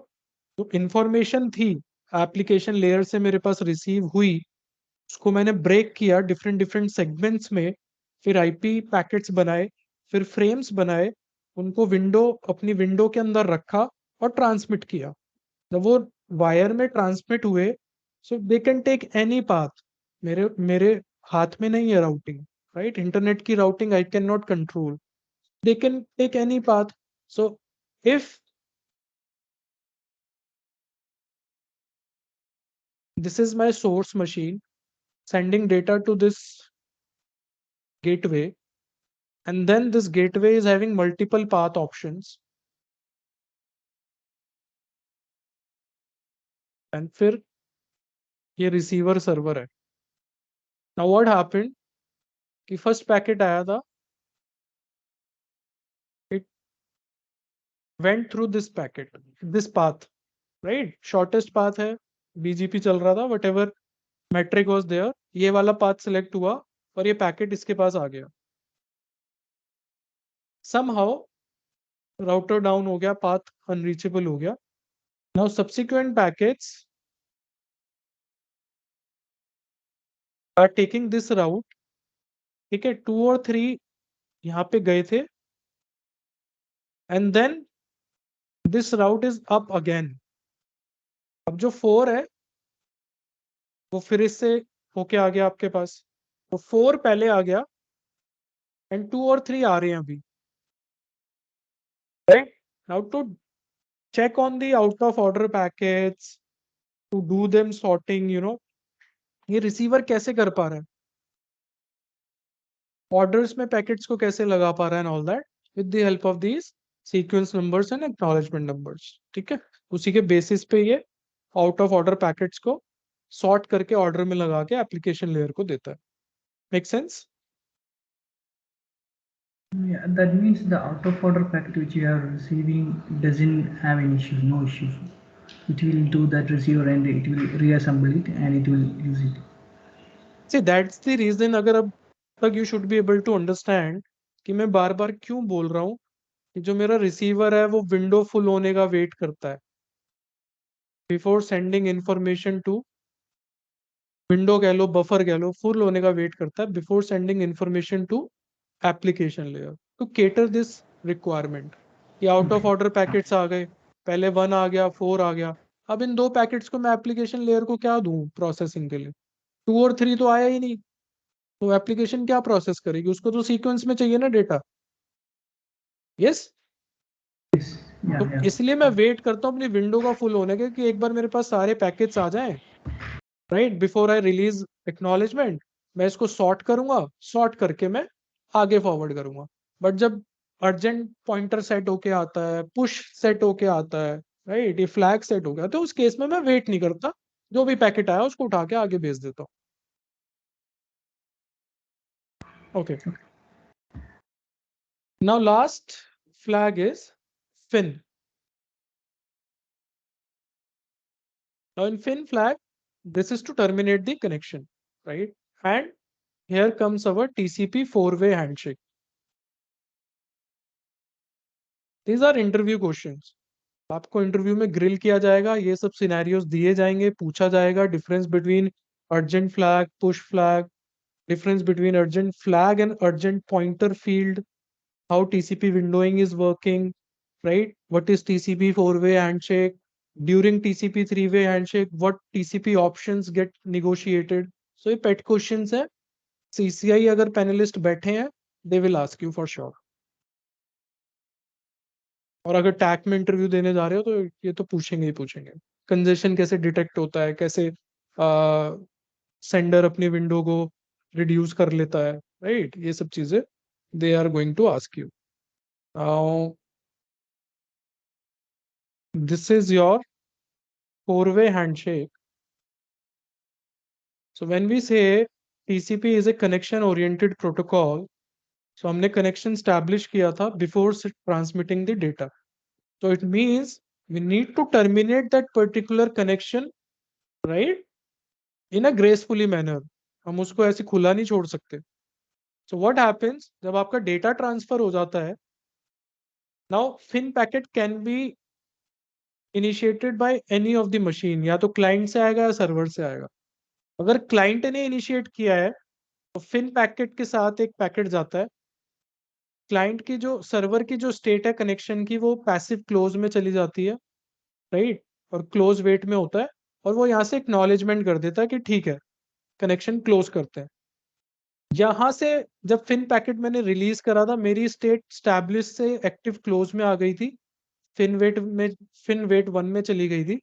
जो इंफॉर्मेशन थी एप्लीकेशन लेयर से मेरे पास रिसीव हुई, उसको मैंने ब्रेक किया डिफरेंट डिफरेंट सेगमेंट्स में, फिर आईपी पैकेट्स बनाए, फिर फ्रेम्स बनाए, उनको विंडो, अपनी विंडो के अंदर रखा और ट्रांसमिट किया। जब वो वायर में ट्रांसमिट हुए, so they can take any path. मेरे मेरे हाथ में नहीं है राउटिंग, राइट, इंटरनेट की routing I can not control, they can take any path. So if this is my source machine sending data to this gateway, and then this gateway is having multiple path options, and फिर ये receiver server है। Now what happened कि first packet आया था, it went through this packet, this path, right, shortest path है, BGP चल रहा था, whatever metric was there, ये वाला पाथ सिलेक्ट हुआ और ये पैकेट इसके पास आ गया। समहाउ राउटर डाउन हो गया, पाथ अनरीचेबल हो गया। Now subsequent packets are taking this route, ठीक है, 2 और 3 यहाँ पे गए थे, and then this route is up again. अब जो 4 है वो फिर इससे होके आ गया आपके पास, तो 4 पहले आ गया एंड 2 और 3 आ रहे हैं अभी, right. Now to check on the out of order packets, to do them sorting, ये रिसीवर कैसे कर पा रहा है, ऑर्डर्स में पैकेट्स को कैसे लगा पा रहा है, and all that with the help of these sequence numbers and acknowledgement numbers, ठीक है। उसी के बेसिस पे ये आउट ऑफ ऑर्डर पैकेट्स को सॉर्ट करके ऑर्डर में लगा के एप्लीकेशन लेयर को देता है। Make sense? Yeah, that means the out of order packet which you are receiving doesn't have any issues, no issues. It will do that receiver and it will reassemble it and it will use it. See, that's the reason, अगर अब तक you should be able to understand कि मैं बार बार क्यों बोल रहा हूँ कि जो मेरा रिसीवर है वो विंडो फुल होने का वेट करता है before sending information to, window कह लो, बफर कह लो, फुल होने का वेट करता है before sending information to application layer to cater this requirement. ये आउट ऑफ ऑर्डर पैकेट्स आ गए, पहले 1 आ गया, 4 आ गया, अब इन 2 पैकेट्स को मैं एप्लीकेशन लेयर को क्या दूं प्रोसेसिंग के लिए, 2 और 3 तो आया ही नहीं, तो एप्लीकेशन क्या प्रोसेस करेगी, उसको तो सीक्वेंस में चाहिए ना डेटा। Yes, Yes. Yeah, तो yeah. इसलिए मैं वेट करता हूँ अपनी विंडो का फुल होने के कि एक बार मेरे पास सारे पैकेट्स आ जाएं, right, before I release acknowledgement, मैं इसको सॉर्ट करूंगा, सॉर्ट करके मैं आगे फॉरवर्ड करूंगा। बट जब अर्जेंट पॉइंटर सेट होके आता है, पुश सेट होके आता है, राइट, ये फ्लैग सेट हो गया, तो उस केस में मैं वेट नहीं करता, जो भी पैकेट आया उसको उठा के आगे भेज देता हूँ। Okay, now last flag is fin. Now in fin flag, this is to terminate the connection, right? And here comes our TCP 4-way handshake. These are interview questions. आपको इंटरव्यू में ग्रिल किया जाएगा, ये सब सिनेरियोस दिए जाएंगे, पूछा जाएगा difference between urgent flag, push flag, difference between urgent flag and urgent pointer field, how TCP windowing is working, right? What is TCP 4-way handshake? During TCP 3-way handshake, what TCP options get negotiated? So ये pet questions है, CCI अगर panelist बैठे हैं, they will ask you for sure. और अगर टैक में interview देने जा रहे हो तो ये तो पूछेंगे ही पूछेंगे, कंजेशन कैसे डिटेक्ट होता है, कैसे सेंडर अपनी विंडो को रिड्यूस कर लेता है, राइट, ये सब चीजें they are going to ask you. Now, this is your 4-way handshake. So when we say TCP is a connection oriented protocol, so हमने connection establish किया था before transmitting the data. So it means we need to terminate that particular connection, right, in a gracefully manner. हम उसको ऐसे खुला नहीं छोड़ सकते. So what happens जब आपका data transfer हो जाता है, now fin packet can be initiated by any of the machine, या तो क्लाइंट से आएगा या सर्वर से आएगा। अगर क्लाइंट ने इनिशिएट किया है तो फिन पैकेट के साथ एक पैकेट जाता है, क्लाइंट की जो सर्वर की जो स्टेट है कनेक्शन की वो पैसिव क्लोज में चली जाती है, राइट, और क्लोज वेट में होता है, और वो यहाँ से एक्नॉलेजमेंट कर देता है कि ठीक है कनेक्शन क्लोज करते हैं। यहाँ से जब फिन पैकेट मैंने रिलीज करा था, मेरी स्टेट स्टैब्लिश से एक्टिव क्लोज में आ गई थी, फिन वेट 1 में चली गई थी,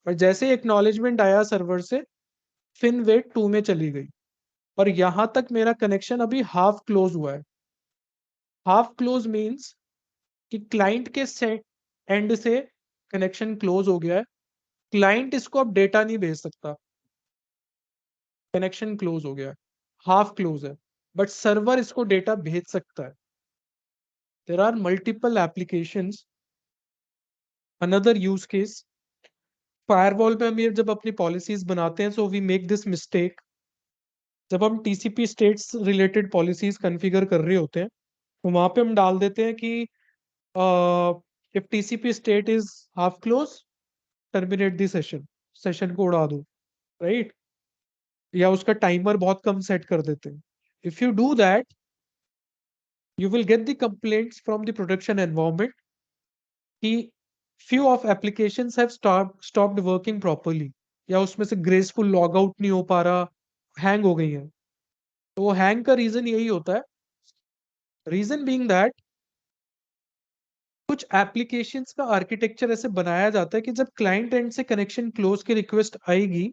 और जैसे एक्नॉलेजमेंट आया सर्वर से फिन वेट 2 में चली गई, और यहां तक मेरा कनेक्शन अभी हाफ क्लोज हुआ है। हाफ क्लोज मींस कि क्लाइंट के एंड से कनेक्शन क्लोज हो गया है, क्लाइंट इसको अब डेटा नहीं भेज सकता, कनेक्शन क्लोज हो गया है, हाफ क्लोज है, बट सर्वर इसको डेटा भेज सकता है. There are multiple applications. Another use case, firewall पे हम ये जब अपनी पॉलिसीज बनाते हैं, so we make this mistake. जब हम TCP states related policies configure कर रहे होते हैं, तो वहां पे हम डाल देते हैं कि if TCP state is half close, terminate the session, session को उड़ा दो, राइट? या उसका टाइमर बहुत कम सेट कर देते हैं. If you do that, you will get the complaints from the production environment कि few of applications have stopped working properly, या उसमें से graceful log out नहीं हो पा रहा, हैंग हो गई है. तो वो हैंग का रीजन यही होता है. रीजन बीइंग दैट कुछ एप्लीकेशंस का आर्किटेक्चर ऐसे बनाया जाता है कि जब क्लाइंट एंड से कनेक्शन क्लोज की रिक्वेस्ट आएगी,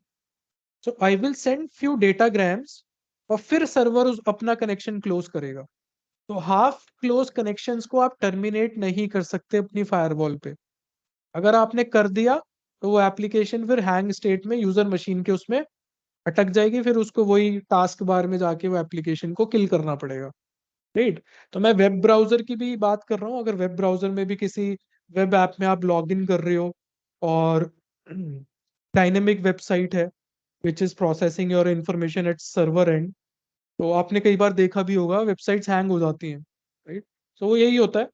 सो आई विल सेंड फ्यू डेटाग्राम्स और फिर सर्वर उस अपना कनेक्शन क्लोज करेगा. तो हाफ क्लोज कनेक्शंस को आप टर्मिनेट नहीं कर सकते अपनी फायरवॉल पे. अगर आपने कर दिया तो वो एप्लीकेशन फिर हैंग स्टेट में यूजर मशीन के उसमें अटक जाएगी, फिर उसको वही टास्क बार में जाके वो एप्लीकेशन को किल करना पड़ेगा, राइट? तो मैं वेब ब्राउजर की भी बात कर रहा हूँ. अगर वेब ब्राउजर में भी किसी वेब ऐप में आप लॉग इन कर रहे हो और डायनेमिक वेबसाइट है which is processing your information at server and, तो आपने कई बार देखा भी होगा वेबसाइट्स हैंग हो जाती हैं, राइट? तो वो यही होता है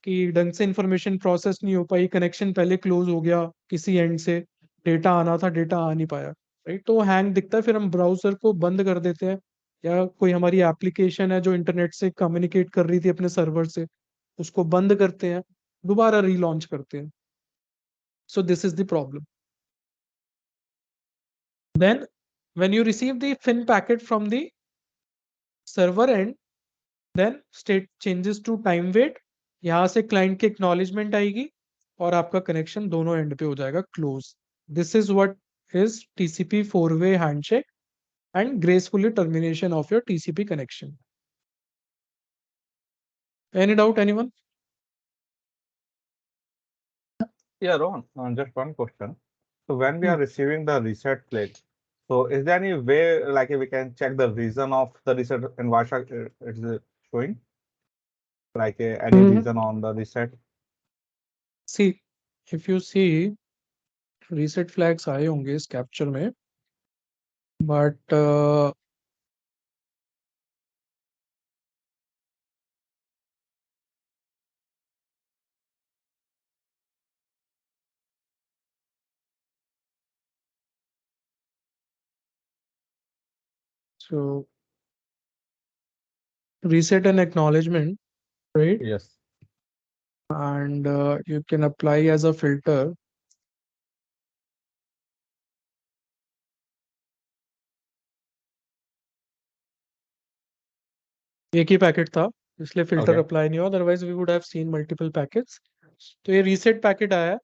कि ढंग से इंफॉर्मेशन प्रोसेस नहीं हो पाई, कनेक्शन पहले क्लोज हो गया किसी एंड से, डेटा आना था, डेटा आ नहीं पाया, राइट? तो वो हैंग दिखता है, फिर हम ब्राउजर को बंद कर देते हैं, या कोई हमारी एप्लीकेशन है जो इंटरनेट से कम्युनिकेट कर रही थी अपने सर्वर से, उसको बंद करते हैं, दोबारा रीलॉन्च करते हैं. So this is the problem. Then when you receive the FIN packet from the server end, then state changes to time wait. यहाँ से क्लाइंट की एक्नॉलेजमेंट आएगी और आपका कनेक्शन दोनों एंड पे हो जाएगा close. This is what is TCP 4-way handshake and gracefully termination of your TCP connection. Any doubt anyone? Yeah, Rohan, just one question. So when we are receiving the reset flag, so is there any way like we can check the reason of the reset in Varsha it's showing? Like any reason on the reset? See, if you see, reset flags आए होंगे इस capture में, but so reset and acknowledgement, right? Yes. And you can apply as a filter. एक ही packet था इसलिए filter Okay. Apply नहीं हुआ, otherwise we would have seen multiple packets. तो ये रीसेट पैकेट आया है.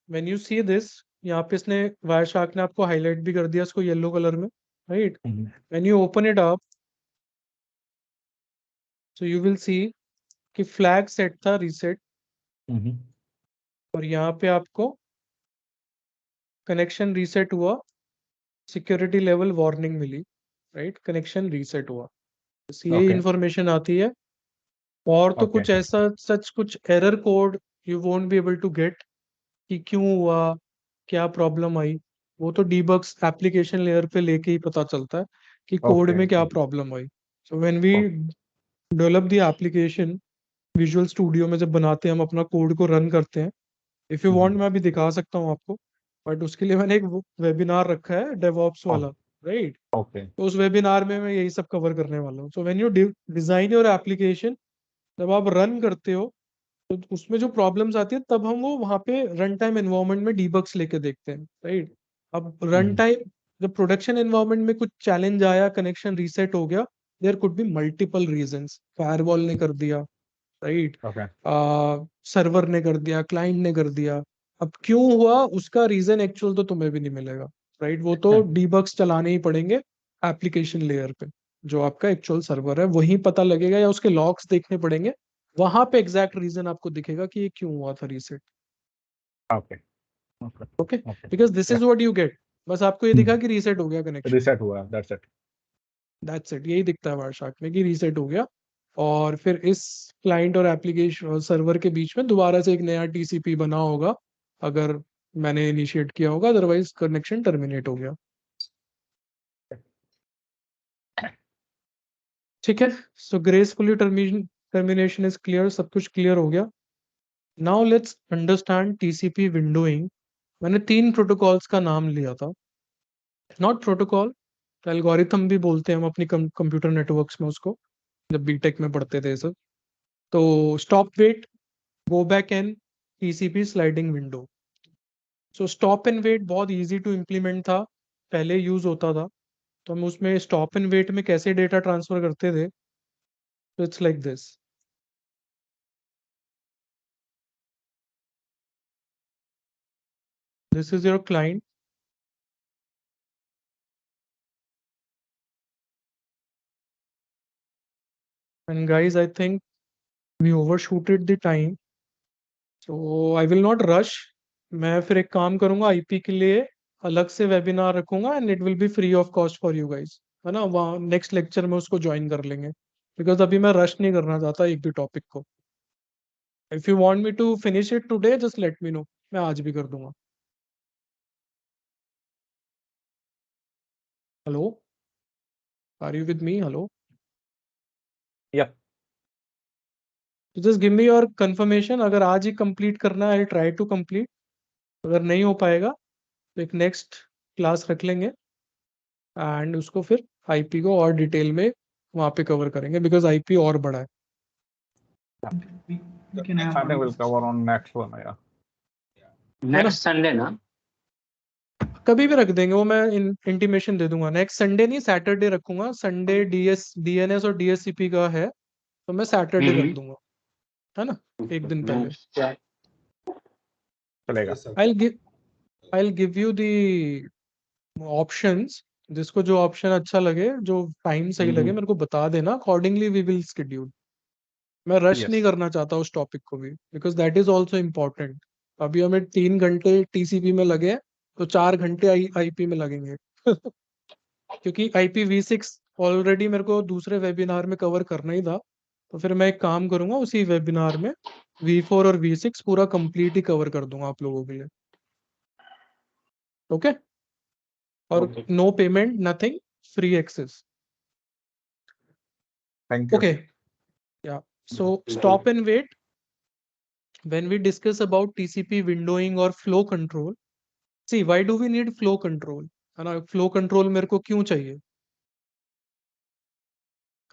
व्हेन यू सी दिस, यहाँ पे इसने वायर शार्क ने आपको हाईलाइट भी कर दिया इसको येलो कलर में, right? When you open it up, so you will see कि फ्लैग सेट था रीसेट, और यहाँ पे आपको कनेक्शन रीसेट हुआ, सिक्योरिटी लेवल वार्निंग मिली, राइट? कनेक्शन रीसेट हुआ, ये Okay. इंफॉर्मेशन आती है. और तो Okay. कुछ ऐसा सच कुछ error code you won't be able to get कि क्यों हुआ, क्या प्रॉब्लम आई. वो तो डीबग्स एप्लीकेशन लेयर पे लेके ही पता चलता है कि कोड Okay. में क्या प्रॉब्लम आई. So when we develop the application visual studio में, जब बनाते हैं हम अपना कोड को रन करते हैं, इफ यू वांट मैं अभी दिखा सकता हूँ आपको, बट उसके लिए मैंने एक वेबिनार रखा है डेवऑप्स वाला, राइट? Okay. तो उस वेबिनार में मैं यही सब कवर करने वाला हूँ. सो when you design your application, जब आप रन करते हो तो उसमें जो प्रॉब्लम्स आती है तब हम वो वहां पे रन टाइम एनवायरनमेंट में डीबग्स लेके देखते हैं, राइट? अब रन टाइम जब प्रोडक्शन एनवायरनमेंट में कुछ चैलेंज आया, कनेक्शन रीसेट हो गया, there could be multiple reasons. Firewall ने कर दिया, राइट? Okay. सर्वर ने कर दिया, क्लाइंट ने कर दिया. अब क्यों हुआ उसका रीजन एक्चुअल तो तुम्हें भी नहीं मिलेगा, राइट? वो तो डीबग्स चलाने ही पड़ेंगे एप्लीकेशन लेयर पे. जो आपका एक्चुअल सर्वर है वही पता लगेगा, या उसके लॉग्स देखने पड़ेंगे, वहां पे एग्जैक्ट रीजन आपको दिखेगा कि ये क्यों हुआ था reset. Okay. Okay. Okay, Okay. Because this Yeah. Is what you get. बस आपको ये दिखा कि रीसेट हो गया कनेक्शन. Reset हुआ. That's it. दैट्स इट, यही दिखता है वारशाक में कि रीसेट हो गया, और फिर इस क्लाइंट और एप्लीकेशन और सर्वर के बीच में दोबारा से एक नया टीसीपी बना होगा अगर मैंने इनिशिएट किया होगा, अदरवाइज कनेक्शन टर्मिनेट हो गया। ठीक है, सो ग्रेसफुली टर्मिनेशन इज क्लियर, सब कुछ क्लियर हो गया। Now let's understand TCP windowing. मैंने 3 प्रोटोकॉल्स का नाम लिया था, नॉट प्रोटोकॉल, एल्गोरिथम भी बोलते हैं हम अपनी कंप्यूटर नेटवर्क्स में उसको, जब बीटेक में पढ़ते थे सब। तो stop wait, go back and TCP sliding window. So stop and wait बहुत इजी टू इम्प्लीमेंट था, पहले यूज होता था। तो हम उसमें स्टॉप एंड वेट में कैसे डेटा ट्रांसफर करते थे, तो it's like this. This is your client, and guys, I think we overshooted the time, so I will not rush. मैं फिर एक काम करूंगा, आईपी के लिए अलग से वेबिनार रखूंगा and it will be free of cost for you guys, है ना। वहाँ नेक्स्ट लेक्चर में उसको ज्वाइन कर लेंगे, बिकॉज अभी मैं रश नहीं करना चाहता एक भी टॉपिक को। If you want me to finish it today just let me know, मैं आज भी कर दूंगा। Hello, are you with me? Hello, Yeah. Just give me your confirmation, अगर आज ही कंप्लीट करना है, आई ट्राई टू कंप्लीट, अगर नहीं हो पाएगा तो एक नेक्स्ट क्लास रख लेंगे एंड उसको फिर आईपी को और डिटेल में वहाँ पे कवर करेंगे, बिकॉज आईपी और बड़ा है। We can have I think we'll one. cover on next one. Yeah. Next Sunday ना? कभी भी रख देंगे, वो मैं इंटीमेशन दे दूंगा। नेक्स्ट संडे नहीं, सैटरडे रखूंगा। संडे डीएनएस और डीएससीपी का है, तो मैं सैटरडे रख दूंगा, है ना, एक दिन पहले। चलेगा। Yes, sir. I'll give you the options, जिसको जो ऑप्शन अच्छा लगे, जो टाइम सही लगे, मेरे को बता देना, अकॉर्डिंगली वी विल शेड्यूल। मैं रश नहीं Yes. करना चाहता उस टॉपिक को भी, because that is also important. अभी हमें 3 घंटे टीसीपी में लगे हैं, तो 4 घंटे आईपी में लगेंगे क्योंकि IPv6 ऑलरेडी मेरे को दूसरे वेबिनार में कवर करना ही था, तो फिर मैं एक काम करूंगा, उसी वेबिनार में V4 और V6 पूरा कंप्लीट ही कवर कर दूंगा आप लोगों के लिए। ओके, और no payment, nothing, free access. Thank you. Okay, yeah. So stop and wait. When we discuss about TCP windowing or flow control, see, why do we need flow control? है ना, flow control मेरे को क्यों चाहिए?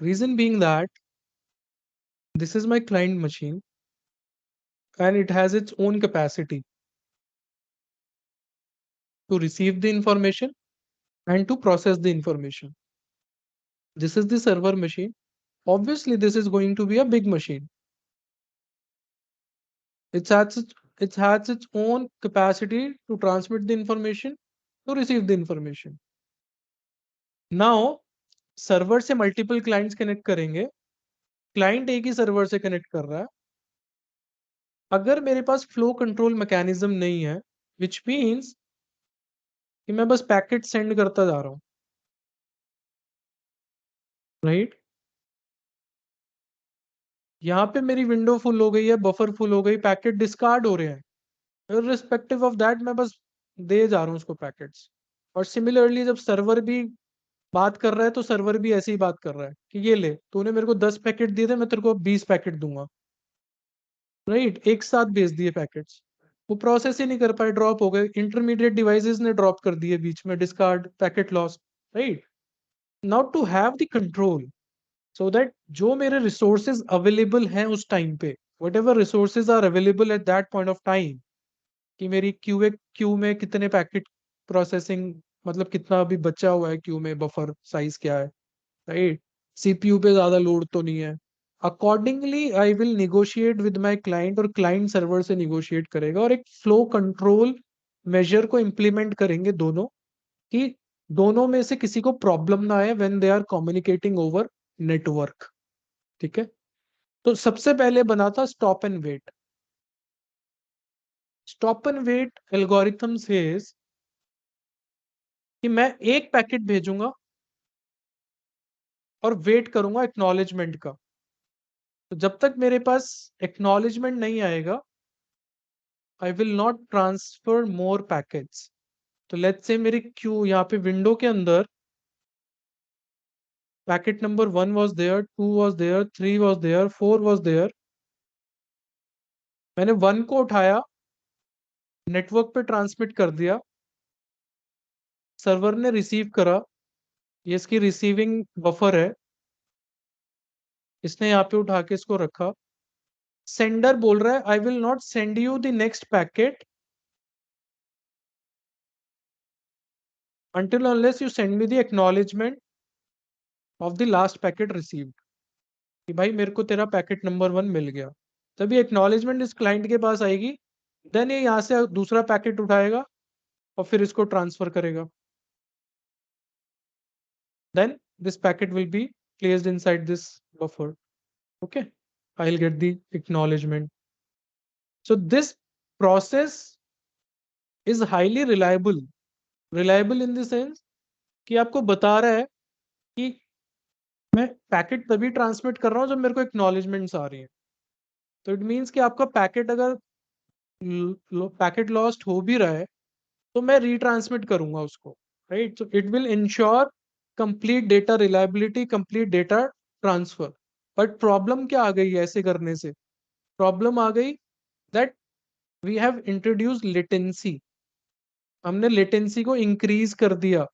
Reason being that this is my client machine and it has its own capacity to receive the information and to process the information. This is the server machine. Obviously, this is going to be a big machine. It has its own capacity to transmit the information, to receive the information. Now, server से multiple clients connect करेंगे, client एक ही server से connect कर रहा है। अगर मेरे पास flow control mechanism नहीं है, विच मीन्स कि मैं बस पैकेट सेंड करता जा रहा हूं, राइट। यहाँ पे मेरी विंडो फुल हो गई है, बफर फुल हो गई, पैकेट डिस्कार्ड हो रहे हैं, इररिस्पेक्टिव ऑफ दैट मैं बस दे जा रहा हूँ उसको पैकेट्स। और सिमिलरली जब सर्वर भी बात कर रहा है, तो सर्वर भी ऐसे ही बात कर रहा है कि ये ले, तूने मेरे को 10 पैकेट दिए थे, मैं तेरे को 20 पैकेट दूंगा, राइट। एक साथ भेज दिए पैकेट्स, वो प्रोसेस ही नहीं कर पाए, ड्रॉप हो गए, इंटरमीडिएट डिवाइसेस ने ड्रॉप कर दिए बीच में, discard, packet loss, right. Now to have the control so that जो मेरे रिसोर्सेज अवेलेबल हैं उस टाइम पे, whatever resources are available at that point of time, कि मेरी क्यू में कितने पैकेट प्रोसेसिंग, मतलब कितना अभी बचा हुआ है क्यू में, बफर साइज क्या है, राइट, सीपीयू पे ज्यादा लोड तो नहीं है, accordingly I will negotiate with my client, और क्लाइंट सर्वर से निगोशिएट करेगा, और एक फ्लो कंट्रोल मेजर को इम्प्लीमेंट करेंगे दोनों, कि दोनों में से किसी को प्रॉब्लम ना आए when they are communicating over network. ठीक है, तो सबसे पहले बना था stop and wait. Stop and wait algorithm says कि मैं एक पैकेट भेजूंगा और वेट करूंगा एक्नॉलेजमेंट का। तो जब तक मेरे पास एक्नॉलेजमेंट नहीं आएगा, आई will not transfer more packets. तो लेट्स से मेरी क्यू यहाँ पे विंडो के अंदर packet number 1 was there, 2 was there, 3 was there, 4 was there। मैंने 1 को उठाया, नेटवर्क पे ट्रांसमिट कर दिया, सर्वर ने रिसीव करा, ये इसकी रिसीविंग बफर है, इसने यहाँ पे उठा के इसको रखा। सेंडर बोल रहा है आई will not send you the next packet until unless you send me the acknowledgement of the last packet received। कि भाई मेरे को तेरा पैकेट नंबर 1 मिल गया, तभी एक्नॉलेजमेंट इस क्लाइंट के पास आएगी, देन ये यहाँ से दूसरा पैकेट उठाएगा और फिर इसको ट्रांसफर करेगा। Then this packet will be placed inside this buffer। Okay, I'll get the acknowledgement। So this process is highly reliable। Reliable in the sense कि आपको बता रहा है कि मैं पैकेट तभी ट्रांसमिट कर रहा हूँ जब मेरे को एक्नॉलेजमेंट्स आ रही है। तो इट मीन्स कि आपका पैकेट अगर पैकेट लॉस्ट हो भी रहा है तो मैं रीट्रांसमिट करूंगा उसको, right. So it will ensure complete data reliability, complete data transfer. But problem क्या आ गई है ऐसे करने से? प्रॉब्लम आ गई that we have introduced latency. हमने लेटेंसी को इंक्रीज कर दिया।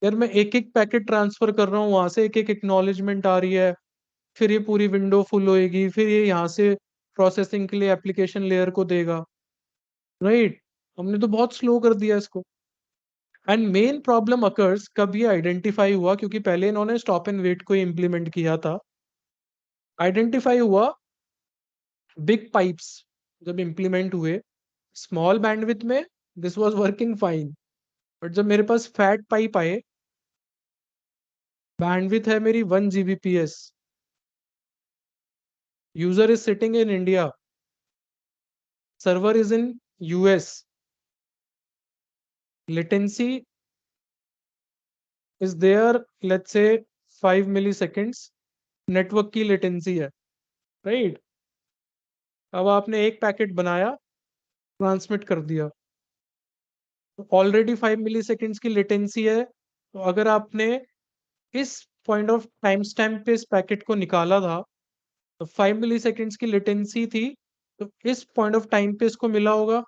यार मैं एक एक पैकेट ट्रांसफर कर रहा हूँ, वहां से एक एक एक्नॉलेजमेंट आ रही है, फिर ये पूरी विंडो फुल होएगी, फिर ये यहाँ से प्रोसेसिंग के लिए एप्लीकेशन लेयर को देगा, राइट। हमने तो बहुत स्लो कर दिया इसको। एंड मेन प्रॉब्लम अकर्स कब ये आइडेंटिफाई हुआ? क्योंकि पहले इन्होंने स्टॉप एंड वेट को इम्प्लीमेंट किया था। आइडेंटिफाई हुआ बिग पाइप्स जब इम्प्लीमेंट हुए। स्मॉल बैंडविड्थ में this was working fine, but जब मेरे पास फैट पाइप आए, बैंडविड्थ है मेरी 1 Gbps, user is sitting in India, server is in US, latency is there, let's say 5 milliseconds network की लेटेंसी है, राइट। अब आपने एक पैकेट बनाया, ट्रांसमिट कर दिया, ऑलरेडी 5 मिलीसेकंड्स की लेटेंसी है। तो अगर आपने इस पॉइंट ऑफ टाइम स्टैम्प पे इस पैकेट को निकाला था तो 5 मिलीसेकंड्स की लेटेंसी थी, तो इस पॉइंट ऑफ टाइम पे इसको मिला होगा।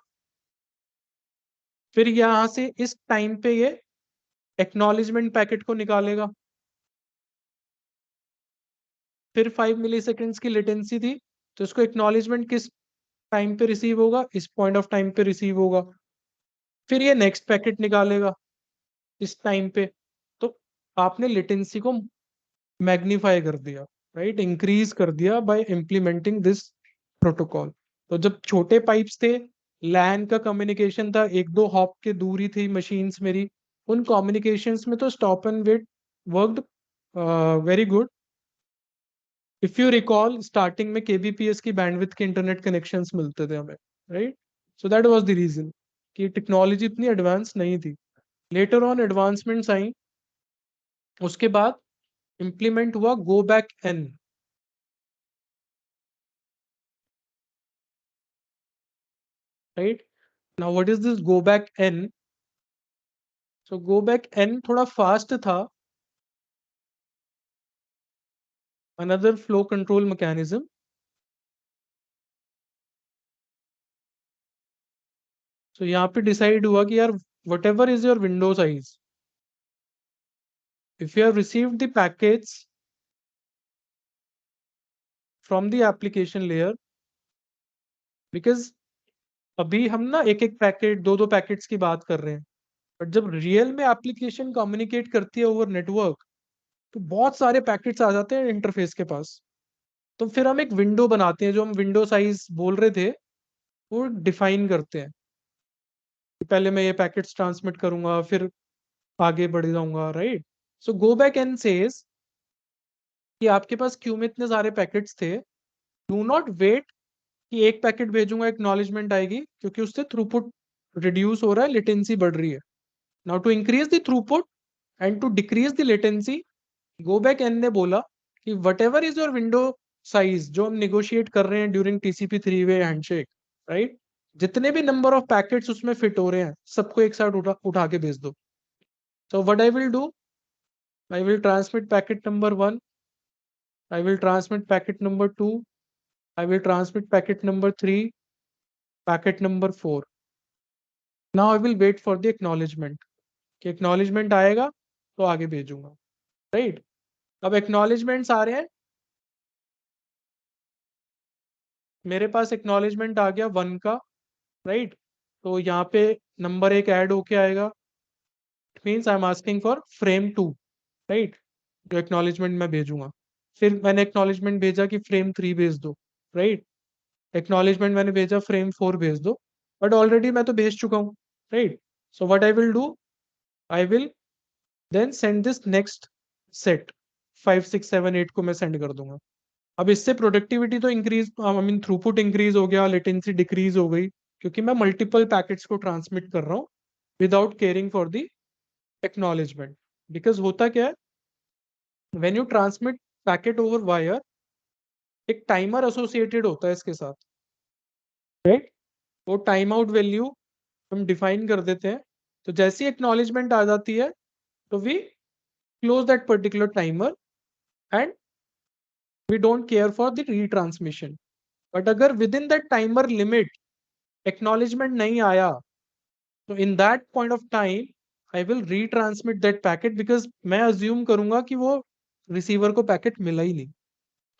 फिर यहां से इस टाइम पे ये एक्नॉलेजमेंट पैकेट को निकालेगा, फिर 5 मिलीसेकंड्स की लेटेंसी थी, तो इसको एक्नॉलेजमेंट किस टाइम पे रिसीव होगा? इस पॉइंट ऑफ टाइम पे रिसीव होगा। फिर ये नेक्स्ट पैकेट निकालेगा इस टाइम पे। तो आपने लेटेंसी को मैग्नीफाई कर दिया, राइट, इंक्रीज कर दिया बाय इम्प्लीमेंटिंग दिस प्रोटोकॉल। तो जब छोटे पाइप्स थे, लैन का कम्युनिकेशन था, एक दो हॉप के दूरी थी मशीन्स मेरी, उन कम्युनिकेशंस में तो stop and wait worked very good. If you recall, starting में केबीपीएस की बैंडविड्थ के इंटरनेट कनेक्शंस मिलते थे हमें, right. So that was the reason कि टेक्नोलॉजी इतनी एडवांस नहीं थी। लेटर ऑन एडवांसमेंट्स आई, उसके बाद इंप्लीमेंट हुआ go back N, right. Now what is this go back N? So go back N थोड़ा फास्ट था, another flow control mechanism. So यहाँ पे डिसाइड हुआ कि यार whatever is your window size, if you have received the packets from the application layer, because अभी हम ना एक एक पैकेट, दो दो पैकेट्स की बात कर रहे हैं, बट जब रियल में एप्लीकेशन कम्युनिकेट करती है ओवर नेटवर्क तो बहुत सारे पैकेट्स आ जाते हैं इंटरफेस के पास। तो फिर हम एक विंडो बनाते हैं, जो हम विंडो साइज बोल रहे थे वो डिफाइन करते हैं। पहले मैं ये पैकेट्स ट्रांसमिट करूंगा, फिर आगे बढ़ जाऊंगा, right. So go back and says कि आपके पास क्यू में इतने सारे पैकेट्स थे, डू नॉट वेट कि एक पैकेट भेजूंगा एक्नॉलेजमेंट आएगी, क्योंकि उससे थ्रूपुट रिड्यूस हो रहा है, लेटेंसी बढ़ रही है। Now to increase the throughput, and to decrease the latency go back N ने बोला कि whatever is your window size जो हम निगोशिएट कर रहे हैं ड्यूरिंग टीसीपी 3-वे हैंडशेक, राइट, जितने भी नंबर ऑफ पैकेट्स उसमें फिट हो रहे हैं सबको एक साथ उठा के भेज दो. So what I will do, I will transmit packet number 1, I will transmit packet number 2, I will transmit packet number 3, packet number 4. Now I will wait for the acknowledgement. कि acknowledgement आएगा तो आगे भेजूंगा, right? अब acknowledgements आ रहे हैं, मेरे पास acknowledgement आ गया 1 का, right? तो यहाँ पे नंबर 1 ऐड होके आएगा. It means I'm asking for frame 2, right? जो acknowledgement मैं भेजूंगा. फिर मैंने acknowledgement भेजा कि frame 3 भेज दो, right? एक्नॉलेजमेंट मैंने भेजा फ्रेम 4 भेज दो, बट ऑलरेडी मैं तो भेज चुका हूँ, right. So what I will do, I will then send this next set 5 6 7 8 को मैं सेंड कर दूंगा. अब इससे प्रोडक्टिविटी तो increase, I mean throughput increase हो गया, लेटेंसी डिक्रीज हो गई, क्योंकि मैं मल्टीपल पैकेट्स को ट्रांसमिट कर रहा हूँ without caring for the acknowledgement. Because होता क्या है, when you transmit packet over wire एक टाइमर एसोसिएटेड होता है इसके साथ, राइट. वो टाइम आउट वैल्यू हम डिफाइन कर देते हैं. तो जैसी एक्नॉलेजमेंट आ जाती है तो we close that particular timer and we don't care for the retransmission. But अगर within that timer limit acknowledgement नहीं आया तो in that point of time I will retransmit that packet, because मैं assume करूंगा कि वो receiver को packet मिला ही नहीं,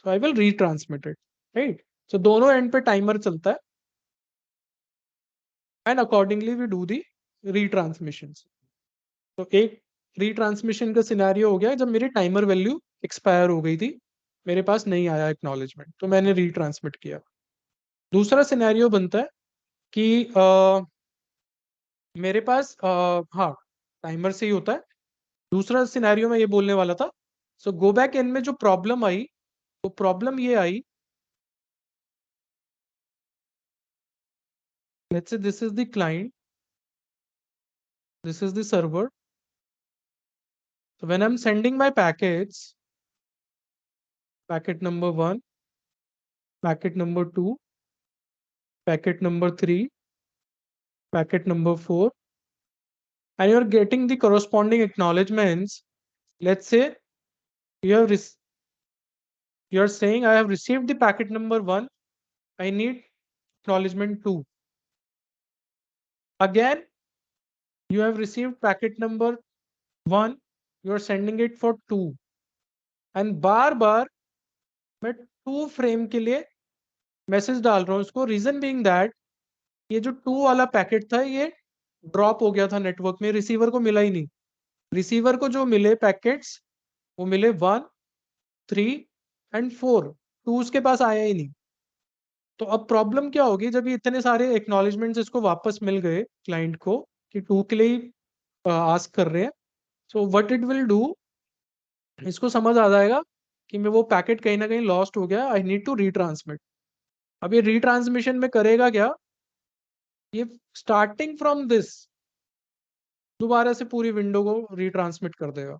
तो I will retransmit it, right. So दोनों एंड पे टाइमर चलता है and accordingly we do the retransmission. तो एक रीट्रांसमिशन का सिनेरियो हो गया जब मेरी टाइमर वैल्यू एक्सपायर हो गई थी, मेरे पास नहीं आया एक्नॉलेजमेंट, तो मैंने रीट्रांसमिट किया. दूसरा सिनेरियो बनता है कि मेरे पास हाँ, टाइमर से ही होता है. दूसरा सिनेरियो मैं ये बोलने वाला था. सो गो बैक एन में जो प्रॉब्लम आई, वो प्रॉब्लम ये आई, let's say this is the client, this is the server. So when I'm sending my packets, packet number 1, packet number 2, packet number 3, packet number 4, and you're getting the corresponding acknowledgements. Let's say you have you're saying I have received the packet number 1, I need acknowledgement 2. Again, you have received packet number 1, you're sending it for 2, and बार बार मैं 2 frame के लिए message डाल रहा हूँ उसको. Reason being that ये जो 2 वाला पैकेट था ये ड्रॉप हो गया था नेटवर्क में, रिसीवर को मिला ही नहीं. रिसीवर को जो मिले पैकेट्स वो मिले 1, 3 एंड 4, 2 उसके पास आया ही नहीं. तो अब प्रॉब्लम क्या होगी, जब ये इतने सारे एक्नॉलेजमेंट्स इसको वापस मिल गए क्लाइंट को कि 2 के लिए ही आस्क कर रहे हैं, so what it will do, इसको समझ आ जाएगा कि मैं वो पैकेट कहीं ना कहीं लॉस्ट हो गया, आई नीड टू रीट्रांसमिट. अब ये रीट्रांसमिशन में करेगा क्या, ये स्टार्टिंग फ्रॉम दिस दोबारा से पूरी विंडो को रीट्रांसमिट कर देगा.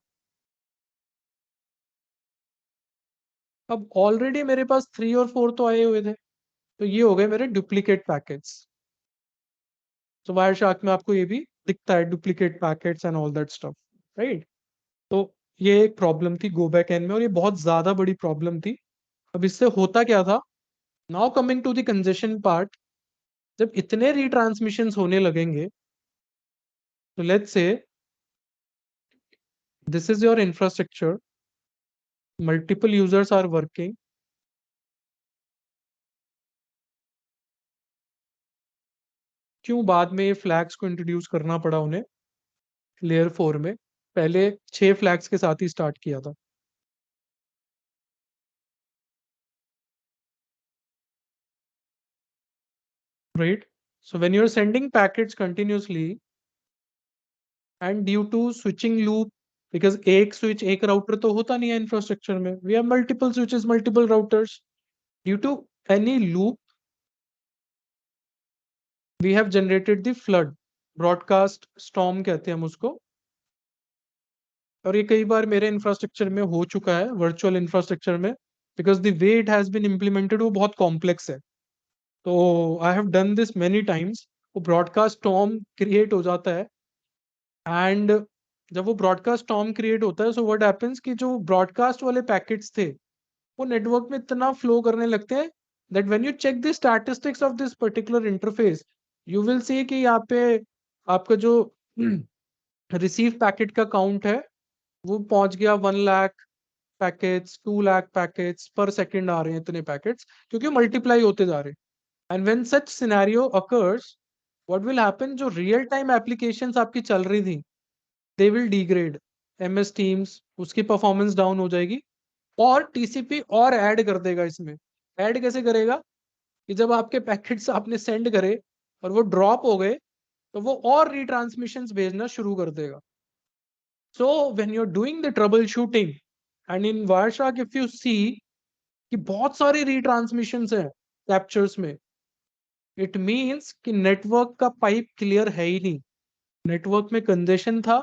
अब ऑलरेडी मेरे पास 3 और 4 तो आए हुए थे, तो ये हो गए मेरे डुप्लीकेट पैकेट्स. तो वायर शार्क में आपको ये भी दिखता है, duplicate packets and all that stuff, right. तो ये एक प्रॉब्लम थी गो बैक एन में, और ये बहुत ज्यादा बड़ी प्रॉब्लम थी. अब इससे होता क्या था, now coming to the congestion part, जब इतने रीट्रांसमिशंस होने लगेंगे, तो let's say this is your infrastructure, multiple users are working, क्यों बाद में ये फ्लैग्स को इंट्रोड्यूस करना पड़ा उन्हें लेयर 4 में, पहले 6 फ्लैग्स के साथ ही स्टार्ट किया था, right? So when you're sending packets continuously and due to switching loop, because एक switch एक router तो होता नहीं है infrastructure में, we have multiple switches, multiple routers. Due to any loop, we have generated the flood, broadcast storm कहते हैं हम उसको. और ये कई बार मेरे इंफ्रास्ट्रक्चर में हो चुका है, वर्चुअल इंफ्रास्ट्रक्चर में, because the way it has been implemented वो बहुत कॉम्प्लेक्स है। तो I have done this many times. वो ब्रॉडकास्ट टॉर्म क्रिएट हो जाता है, एंड जब वो ब्रॉडकास्ट टॉर्म क्रिएट होता है, सो व्हाट हैपेंस कि जो ब्रॉडकास्ट वाले पैकेट्स थे वो नेटवर्क में इतना फ्लो करने लगते हैं that when you check the statistics of this particular interface, you will see कि यहाँ पे आपका जो रिसीव पैकेट का काउंट है वो पहुंच गया 1 लाख पैकेट्स, 2 लाख पैकेट्स पर सेकेंड आ रहे हैं, इतने पैकेट्स, क्योंकि मल्टीप्लाई होते जा रहे हैं। And when such scenario occurs, what will happen, जो रियल टाइम एप्लीकेशंस आपकी चल रही थी they will degrade. MS teams उसकी परफॉर्मेंस डाउन हो जाएगी, और TCP और ऐड कर देगा इसमें। ऐड कैसे करेगा कि जब आपके पैकेट्स आपने सेंड करे और वो ड्रॉप हो गए, तो वो और रिट्रांसमिशंस भेजना शुरू कर देगा। So when you are doing the troubleshooting and in Wireshark, if you see कि बहुत सारे रिट्रांसमिशंस हैं कैप्चर्स में, इट मींस कि नेटवर्क का पाइप क्लियर है ही नहीं, नेटवर्क में कंजेशन था,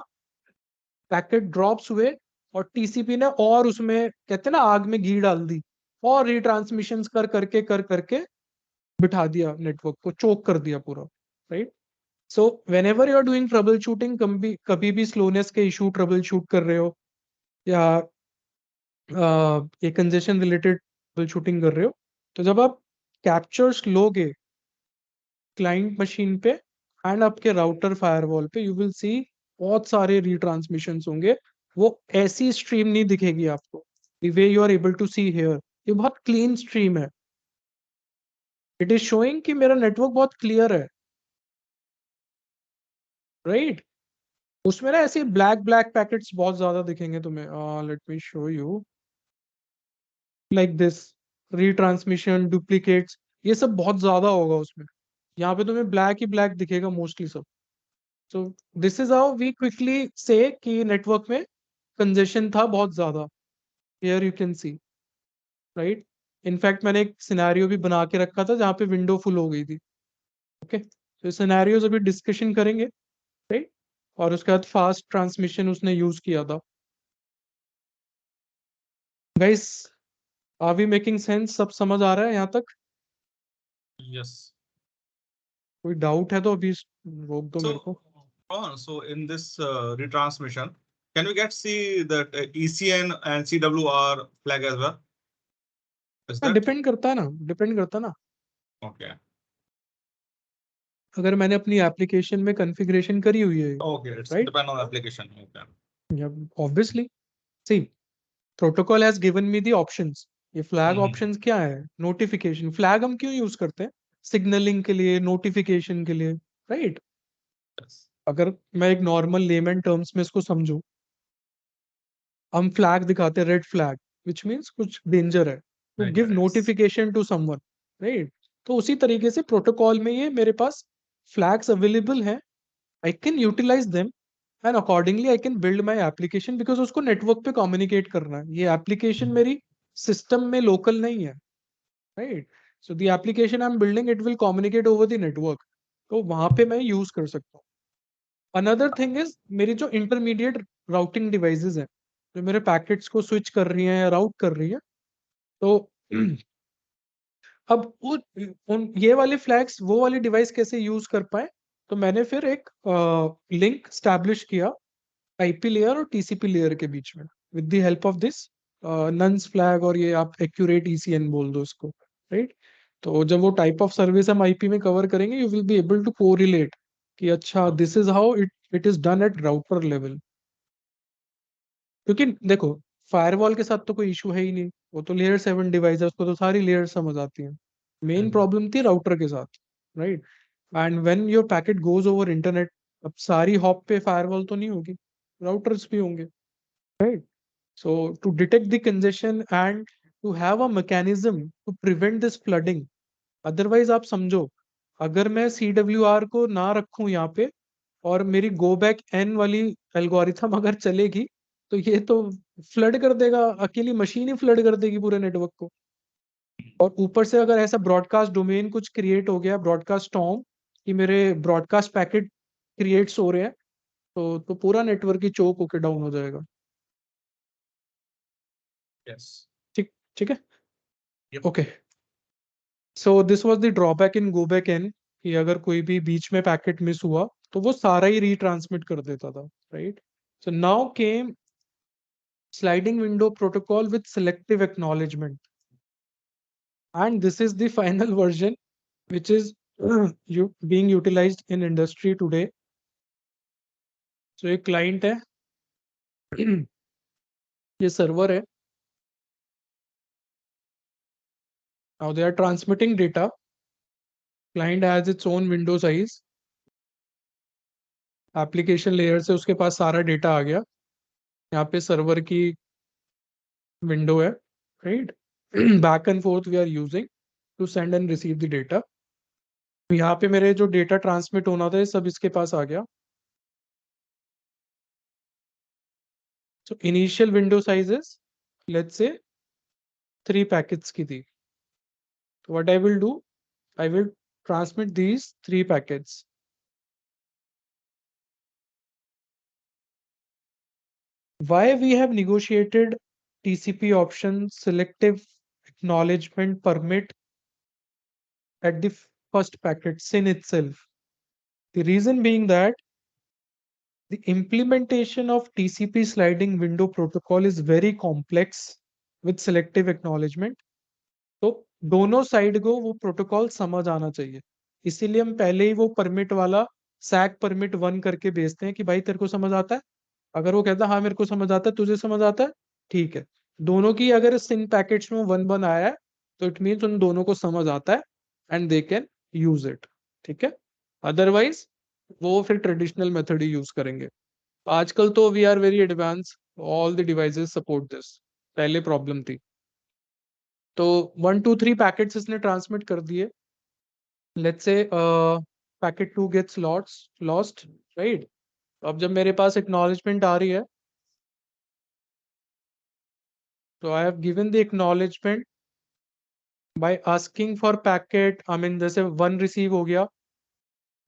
पैकेट ड्रॉप्स हुए, और TCP ने और उसमें कहते हैं ना आग में घी डाल दी, और रिट्रांसमिशंस कर करके बिठा दिया, नेटवर्क को चोक कर दिया पूरा, right. So whenever you are doing troubleshooting, कभी भी स्लोनेस के इशू ट्रबल शूट कर रहे हो, या ये कंजेशन रिलेटेड ट्रबल शूटिंग कर रहे हो, तो जब आप कैप्चर्स लोगे क्लाइंट मशीन पे एंड आपके राउटर फायरवॉल पे, यू विल सी बहुत सारे रिट्रांसमिशंस होंगे। वो ऐसी स्ट्रीम नहीं दिखेगी आपको the way you are able to see here. ये बहुत क्लीन स्ट्रीम है, इट इज शोइंग कि मेरा नेटवर्क बहुत क्लियर है, राइट। उसमें ना ऐसे ब्लैक ब्लैक पैकेट्स बहुत ज्यादा दिखेंगे तुम्हें। Let me show you like this, retransmission, duplicates, ये सब बहुत ज्यादा होगा उसमें। यहाँ पे तुम्हें ब्लैक ही ब्लैक दिखेगा मोस्टली सब। So this is how we quickly say कि नेटवर्क में कंजेशन था बहुत ज्यादा। Here you can see, right. In fact मैंने एक सिनेरियो भी बना के रखा था जहाँ पे विंडो फुल हो गई थी। ओके, तो सिनेरियोज अभी डिस्कशन करेंगे, राइट। और उसके बाद फास्ट ट्रांसमिशन उसने यूज किया था। Guys, are we making sense? सब समझ आ रहा है यहाँ तक? Yes. कोई डाउट है तो अभी रोक दो मेरे को। So in this retransmission, can we get see that ECN and CWR flag as well? Is that depend करता है ना, डिपेंड करता है ना। okay? अगर मैंने अपनी एप्लीकेशन में कॉन्फ़िगरेशन करी हुई है, Okay, it's right, depend on application. Okay. Obviously. See, protocol has given me the options. ये फ्लैग हम्म। ऑप्शंस क्या है? नोटिफिकेशन फ्लैग हम क्यों यूज करते हैं? सिग्नलिंग के लिए, नोटिफिकेशन के लिए, राइट। Yes. अगर मैं एक नॉर्मल लेमन टर्म्स में इसको समझूं, हम फ्लैग दिखाते हैं, रेड फ्लैग, विच मीन्स कुछ डेंजर है, to Right, give yes. Notification to someone, right. तो उसी तरीके से प्रोटोकॉल में ये मेरे पास फ्लैग्स अवेलेबल हैं, I can utilize them and accordingly I can build my application, because उसको नेटवर्क पे कम्युनिकेट करना है। ये एप्लीकेशन मेरी सिस्टम में लोकल नहीं है, right. So the application I am building, it will communicate over the network, तो वहां पे मैं यूज कर सकता हूँ। अनदर थिंग इज, मेरी जो इंटरमीडिएट राउटिंग डिवाइसेस हैं, जो मेरे पैकेट्स को स्विच कर रही हैं या राउट कर रही हैं, तो अब ये वाले फ्लैग्स वो वाली डिवाइस कैसे यूज कर पाए, तो मैंने फिर एक लिंक स्टैब्लिश किया IP लेयर और TCP लेयर के बीच में, with the help of this nun's flag, और ये आप एक्यूरेट ECN बोल दो उसको, राइट। तो जब वो टाइप ऑफ सर्विस हम IP में कवर करेंगे, you will be able to correlate कि अच्छा this is how it is done at router level. क्योंकि देखो, फायरवॉल के साथ तो कोई इशू है ही नहीं, वो तो लेयर 7 डिवाइस है, उसको तो सारी लेयर समझ आती हैं। मेन प्रॉब्लम थी राउटर के साथ, right. And when your packet goes over internet, अब सारी हॉप पे फायरवॉल तो नहीं होगी, राउटर्स भी होंगे, right. So to detect the congestion and to have a mechanism to prevent this flooding, otherwise आप समझो, अगर मैं CWR को ना रखूं यहाँ पे और मेरी गो बैक एन वाली एल्गोरिथम अगर चलेगी, तो ये तो फ्लड कर देगा, अकेली मशीन ही फ्लड कर देगी पूरे नेटवर्क को। और ऊपर से अगर ऐसा ब्रॉडकास्ट डोमेन कुछ क्रिएट हो गया, ब्रॉडकास्ट स्टॉर्म, कि मेरे ब्रॉडकास्ट पैकेट क्रिएट्स हो रहे हैं, तो पूरा नेटवर्क ही चोक होके डाउन हो जाएगा। Yes. ठीक है. Yep. Okay. So this was the drawback in go back N, कि अगर कोई भी बीच में पैकेट मिस हुआ तो वो सारा ही रीट्रांसमिट कर देता था, right. So now came sliding window protocol with selective acknowledgement, and this is the final version which is being utilized in industry today. So एक client है, ये server है. Now they are transmitting data. Client has its own window size. Application layer से उसके पास सारा data आ गया. यहाँ पे server की window है, right? Back and forth we are using to send and receive the data. यहाँ पे मेरे जो data transmit होना था ये सब इसके पास आ गया. So initial window size is, let's say, 3 packets की थी. So what I will do, I will transmit these 3 packets. Why we have negotiated TCP option selective acknowledgement permit at the first packet SYN itself? The reason being that the implementation of TCP sliding window protocol is very complex with selective acknowledgement. तो दोनों side को वो protocol समझ आना चाहिए, इसीलिए हम पहले ही वो परमिट वाला सैक परमिट 1 करके भेजते हैं कि भाई तेरे को समझ आता है. अगर वो कहता है हाँ मेरे को समझ आता है, तुझे समझ आता है, ठीक है. दोनों की अगर सिन पैकेट्स में 1 आया है तो इट मीन्स उन दोनों को समझ आता है and they can use it. ठीक है. अदरवाइज वो फिर ट्रेडिशनल मेथड ही यूज करेंगे. आजकल तो we are very advance, all the devices support this. पहले प्रॉब्लम थी. तो 1 2 3 पैकेट्स इसने ट्रांसमिट कर दिए. Let's say packet 2 gets lost, right. अब जब मेरे पास एक्नॉलेजमेंट आ रही है तो I have given the acknowledgement by asking for packet. I mean जैसे 1 रिसीव हो गया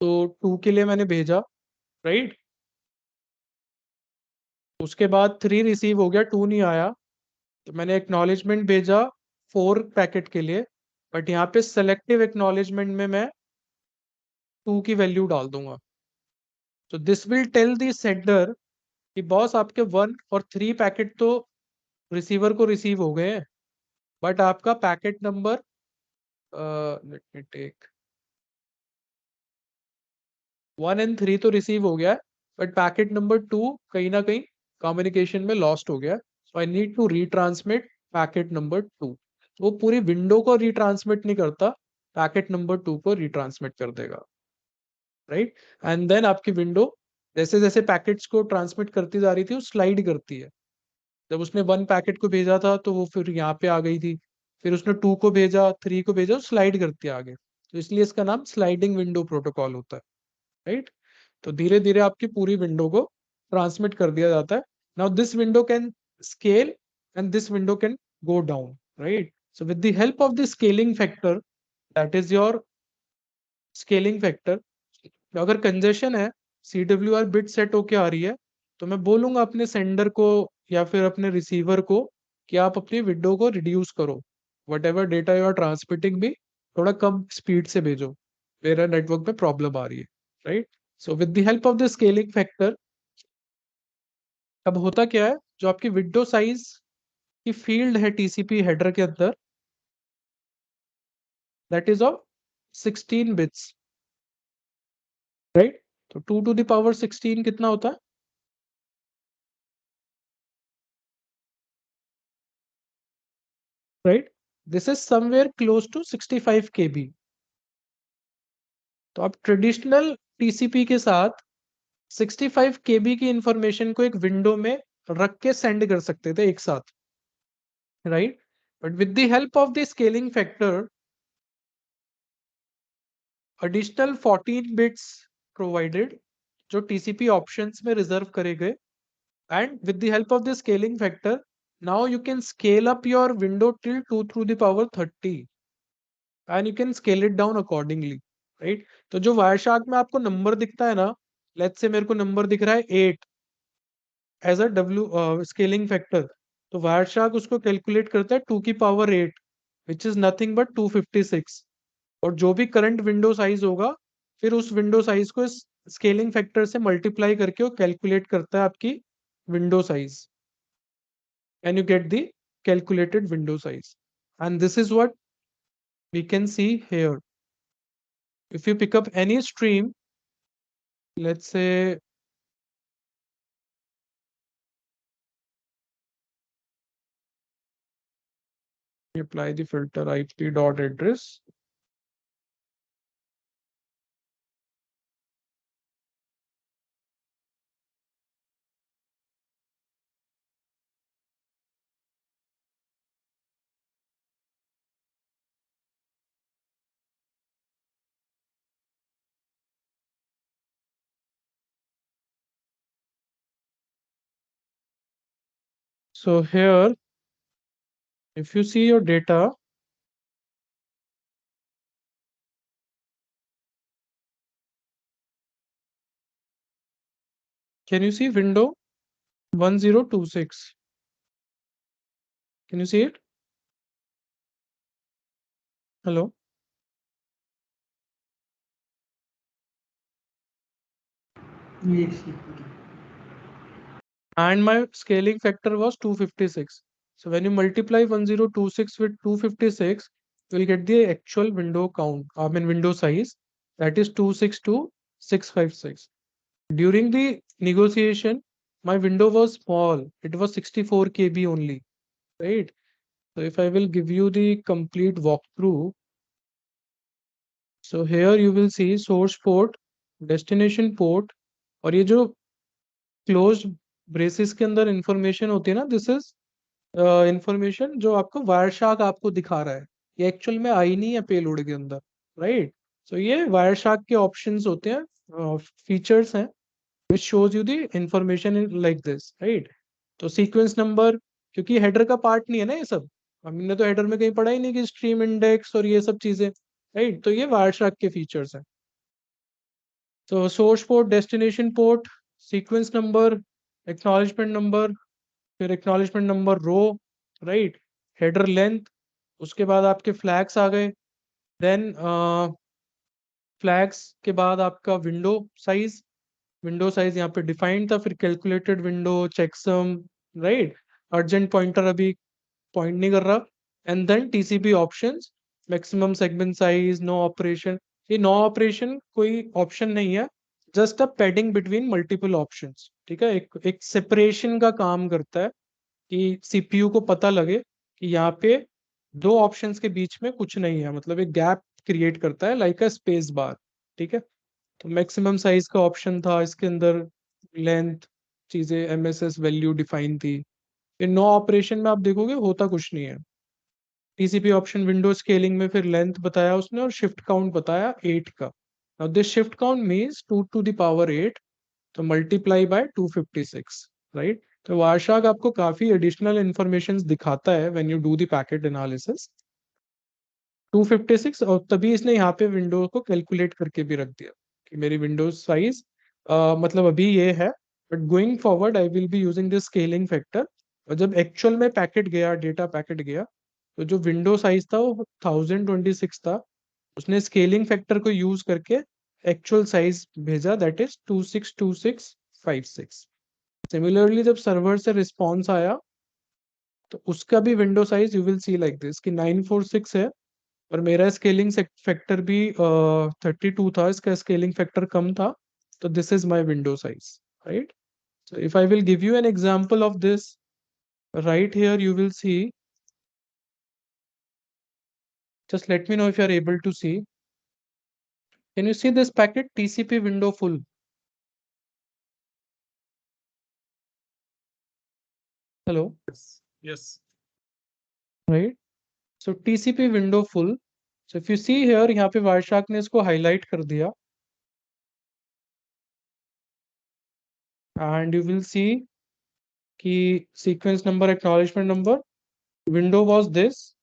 तो 2 के लिए मैंने भेजा, राइट. उसके बाद 3 रिसीव हो गया, 2 नहीं आया, तो मैंने एक्नॉलेजमेंट भेजा 4 पैकेट के लिए. बट यहाँ पे सेलेक्टिव एक्नॉलेजमेंट में मैं 2 की वैल्यू डाल दूंगा. तो this will tell the sender कि बॉस आपके 1 और 3 पैकेट तो रिसीवर को रिसीव हो गए हैं, बट आपका packet number let me take 1 and 3 तो रिसीव हो गया है, बट पैकेट नंबर 2 कहीं ना कहीं कम्युनिकेशन में लॉस्ट हो गया. So I need to retransmit packet number 2. वो पूरी विंडो को रीट्रांसमिट नहीं करता, पैकेट नंबर 2 को रीट्रांसमिट कर देगा, राइट. एंड देन आपकी विंडो जैसे जैसे पैकेट्स को ट्रांसमिट करती जा रही थी वो स्लाइड करती है. जब उसने 1 पैकेट को भेजा था तो वो फिर यहाँ पे आ गई थी, फिर उसने 2 को भेजा, 3 को भेजा, स्लाइड करती है आगे. तो इसलिए इसका नाम स्लाइडिंग विंडो प्रोटोकॉल होता है, राइट. तो धीरे धीरे आपकी पूरी विंडो को ट्रांसमिट कर दिया जाता है. Now this window can scale and this window can go down, right. So with the help of the scaling factor, that is your scaling factor. अगर कंजेशन है, CWR बिट सेट होके आ रही है, तो मैं बोलूंगा अपने सेंडर को या फिर अपने रिसीवर को कि आप अपनी विंडो को रिड्यूस करो, whatever data you are transmitting भी थोड़ा कम स्पीड से भेजो, मेरा नेटवर्क में प्रॉब्लम आ रही है, right. So with the help of the scaling factor, अब होता क्या है, जो आपकी विंडो साइज की फील्ड है टीसीपी हेडर के अंदर, that is of 16 bits, right. तो 2 टू द पावर 16 कितना होता है, right. This is somewhere close to 65 KB. तो आप ट्रेडिशनल टीसीपी के साथ 65 KB की इंफॉर्मेशन को एक विंडो में रख के सेंड कर सकते थे एक साथ, right. But with the help of the scaling factor, additional 14 bits provided जो टीसीपी ऑप्शंस में रिजर्व करे गए, and with the help of the scaling factor, now you can scale up your window till 2 through the power 30 and you can scale it down accordingly, right. तो जो Wireshark में आपको number दिखता है ना, लेट्स से मेरे को number दिख रहा है 8 as a W scaling factor, तो वायरशार्क उसको कैलकुलेट करता है 2 की power 8 which is nothing but 256, और जो भी करंट विंडो साइज होगा फिर उस विंडो साइज को इस स्केलिंग फैक्टर से मल्टीप्लाई करके वो कैलकुलेट करता है आपकी window size, and you get the calculated window size. And this is what we can see here. If you pick up any stream, let's say you apply the filter IP dot address. So here, if you see your data, can you see window 1026? Can you see it? Hello? Yes, yes, okay. And my scaling factor was 256. So when you multiply 1026 with 256, you will get the actual window count, I mean window size, that is 262656. During the negotiation, my window was small. It was 64 KB only, right? So if I will give you the complete walkthrough, so here you will see source port, destination port, और ये जो closed braces के अंदर information होती है ना, this is information जो आपको वायरशार्क आपको दिखा रहा है, ये एक्चुअल में आई नहीं है पेलोड के अंदर, राइट? सो ये वायरशार्क के ऑप्शंस होते हैं, फीचर्स हैं which shows you the information in like this, right? तो सीक्वेंस नंबर, क्योंकि हेडर का पार्ट नहीं है ना ये सब, हमने तो हेडर में कहीं पढ़ा ही नहीं कि स्ट्रीम इंडेक्स और ये सब चीजें, राइट? तो ये वायरशार्क के फीचर्स हैं. तो source port, destination port, sequence number, acknowledgement number, फिर एक्नॉलेजमेंट नंबर रो, राइट? हेडर लेंथ, उसके बाद आपके फ्लैग्स आ गए, देन फ्लैग्स के बाद आपका विंडो साइज यहाँ पे डिफाइंड था, फिर calculated window, checksum, right? Urgent pointer अभी पॉइंट नहीं कर रहा, and then TCP options, maximum segment size, no operation. ये नो ऑपरेशन कोई ऑप्शन नहीं है, just a padding between multiple options, ठीक है? एक सेपरेशन का काम करता है कि सीपीयू को पता लगे कि यहाँ पे दो ऑप्शंस के बीच में कुछ नहीं है, मतलब एक गैप क्रिएट करता है लाइक अ स्पेस बार, ठीक है? तो मैक्सिमम साइज का ऑप्शन था इसके अंदर, लेंथ, चीजें, एमएसएस वैल्यू डिफाइन थी. इन नो ऑपरेशन में आप देखोगे होता कुछ नहीं है. टीसीपी ऑप्शन विंडो स्केलिंग में फिर लेंथ बताया उसने और शिफ्ट काउंट बताया 8 का. Now this shift count means 2 to the power 8, तो मल्टीप्लाई बाय 256, राइट? तो वारशाक आपको काफी एडिशनल इंफॉर्मेशन दिखाता है when you do the packet analysis. 256, और तभी इसने यहाँ पे विंडो को कैलकुलेट करके भी रख दिया कि मेरी विंडोज साइज मतलब अभी ये है, but going forward I will be using this scaling factor. और जब एक्चुअल में पैकेट गया, डेटा पैकेट गया, तो जो विंडो साइज था वो 1026 था, उसने स्केलिंग फैक्टर को यूज करके एक्चुअल साइज भेजा, दैट इज 262656. सिमिलरली जब सर्वर से रिस्पॉन्स आया तो उसका भी window size you will C like this कि 946 है, और मेरा स्केलिंग फैक्टर भी 32 था, इसका स्केलिंग फैक्टर कम था, तो this is my window size, right? So if I will give you an example of this, right here you will see, just let me know if you are able to see. Can you see this packet TCP window full? Hello? Yes. Right? So TCP window full. So if you see here, यहाँ पे Wireshark ने इसको highlight कर दिया, and you will see कि sequence number, acknowledgement number, window was this,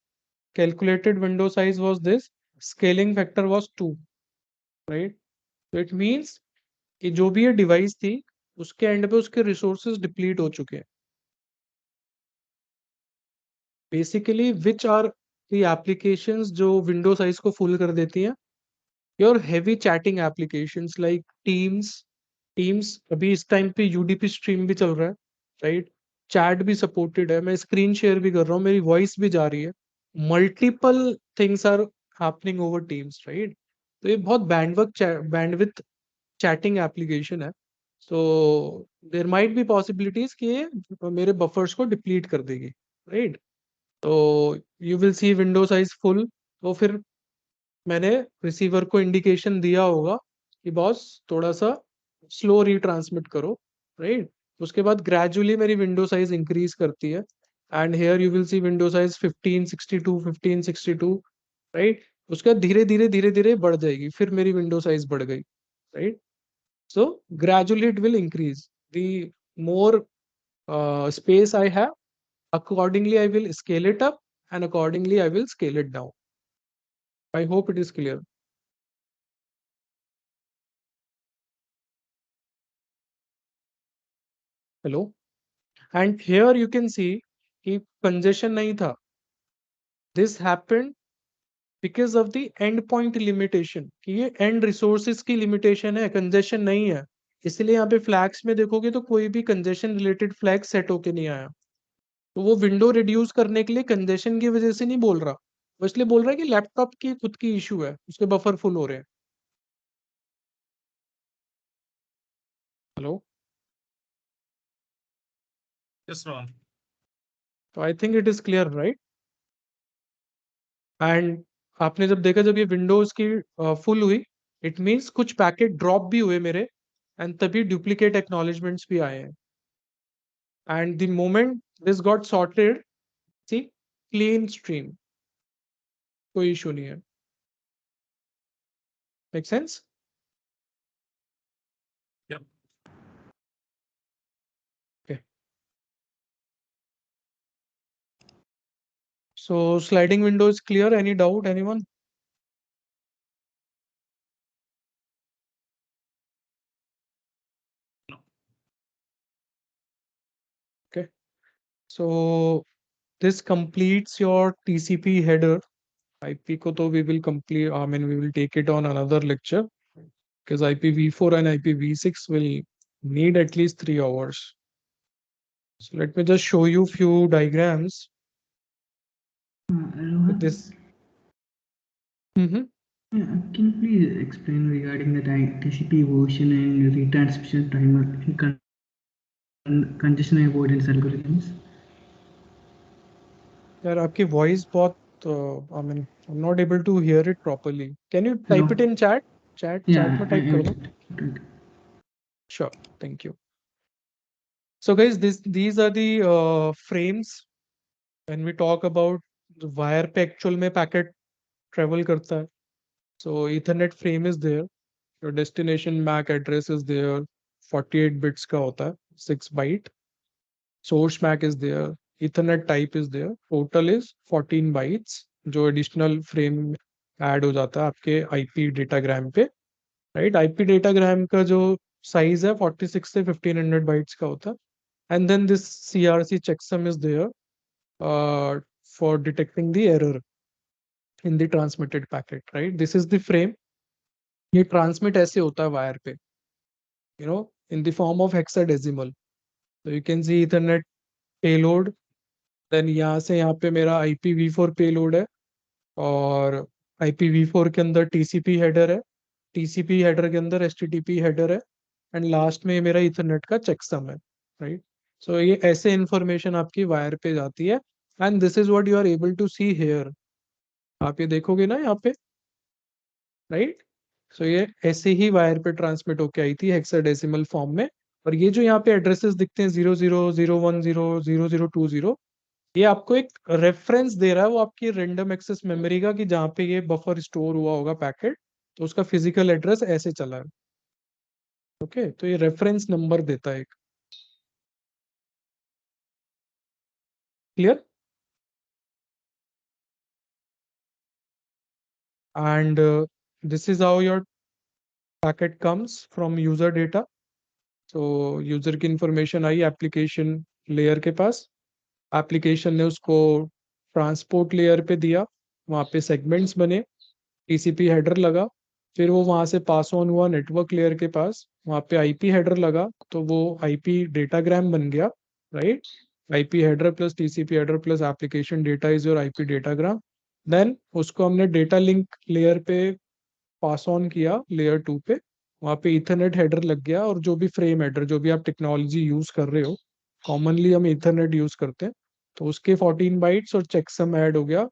calculated window size was this, scaling factor was 2, right? So it means कि जो भी ये डिवाइस थी उसके एंड पे उसके रिसोर्सेज डिप्लीट हो चुके हैं. Basically which are the applications जो विंडो साइज को फुल कर देती हैं? Your heavy chatting applications like Teams अभी इस टाइम पे यूडीपी स्ट्रीम भी चल रहा है, राइट? चैट भी सपोर्टेड है, मैं स्क्रीन शेयर भी कर रहा हूँ, मेरी वॉइस भी जा रही है, multiple things are happening over Teams, right? तो ये बहुत बैंडविथ चैटिंग एप्लीकेशन है, so there might be possibilities कि ये मेरे बफर्स को डिप्लीट कर देगी, राइट? तो you will see window size full, तो फिर मैंने रिसीवर को इंडिकेशन दिया होगा कि बॉस थोड़ा सा स्लो रीट्रांसमिट करो, राइट? उसके बाद ग्रेजुअली मेरी विंडो साइज इंक्रीज करती है, and here you will see window size 1562 1562, right? उसके बाद धीरे धीरे बढ़ जाएगी, फिर मेरी विंडो साइज बढ़ गई, right? So gradually it will increase. The more space I have, accordingly I will scale it up, and accordingly I will scale it down. I hope it is clear. Hello. And here you can see कि congestion नहीं था. This happened because of the endpoint limitation, कि ये end resources की limitation है, congestion नहीं है. इसलिए यहाँ पे flags में देखोगे तो कोई भी congestion related flag set होके नहीं आया. तो वो विंडो रिड्यूस करने के लिए कंजेशन की वजह से नहीं बोल रहा, वो इसलिए बोल रहा है कि लैपटॉप की खुद की इशू है, उसके बफर फुल हो रहे हैं. हेलो. Yes, Ron. तो I think it is clear, right? And आपने जब देखा जब ये विंडोज की फुल हुई, इट मींस कुछ पैकेट ड्रॉप भी हुए मेरे, एंड तभी डुप्लीकेट एक्नॉलेजमेंट्स भी आए हैं. And the moment this got sorted, see, clean stream, कोई इशू नहीं है. Make sense? Yep. Okay. So sliding window is clear. Any doubt, anyone? No. Okay. So this completes your TCP header. IP ko to we will complete, I mean, we will take it on another lecture, because IPv4 and IPv6 will need at least 3 hours. So let me just show you few diagrams with Rohan, this. Mm-hmm. can you please explain regarding the TCP version and retransmission timer in congestion avoidance algorithms? यार आपकी voice बहुत I mean, I'm not able to hear it properly. Can you Hello? type it in chat? Chat में type कर दो. Sure, thank you. So guys, these are the frames. When we talk about the wire पे actual में packet travel करता है. So Ethernet frame is there. Your destination MAC address is there. 48 bits का होता है, 6 byte. Source MAC is there. Ethernet type is there. Total is 14 bytes. जो additional frame add हो जाता है आपके IP datagram पे, right? IP datagram का जो size है 46 से 1500 bytes का होता है. And then this CRC checksum is there for detecting the error in the transmitted packet, right? This is the frame. ये transmit ऐसे होता है wire पे, in the form of hexadecimal. So you can see Ethernet payload. Then यहाँ से यहाँ पे मेरा IPv4 payload है, और IPv4 के अंदर TCP header है, TCP header के अंदर HTTP header है, एंड लास्ट में मेरा Ethernet का checksum है, right? So ये ऐसे information आपकी wire पे जाती है, and this is what you are able to see here. आप ये देखोगे ना यहाँ पे, राइट? सो ये ऐसे ही वायर पे ट्रांसमिट होके आई थी हेक्साडेसिमल फॉर्म में. और ये जो यहाँ पे एड्रेसेस दिखते हैं 00 010 0020, ये आपको एक रेफरेंस दे रहा है वो आपकी रेंडम एक्सेस मेमोरी का, कि जहाँ पे ये बफर स्टोर हुआ होगा पैकेट, तो उसका फिजिकल एड्रेस ऐसे चला है. ओके, तो ये रेफरेंस नंबर देता है एक. Clear? And this is how your packet comes from user data. तो यूजर की इंफॉर्मेशन आई एप्लीकेशन लेयर के पास, एप्लीकेशन ने उसको ट्रांसपोर्ट लेयर पे दिया, वहाँ पे सेगमेंट्स बने, टीसीपी हेडर लगा, फिर वो वहाँ से पास ऑन हुआ नेटवर्क लेयर के पास, वहाँ पे आईपी हेडर लगा, तो वो आईपी डेटाग्राम बन गया, right. IP header plus TCP header plus application data is your IP datagram. Then उसको हमने डेटा लिंक लेयर पे पास ऑन किया, लेयर 2 पे, वहाँ पे इथरनेट हेडर लग गया, और जो भी फ्रेम हेडर, जो भी आप टेक्नोलॉजी यूज कर रहे हो, कॉमनली हम इथरनेट यूज करते हैं, तो उसके 14 बाइट्स और चेकसम ऐड हो गया,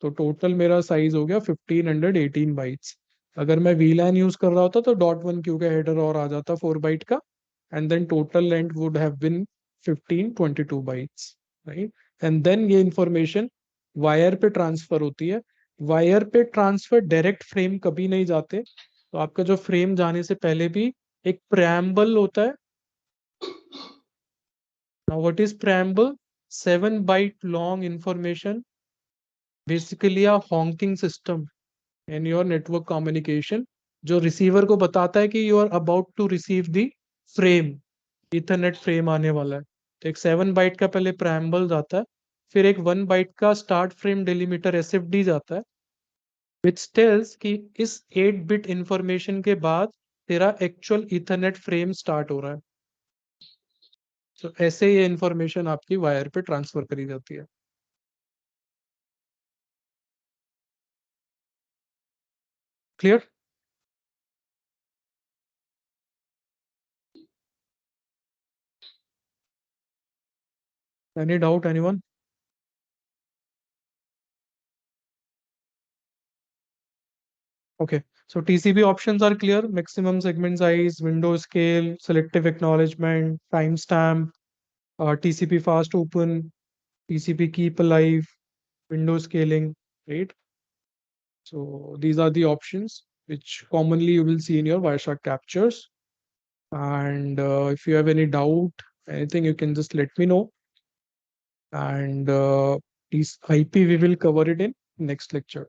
तो टोटल मेरा साइज हो गया 1518 बाइट्स। अगर मैं वीलैन यूज कर रहा होता तो .1q का हेडर और आ जाता 4 बाइट का, and then total length would have been 1522 bytes, right. And then ये इंफॉर्मेशन वायर पे ट्रांसफर होती है। वायर पे ट्रांसफर डायरेक्ट फ्रेम कभी नहीं जाते, तो आपका जो फ्रेम जाने से पहले भी एक preamble होता है। Now what is preamble? 7 byte long information, basically a honking system in your network communication, जो रिसीवर को बताता है कि you are about to receive the frame, Ethernet frame आने वाला है। तो एक 7 बाइट का पहले preamble जाता है, फिर एक 1 बाइट का स्टार्ट फ्रेम डिलीमीटर एसएफडी जाता है, विच टेल्स कि इस 8 बिट इंफॉर्मेशन के बाद तेरा एक्चुअल इथरनेट फ्रेम स्टार्ट हो रहा है। तो ऐसे ये इंफॉर्मेशन आपकी वायर पे ट्रांसफर करी जाती है। Clear? Any doubt anyone? Okay, so TCP options are clear: maximum segment size, window scale, selective acknowledgement, timestamp, TCP fast open, TCP keep alive, window scaling, right? So these are the options which commonly you will see in your Wireshark captures. And if you have any doubt, anything, you can just let me know. And this IP we will cover it in next lecture.